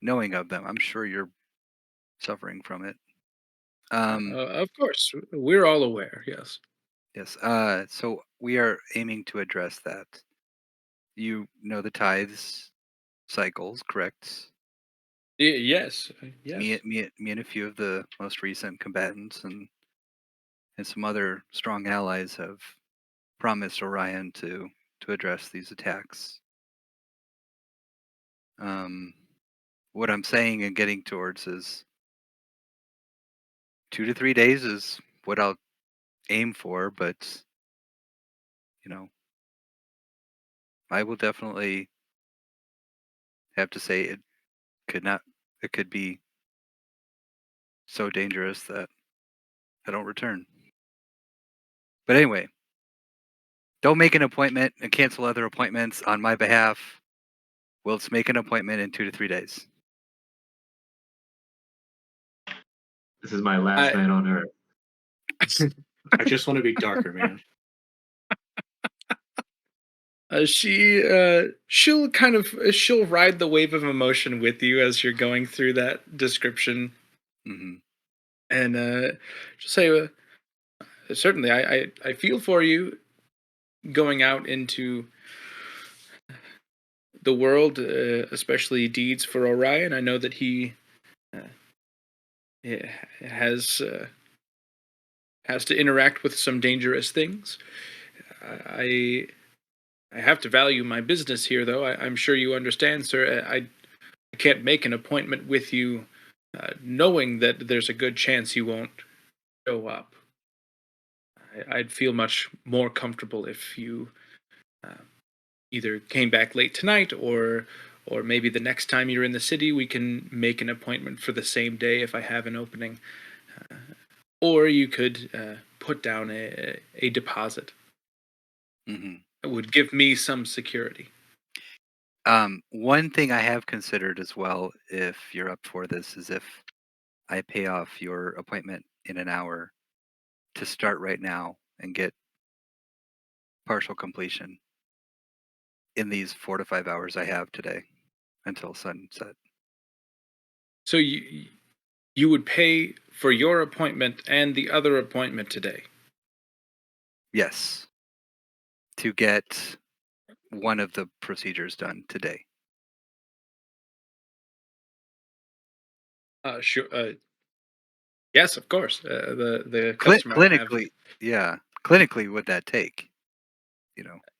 knowing of them. I'm sure you're suffering from it. Of course, we're all aware. Yes. Yes. So we are aiming to address that. You know the tithes cycles, correct? Yes. Me, Yes. me and a few of the most recent combatants and some other strong allies have promised Orion to address these attacks. What I'm saying and getting towards is 2 to 3 days is what I'll aim for, but I will definitely have to say it could be so dangerous that I don't return. But anyway, don't make an appointment and cancel other appointments on my behalf. We'll just make an appointment in 2 to 3 days. This is my last night on Earth. I just want to be darker, man. She'll ride the wave of emotion with you as you're going through that description, and she'll say, "Certainly, I feel for you going out into the world, especially deeds for Orion. I know that he uh, has to interact with some dangerous things. I have to value my business here, though. I'm sure you understand, sir. I can't make an appointment with you knowing that there's a good chance you won't show up. I'd feel much more comfortable if you either came back late tonight or maybe the next time you're in the city we can make an appointment for the same day if I have an opening. Or you could put down a deposit. It would give me some security. One thing I have considered as well, if you're up for this, is if I pay off your appointment in an hour to start right now and get partial completion in these 4 to 5 hours I have today until sunset. So you would pay for your appointment and the other appointment today? Yes. To get one of the procedures done today. Sure. Yes, of course. The customer Clinically, yeah. Clinically, would that take?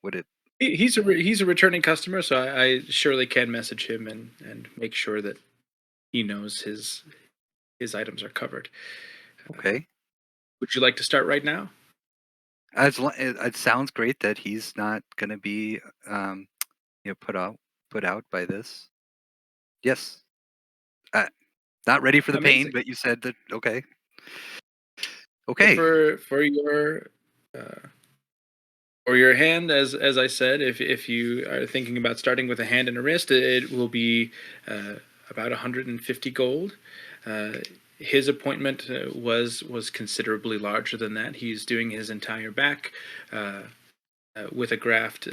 Would it? He's a returning customer, so I surely can message him and make sure that he knows his items are covered. Okay. Would you like to start right now? It sounds great that he's not going to be, put out by this. Yes. Not ready for the Amazing. pain, but you said that. Okay. Okay. For your For your hand, as I said, if you are thinking about starting with a hand and a wrist, it will be about 150 gold. His appointment was considerably larger than that. He's doing his entire back with a graft,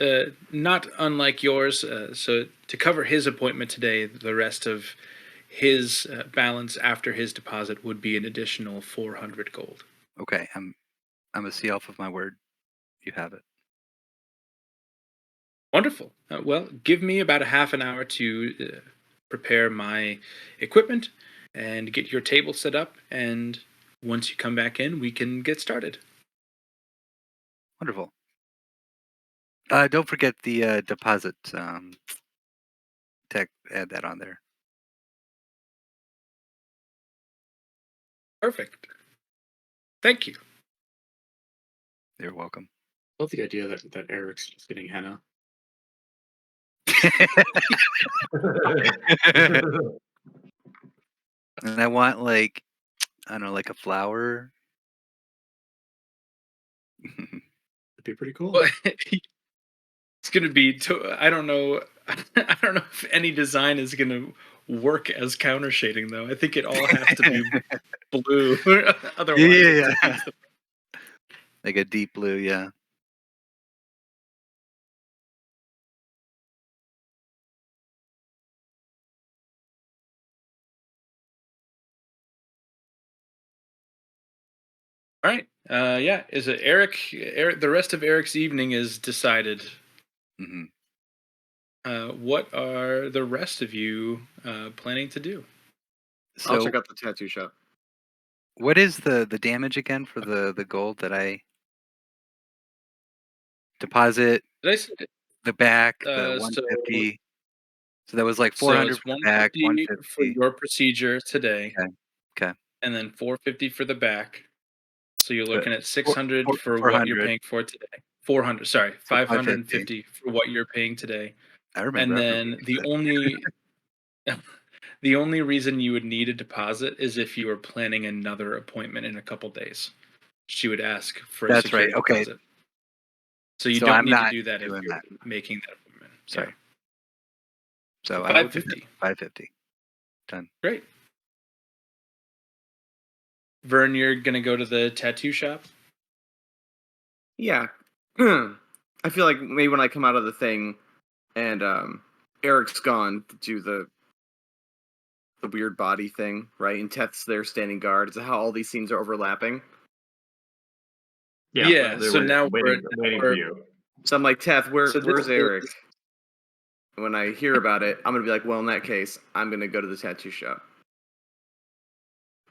not unlike yours. So to cover his appointment today, the rest of his balance after his deposit would be an additional 400 gold. Okay, I'm a see off of my word. You have it. Wonderful. Well, give me about a half an hour to prepare my equipment and get your table set up. And once you come back in, we can get started. Wonderful. Don't forget the deposit tech. Add that on there. Perfect. Thank you. You're welcome. I love the idea that Eric's just getting henna. And I want like, I don't know, like a flower. It'd be pretty cool. Well, it's going to be. I don't know. I don't know if any design is going to work as counter shading, though. I think it all has to be blue. Otherwise, it Yeah. defeats the- Like a deep blue, yeah. All right. Yeah. Is it Eric? Eric? The rest of Eric's evening is decided. Hmm. What are the rest of you planning to do? I'll So check out the tattoo shop. what is the damage again for the gold that I deposit? Did I say? The back, the So 150. So that was like so 400 it's for the back, 150 for 150. your procedure today, Okay. Okay. and then 450 for the back. So you're Uh, looking at four, 600 for what you're 400. paying for today. 400. Sorry, So 550. 550 for what you're paying today. I remember. And I remember then you the said. only the only reason you would need a deposit is if you were planning another appointment in a couple days. She would ask for a That's right. security Okay. deposit. So you So don't I'm need to not do that if doing you're that. making that appointment. Okay. Yeah. So I will do that. 550. 550. Done. Great. Vern, you're gonna go to the tattoo shop? Yeah. I feel like maybe when I come out of the thing and Eric's gone to do the weird body thing, right? And Teth's there standing guard. Is that how all these scenes are overlapping? Yeah, they're so now waiting for you. So I'm like, Teth, So this where's Eric? is When I hear about it, I'm gonna be like, well, in that case, I'm gonna go to the tattoo shop.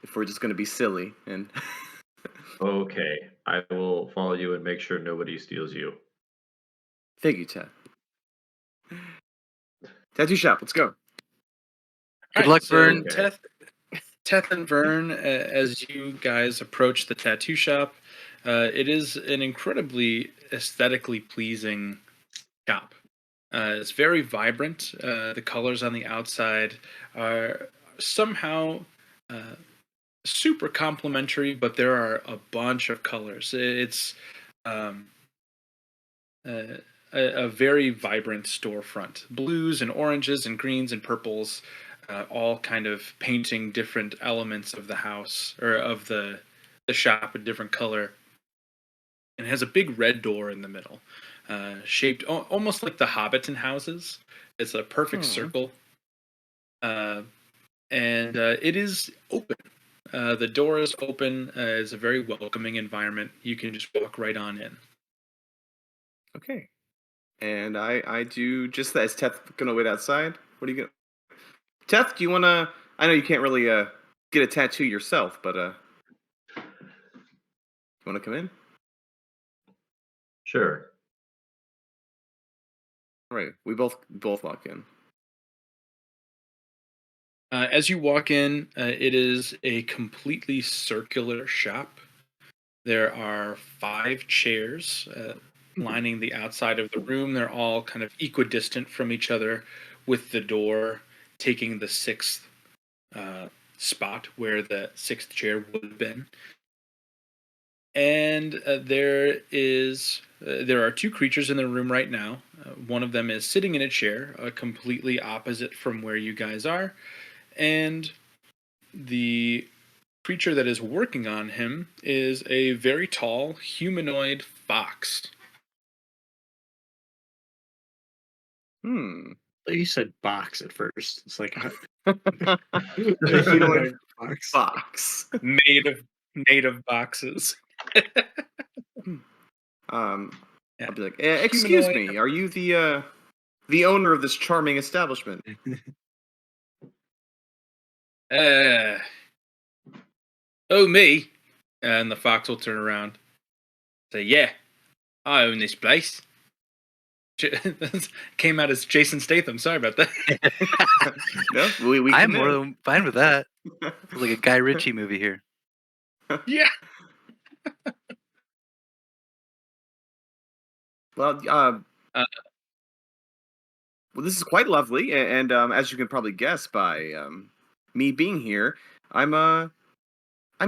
If we're just gonna be silly and Okay, I will follow you and make sure nobody steals you. thank you, Teth. Tattoo shop, let's go. Good Alright, luck, so Vern. Okay. Teth and Vern, as you guys approach the tattoo shop, it is an incredibly aesthetically pleasing shop. It's very vibrant. The colors on the outside are somehow super complementary, but there are a bunch of colors. It's um, a very vibrant storefront. Blues and oranges and greens and purples, all kind of painting different elements of the house or of the shop a different color. And it has a big red door in the middle, shaped almost like the Hobbiton houses. It's a perfect circle, uh, and it is open. The door is open. It's a very welcoming environment. You can just walk right on in. Okay. And I do just that. Is Teth gonna wait outside? What are you gonna Teth, do you wanna I know you can't really get a tattoo yourself, but you wanna come in? Sure. All right. We both walk in. As you walk in, it is a completely circular shop. There are 5 chairs lining the outside of the room. They're all kind of equidistant from each other, with the door taking the sixth spot where the sixth chair would have been. And there are two creatures in the room right now. One of them is sitting in a chair, completely opposite from where you guys are, and the creature that is working on him is a very tall humanoid fox. You said box at first. It's like A humanoid box. fox. made of boxes. I'll Yeah. be like, excuse Humanoid. me, are you the owner of this charming establishment? Oh, me? And the fox will turn around. Say, yeah, I own this place. Came out as Jason Statham. Sorry about that. No, we I'm commit. more than fine with that. It's like a Guy Ritchie movie here. Yeah. Well, well, this is quite lovely, and as you can probably guess by me being here, I'm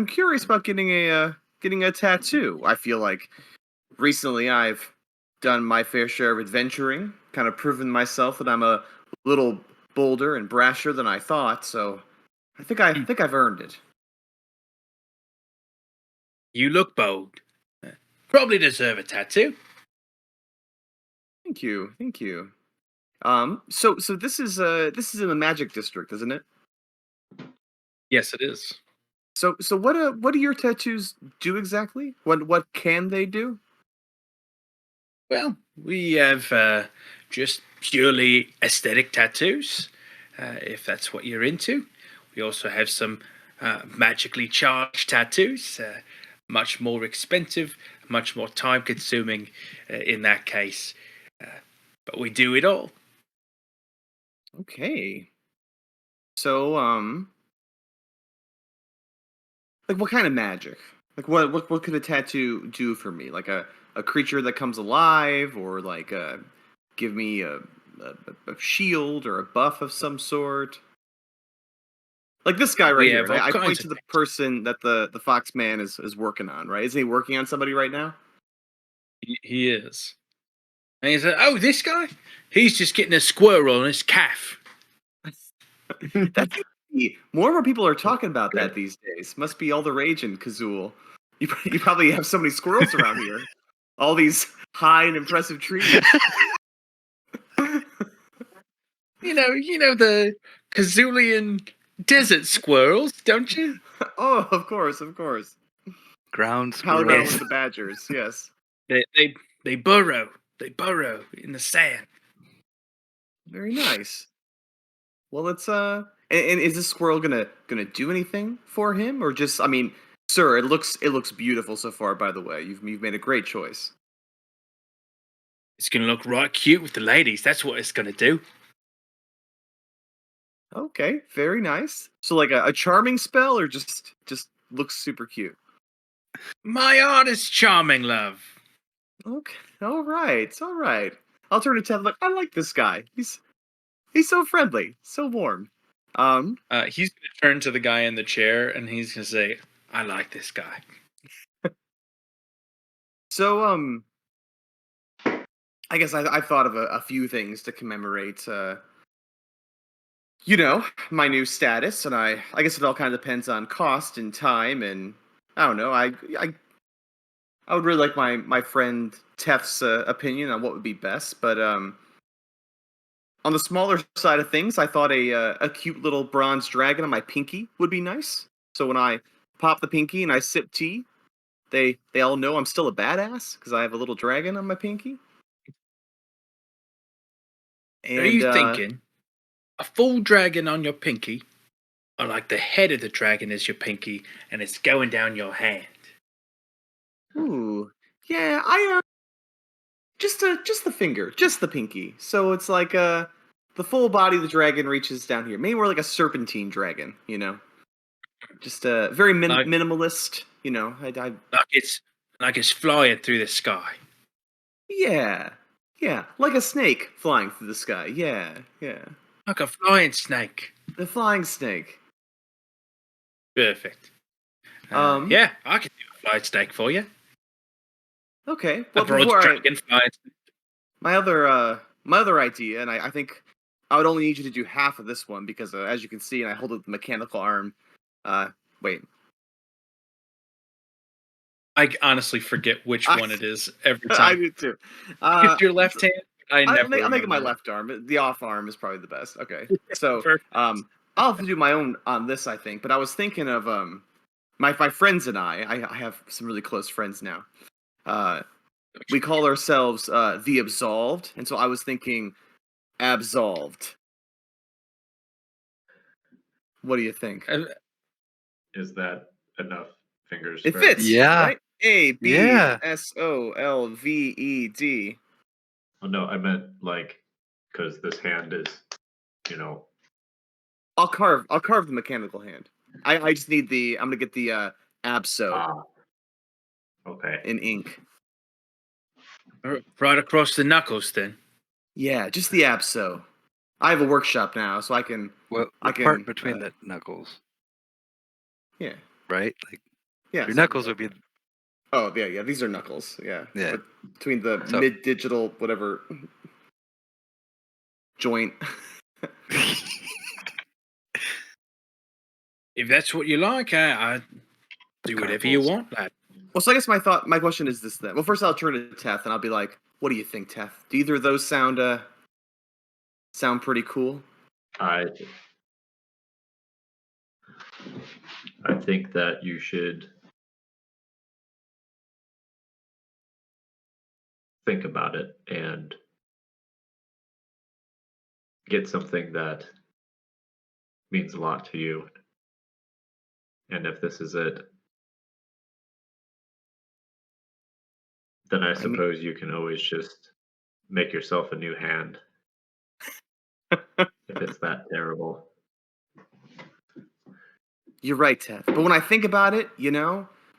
curious about getting a tattoo. I feel like recently I've done my fair share of adventuring, kind of proven myself that I'm a little bolder and brasher than I thought. So I think I've earned it. You look bold. Probably deserve a tattoo. Thank you, thank you. So this is in the Magic District, isn't it? Yes, it is. So what do your tattoos do exactly? What can they do? Well, we have just purely aesthetic tattoos, if that's what you're into. We also have some magically charged tattoos, much more expensive, much more time consuming in that case. But we do it all. Okay. So like what kind of magic? Like what could a tattoo do for me? Like a creature that comes alive, or like give me a shield or a buff of some sort? Like this guy right We here, have and all I point kinds to of the things. person that the Fox Man is working on, right? Isn't he working on somebody right now? He is. And he said, "Oh, this guy? He's just getting a squirrel on his calf." That's more and more people are talking about that these days. Must be all the rage in Kazul. You probably have so many squirrels around here. All these high and impressive trees. You know the Kazulian desert squirrels, don't you? Oh, of course, of course. Ground Howling down squirrels. with the badgers, yes. They burrow. They burrow in the sand. Very nice. Well, it's and is this squirrel gonna do anything for him, or just? I mean, sir, it looks beautiful so far. By the way, you've made a great choice. It's gonna look right cute with the ladies. That's what it's gonna do. Okay, very nice. So like a charming spell, or just looks super cute. My art is charming, love. Okay, all right. I'll turn to Ted. Like I like this guy. He's so friendly, so warm. Um, He's gonna turn to the guy in the chair and he's gonna say, "I like this guy." so I guess I thought of a few things to commemorate. You know, my new status, and I guess it all kind of depends on cost and time, and I don't know. I would really like my friend Tef's opinion on what would be best, but on the smaller side of things, I thought a cute little bronze dragon on my pinky would be nice. So when I pop the pinky and I sip tea, they all know I'm still a badass because I have a little dragon on my pinky. Are And you thinking a full dragon on your pinky, or like the head of the dragon is your pinky and it's going down your hand? ooh, yeah, I just the finger, just the pinky. So it's like the full body of the dragon reaches down here. Maybe more like a serpentine dragon, you know. Just very Like minimalist, you know. like it's flying through the sky. Yeah, yeah, like a snake flying through the sky. Yeah, yeah, Like a flying snake. the flying snake. Perfect. Um, Yeah, I can do a flying snake for you. Okay. A Well, broad before dragon fight. my other idea, and I think I would only need you to do half of this one because, as you can see, and I hold up the mechanical arm. Wait. I honestly forget which I, one it is every I time. do too. It's your left hand. I never I'll make it my remember. left arm. The off arm is probably the best. Okay. So Perfect. I'll have to do my own on this, I think. But I was thinking of my friends and I have some really close friends now. We call ourselves the Absolved, and so I was thinking absolved. What do you think? Is that enough fingers? It for fits. everyone? Yeah. Right? Yeah. ABSOLVED. Oh, no, I meant like because this hand is, you know. I'll carve the mechanical hand. I just need I'm gonna get the abso Okay. in ink. Right across the knuckles, then. Yeah, just the abso. I have a workshop now, so I can. What I part can, between the knuckles, Yeah. right? Like Yeah. your knuckles would be. Oh yeah. These are knuckles. Yeah. Yeah. Between the So- mid digital whatever joint. If that's what you like, I do whatever you want, lad. Well, so I guess my question is this then. Well, first I'll turn to Teth and I'll be like, "What do you think, Teth? Do either of those sound pretty cool?" I think that you should think about it and get something that means a lot to you. And if this is it, then I I mean, suppose you can always just make yourself a new hand if it's that terrible. you're right, Teth. But when I think about it,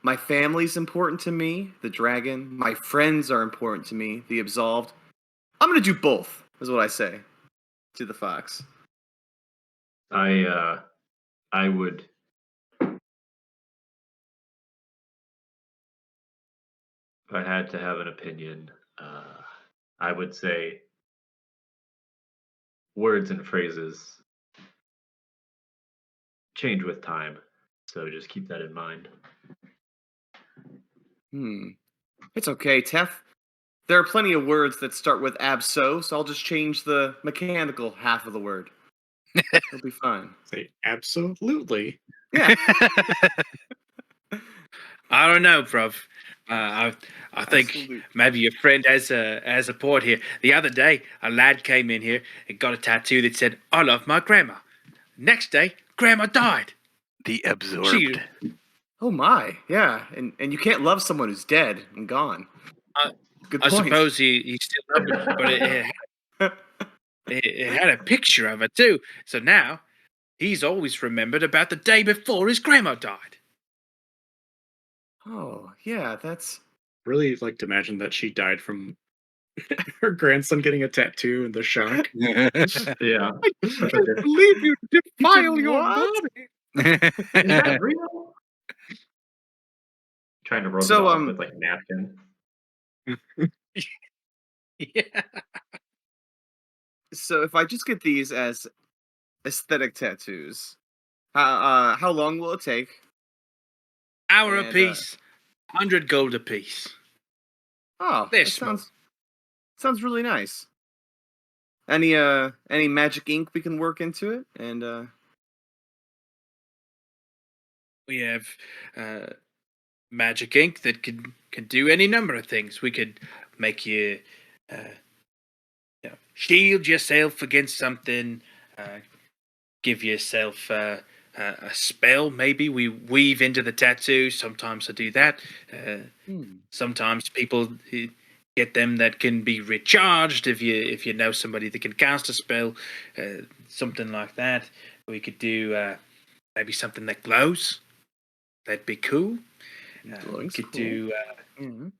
my family's important to me, the dragon. My friends are important to me, the absolved. I'm gonna do both, is what I say to the fox. I would if I had to have an opinion, I would say words and phrases change with time. So just keep that in mind. It's okay, Teth. There are plenty of words that start with abso, so I'll just change the mechanical half of the word. It'll be fine. Say absolutely. Yeah. I don't know, bruv. I think Absolute. maybe your friend has a point here. The other day, a lad came in here and got a tattoo that said, "I love my grandma." Next day, grandma died. The absorbed. Oh my, yeah, and you can't love someone who's dead and gone. Good I point. suppose he still loved her, but it had a picture of her too. So now he's always remembered about the day before his grandma died. Oh yeah, that's Really like to imagine that she died from her grandson getting a tattoo and the shock. Yeah. I can't believe you defile your what? body. Is that real? Trying to rub it So, off with like a napkin. Yeah. so if I just get these as aesthetic tattoos, how long will it take? Hour And, apiece, 100 gold apiece. Oh, They're that small. sounds really nice. Any magic ink we can work into it, and We have magic ink that can do any number of things. We could make you, shield yourself against something, give yourself a spell. Maybe we weave into the tattoo. Sometimes I do that. Sometimes people get them that can be recharged if you know somebody that can cast a spell, something like that. We could do maybe something that glows. That'd be cool. We glowing's could cool. do Mhm.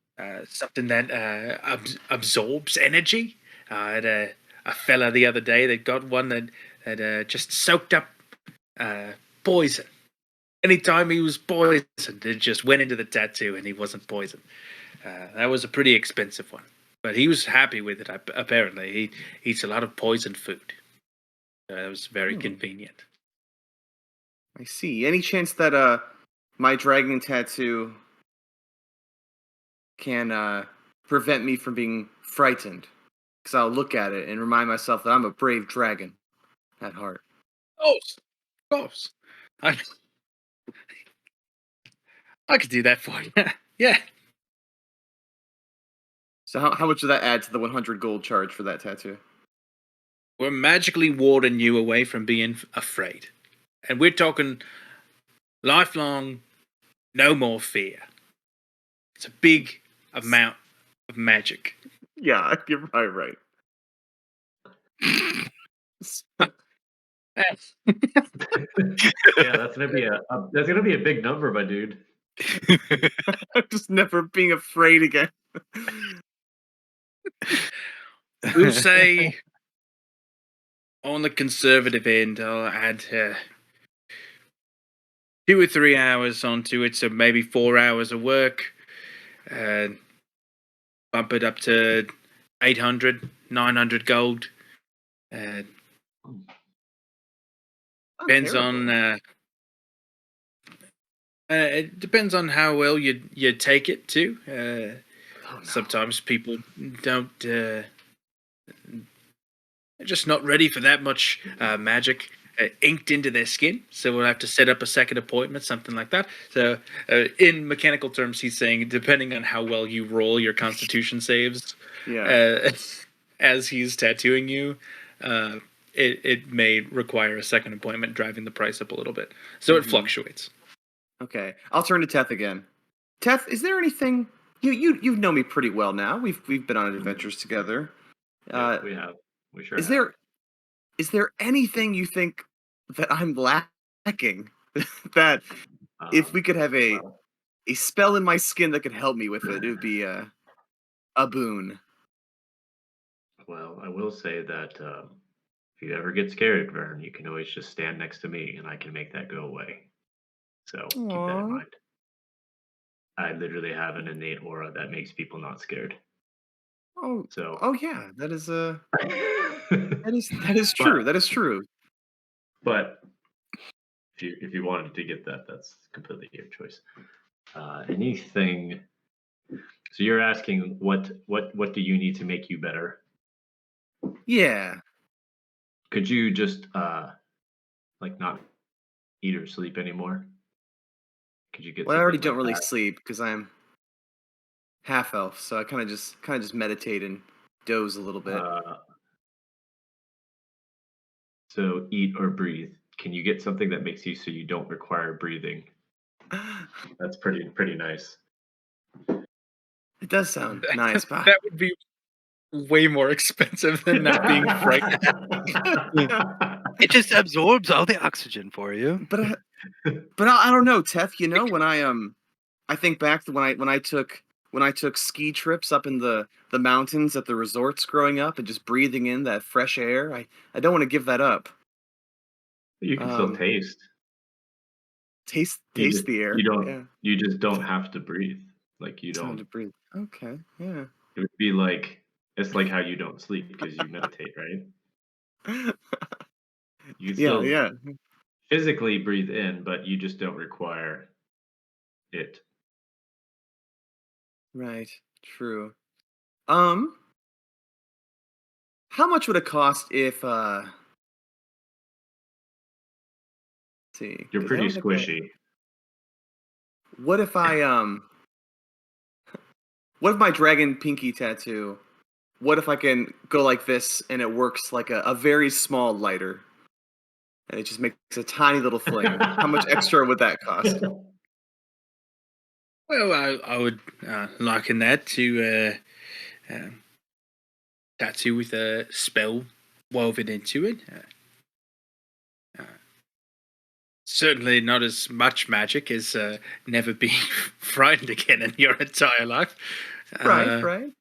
something that absorbs energy. I had a fella the other day that got one that just soaked up poison. Anytime he was poisoned, it just went into the tattoo and he wasn't poisoned. That was a pretty expensive one, but he was happy with it. Apparently, he eats a lot of poisoned food. It was very Hmm, convenient. I see. Any chance that my dragon tattoo can prevent me from being frightened? Because I'll look at it and remind myself that I'm a brave dragon at heart. Of course, I I could do that for you. Yeah. So how much does that add to the 100 gold charge for that tattoo? We're magically warding you away from being afraid. And we're talking lifelong, no more fear. It's a big amount of magic. Yeah, you're probably right. Yeah, that's gonna be a big number, my dude. I'm just never being afraid again. We'll say on the conservative end, I'll add 2 or 3 hours onto it, so maybe 4 hours of work. And bump it up to 800, 900 gold. Uh, Not depends on terrible. it depends on how well you take it too. Oh no. Sometimes people don't. They're just not ready for that much magic inked into their skin. So we'll have to set up a second appointment, something like that. So, in mechanical terms, he's saying depending on how well you roll your Constitution saves, Yeah. uh, as he's tattooing you, uh, it may require a second appointment, driving the price up a little bit. So it Hmm. fluctuates. Okay. I'll turn to Teth again. Teth, is there anything you've known me pretty well now? We've been on adventures together. Yep, Uh, we have. We sure is have. there anything you think that I'm lacking? That if we could have Well, a spell in my skin that could help me with it, it would be a boon. well, I will say that if you ever get scared, Vern, you can always just stand next to me, and I can make that go away. So keep that in Aww. mind. I literally have an innate aura that makes people not scared. Oh, So, oh yeah, but that is true. That is true. but if you wanted to get that, that's completely your choice. Anything. So you're asking what do you need to make you better? Yeah. Could you just like not eat or sleep anymore? Could you get Well, I already something don't like really that? sleep because I'm half elf, so I kind of just meditate and doze a little bit. Uh, so eat or breathe. Can you get something that makes you so you don't require breathing? That's pretty nice. It does sound nice, but That would be way more expensive than not being frightened. It just absorbs all the oxygen for you. but I, but I don't know, Teth. You know, when I think back to when I took ski trips up in the mountains at the resorts growing up and just breathing in that fresh air. I don't want to give that up. You can still Um, taste. You taste just the you air. don't Yeah, you just don't have to breathe. Like you time to don't. breathe. Okay, yeah. It would be like it's like how you don't sleep because you meditate, right? You can Yeah, still yeah. physically breathe in, but you just don't require it. Right. True. Um, how much would it cost if let's see, You're because I pretty don't think I. squishy. What if I what if my dragon pinky tattoo? What if I can go like this and it works like a very small lighter and it just makes a tiny little flame? How much extra would that cost? Well, I would liken that to tattoo with a spell woven into it. Uh, Certainly not as much magic as never being frightened again in your entire life. Right, Uh, right.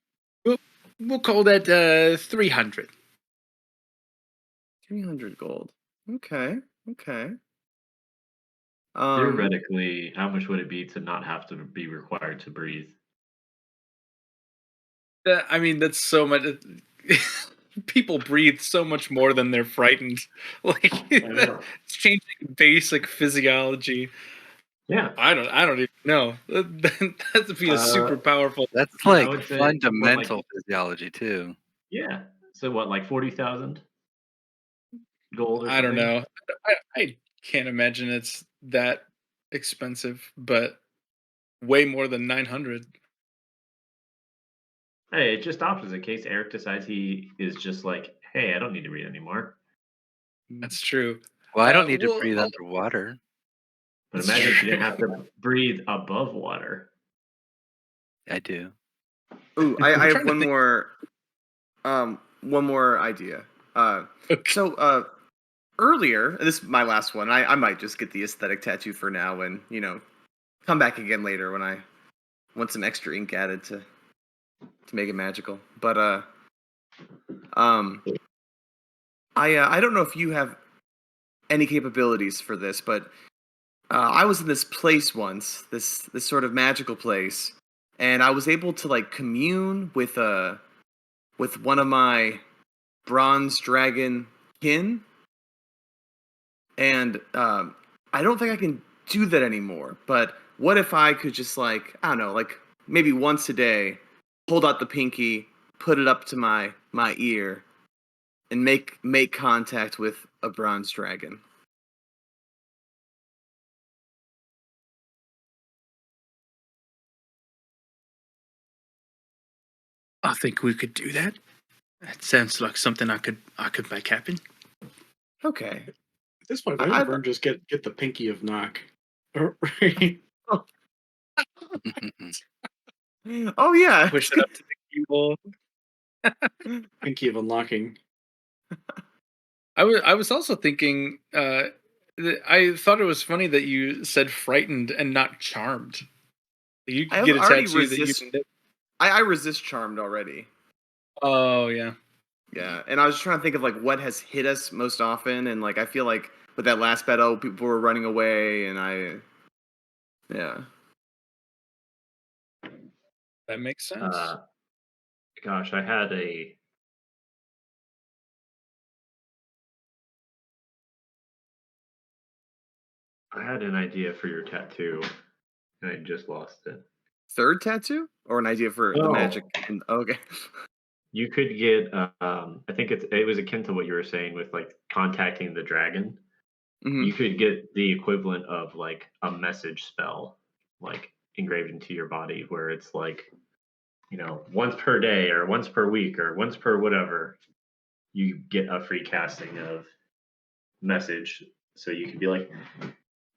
we'll, we'll call that 300. 300 gold. Okay, okay. Um, Theoretically, how much would it be to not have to be required to breathe? I mean, that's so much. People breathe so much more than they're frightened. Like I know. it's changing basic physiology. Yeah. I don't even know. That'd be a super powerful. That's I like would say fundamental physiology too. yeah. So what, like 40,000 gold or I don't something? know. I can't imagine it's that expensive, but way more than 900. Hey, it's just options in case Eric decides he is just like, hey, I don't need to read anymore. That's true. Well, I don't need to Well, breathe underwater. But that's imagine if you true. didn't have to breathe above water. I do. Ooh, I'm I have trying to think. one more idea. Okay. So earlier, and this is my last one. I might just get the aesthetic tattoo for now, and come back again later when I want some extra ink added to make it magical. But um, I don't know if you have any capabilities for this, but I was in this place once, this sort of magical place, and I was able to like commune with one of my bronze dragon kin, and I don't think I can do that anymore. But what if I could just like I don't know, like maybe once a day, hold out the pinky, put it up to my ear, and make contact with a bronze dragon. I think we could do that. That sounds like something I could make happen. Okay. At this point, I, why don't I Vern just get the pinky of knock? Right? oh yeah. Push it up to the keyhole. Pinky of unlocking. I was also thinking. I thought it was funny that you said frightened and not charmed. You I could get a already tattoo that you resist. can. I resist charmed already. Oh yeah. Yeah, and I was trying to think of like what has hit us most often, and like I feel like with that last battle, people were running away, and yeah. That makes sense. Gosh, I had an idea for your tattoo, and I just lost it. Third tattoo or an idea for the magic? No. Okay. You could get, I think it was akin to what you were saying with like contacting the dragon. hmm You could get the equivalent of like a message spell, like engraved into your body, where it's like, once per day or once per week or once per whatever, you get a free casting of message. So you could be like,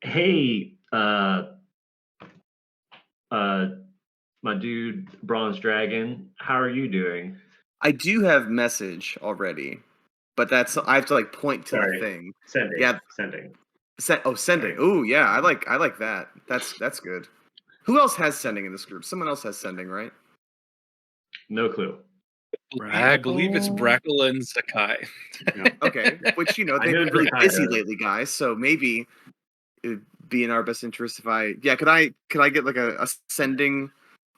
hey, uh, my dude, Bronze Dragon, how are you doing? I do have message already, but that's I have to like point to the Sorry, thing. sending, Yeah. sending. Sending. Sorry. Oh yeah, I like that. That's good. Who else has sending in this group? Someone else has sending, right? No clue. I believe it's Brackle? Brackle and Sakai. Yeah. Okay, which I they've know been really Zakai busy does. lately, guys. So maybe it'd be in our best interest if could I get like a sending?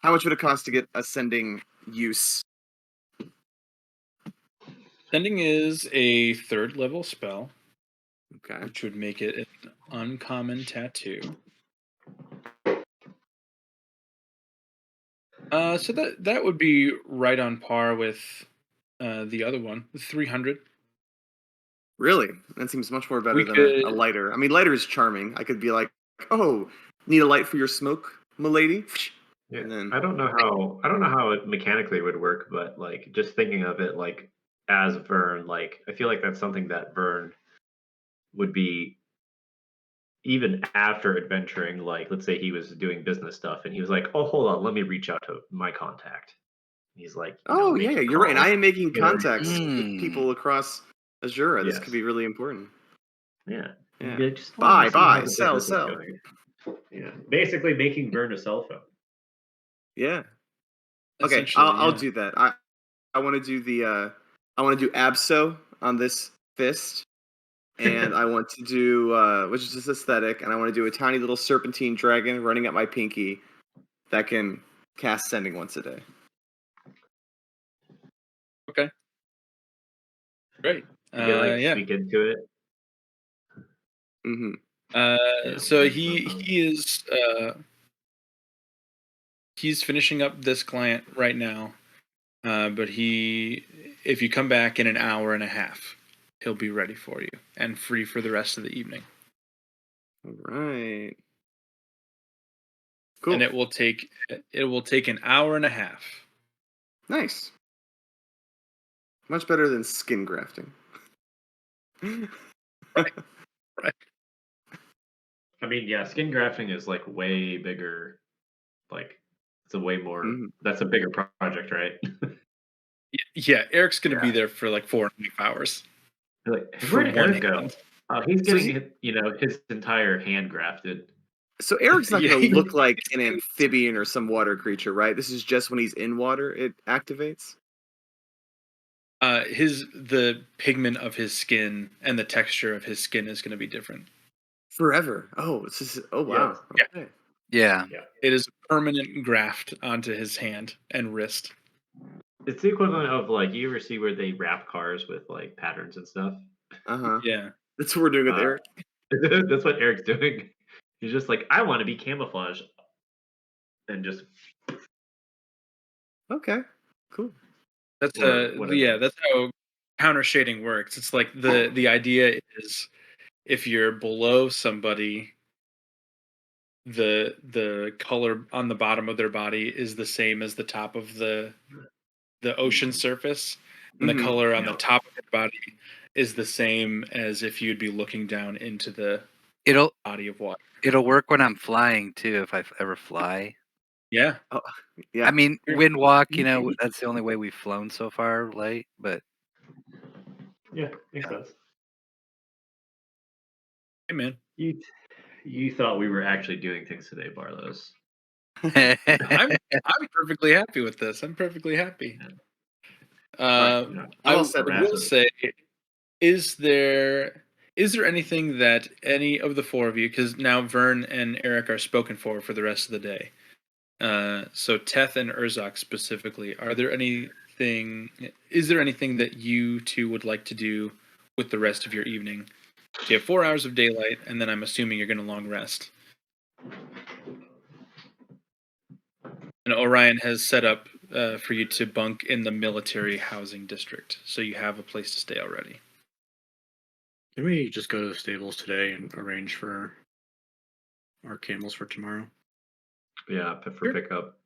How much would it cost to get a sending use? Sending is a third level spell, Okay. which would make it an uncommon tattoo. So that would be right on par with the other one, 300. Really? That seems much more better We than a could. lighter. I mean, lighter is charming. I could be like, oh, need a light for your smoke, milady? Yeah, And then, I don't know how it mechanically would work, but like just thinking of it like as Vern, like I feel like that's something that Vern would be even after adventuring. Like let's say he was doing business stuff and he was like, "Oh, hold on, let me reach out to my contact." He's like, oh, yeah, making you're right. And calls. I am making You know, contacts with Hmm. people across Azura. This could yes, be really important. yeah. You'd Yeah. be like, just let me see how Buy, the sell, business is sell. going. Yeah, basically making Vern a cell phone. Yeah. Okay, Essentially, I'll yeah. do that. I want to do I want to do abso on this fist, and I want to do which is just aesthetic, and I want to do a tiny little serpentine dragon running at my pinky that can cast sending once a day. Great. You can like Yeah. speak into it. Mm-hmm. So maybe he sometime. he's finishing up this client right now. But if you come back in an hour and a half, he'll be ready for you and free for the rest of the evening. All right. Cool. And it will take an hour and a half. Nice. Much better than skin grafting. Right. I mean, yeah, skin grafting is like way bigger. Like, it's a way more. Mhm. That's a bigger project, right? Yeah, Eric's gonna be Yeah. there for like 4.5 hours. Like, For where'd one Eric go? hand. He's So getting his entire hand grafted. So Eric's not Yeah, going to he- look like an amphibian or some water creature, right? This is just when he's in water it activates. The pigment of his skin and the texture of his skin is gonna be different. Forever. Oh, this is. Oh wow. Yeah. Okay. Yeah. It is a permanent graft onto his hand and wrist. It's the equivalent of like you ever see where they wrap cars with like patterns and stuff. Uh huh. Yeah. That's what we're doing with Uh, Eric. That's what Eric's doing. He's just like, I want to be camouflage, and just Okay. Cool. That's or whatever. yeah, that's how counter shading works. It's like the idea is if you're below somebody, the color on the bottom of their body is the same as the top of the ocean surface, and the Mhm. color on the Yeah. top of their body is the same as if you'd be looking down into the It'll body of water. work when I'm flying too, if I ever fly. Yeah. Oh, yeah. I mean, wind walk, that's the only way we've flown so far, light, but Yeah, makes sense. Hey man. You thought we were actually doing things today, Barlos. I'm perfectly happy with this. I'm perfectly happy. Right, yeah. I'm I all set. will say, is there anything that any of the four of you, because now Vern and Eric are spoken for the rest of the day. So Teth and Urzok specifically, is there anything that you two would like to do with the rest of your evening? So you have 4 hours of daylight, and then I'm assuming you're going to long rest. And Orion has set up for you to bunk in the military housing district, so you have a place to stay already. Can we just go to the stables today and arrange for our camels for tomorrow? Yeah, for Sure. pickup.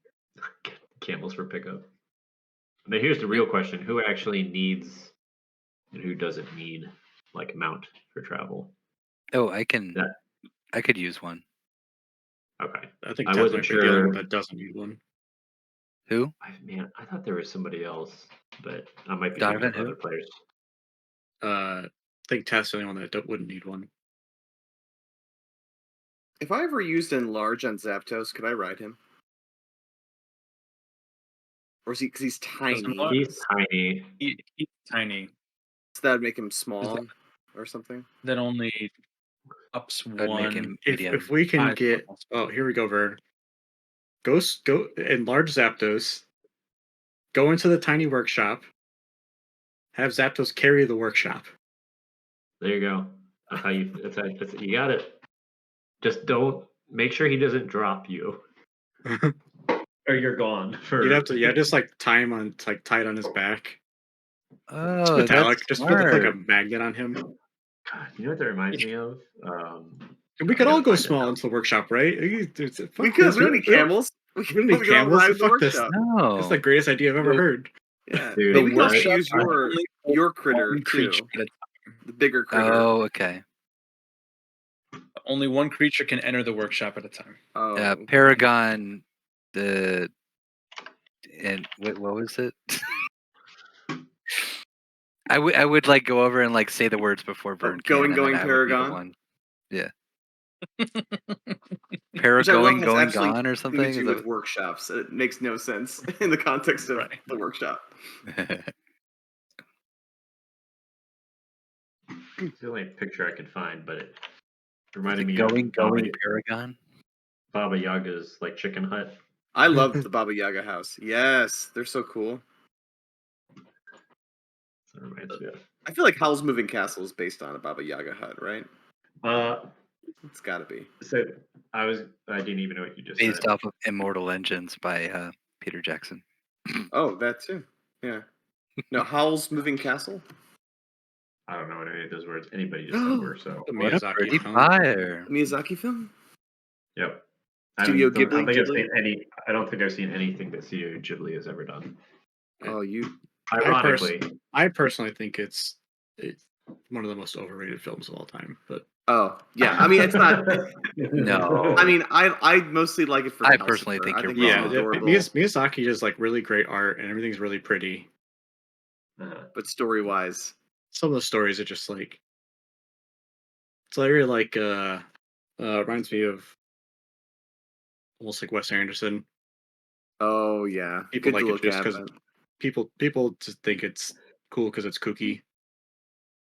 Camels for pickup. Now here's the real question: who actually needs and who doesn't need like mount for travel? oh, Yeah. I could use one. Okay. I think I Tess wasn't might be the only sure. one that doesn't need one. Who? I thought there was somebody else, but I might be Donovan, thinking of who? other players. I think Tess is the only one that wouldn't need one. If I ever used Enlarge on Zapdos, could I ride him? Or is he? Because he's tiny. Enlarge- He's tiny. He's tiny. So that would make him small or something. That only ups I'd make one. him If medium. we can Five get, levels. oh, here we go, Vern. Go enlarge Zapdos. Go into the tiny workshop. Have Zapdos carry the workshop. There you go. That's how you you got it. Just don't make sure he doesn't drop you. Or you're gone for You'd have to, just like tie him on, like tied on his back. Oh, Metallic, that's just put like a smart. magnet on him. God, you know what that reminds me of? And we could I all gotta go find it small now. into the workshop, right? We could. We don't need camels. We don't need all camels. ride in the Fuck this. workshop. No. That's the greatest idea I've ever heard. Yeah. Dude, But we can also workshop use only your critter one creature too. at a time. The bigger critter. Oh, okay. Only one creature can enter the workshop at a time. Oh. Paragon, and what was it? I would like go over and like say the words before Vern can, and going then I would be the Paragon? one. Yeah. Which I love Paragon has going absolutely gone or nothing something? to do with workshops. It makes no sense in the context of Right. the workshop. It's the only picture I could find, but it Is reminded it me going of Paragon? Baba Yaga's like chicken hut. I love the Baba Yaga house. Yes, they're so cool. That reminds me of. I feel like Howl's Moving Castle is based on a Baba Yaga hut, right? It's got to be. So I didn't even know what you just Based said. off of Immortal Engines by Peter Jackson. Oh, that too. Yeah. No, Howl's Moving Castle. I don't know what any of those words anybody just said were. So The What a Miyazaki pretty film. fire. Miyazaki film. yep. Studio I don't Ghibli. think I've Ghibli. seen any. I don't think I've seen anything that Studio Ghibli has ever done. Oh, you. Ironically, I personally think it's one of the most overrated films of all time. But Oh, yeah. I mean, it's not. No. I mean, I mostly like it for. I the personally Calcifer. think I you're think yeah, it's wrong. adorable. Miyazaki does like really great art and everything's really pretty. But story wise, Some of the stories are just like it's very like reminds me of almost like Wes Anderson. oh yeah, People good like to it look just at. because But... people just think it's cool because it's kooky.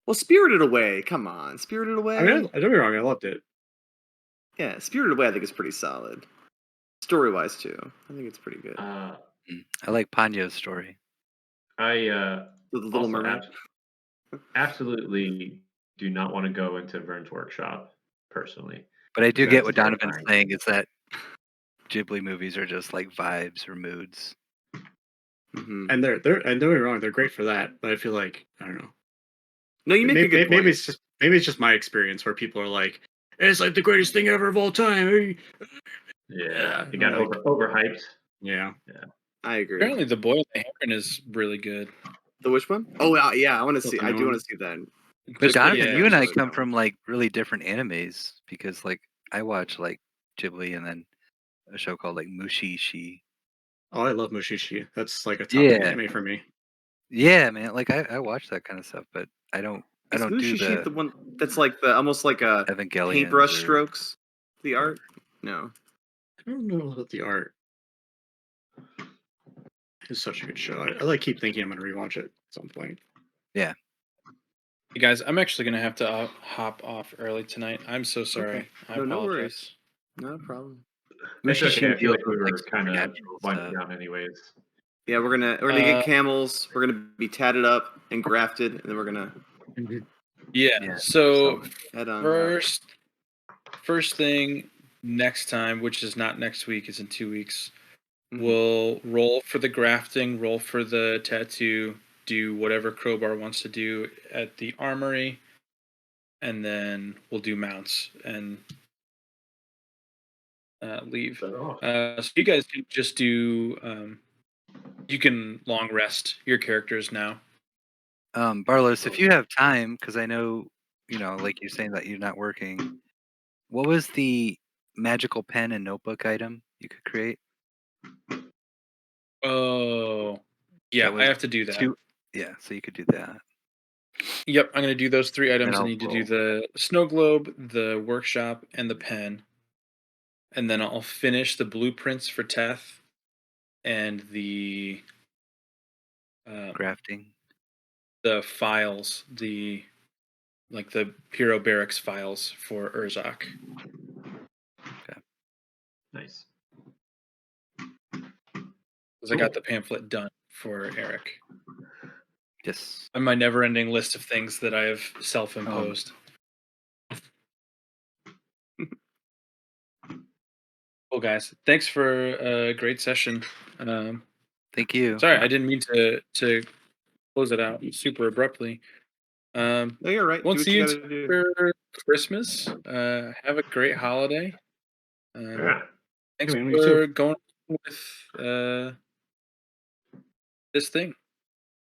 Well, Spirited Away. Come on, Spirited Away. I mean, don't get me wrong, I loved it. Yeah, Spirited Away. I think is pretty solid. Story wise too, I think it's pretty good. I like Ponyo's story. I The Little also Mermaid. absolutely do not want to go into Vern's workshop personally. But I do get what That's Donovan's terrifying. saying is that Ghibli movies are just like vibes or moods. Mm-hmm. And they're and don't get me wrong, they're great for that. But I feel like I don't know. No, you make a good point. Maybe it's just my experience where people are like, it's like the greatest thing ever of all time. Yeah, you got like, overhyped. Yeah. I agree. Apparently, The Boy and the Heron is really good. The which one? Oh yeah, I want to see. I do want to see that. But Just Donovan, like- you and I just come like- from like really different animes because like I watch like Ghibli and then a show called like Mushishi. Oh, I love Mushishi. That's like a top Yeah. anime for me. Yeah, man. Like I watch that kind of stuff, but I don't Is do Mushishi the one that's like the almost like a Evangelion paintbrush strokes? The art? No. I don't know about the art. It's such a good show. I like keep thinking I'm gonna rewatch it at some point. Yeah. Hey guys, I'm actually gonna have to hop off early tonight. I'm so sorry. Okay. I No, no apologize. worries. No problem. It's okay. I feel like we deals with, were like, kind of supernatural winding stuff. down anyways. Yeah, we're gonna get camels. We're gonna be tatted up and grafted, and then we're gonna Yeah. So head on. first thing next time, which is not next week, is in 2 weeks. Mhm. We'll roll for the grafting, roll for the tattoo, do whatever Crowbar wants to do at the armory, and then we'll do mounts and leave. So, So you guys can just do. You can long rest your characters now. Barlos, if you have time, because I know, like you're saying that you're not working, what was the magical pen and notebook item you could create? Oh, yeah, That I was have to do that. Yeah, so you could do that. Yep, I'm going to do those 3 items. I I'll need to do roll. the snow globe, the workshop, and the pen. And then I'll finish the blueprints for Teth and the Grafting. the files, the Hero Barracks files for Urzak. nice. Because I got the pamphlet done for Eric. Yes. On my never-ending list of things that I have self-imposed. Cool, guys. Thanks for a great session. Thank you. Sorry, I didn't mean to close it out super abruptly. No, you're right. Won't Do what see you you gotta do. for Christmas. Have a great holiday. Yeah. Thanks I mean, me for too. going with this thing.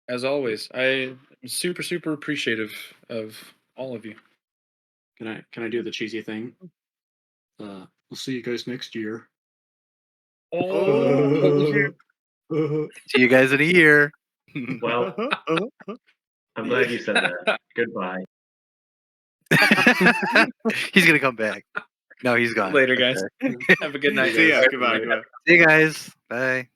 As always, I'm super, super appreciative of all of you. Can I do the cheesy thing? We'll see you guys next year. Oh. See you guys in a year. Well, I'm glad you said that. Goodbye. He's gonna come back. No, he's gone. Later, guys. Okay. Have a good night. See ya. Goodbye. See you guys. Bye.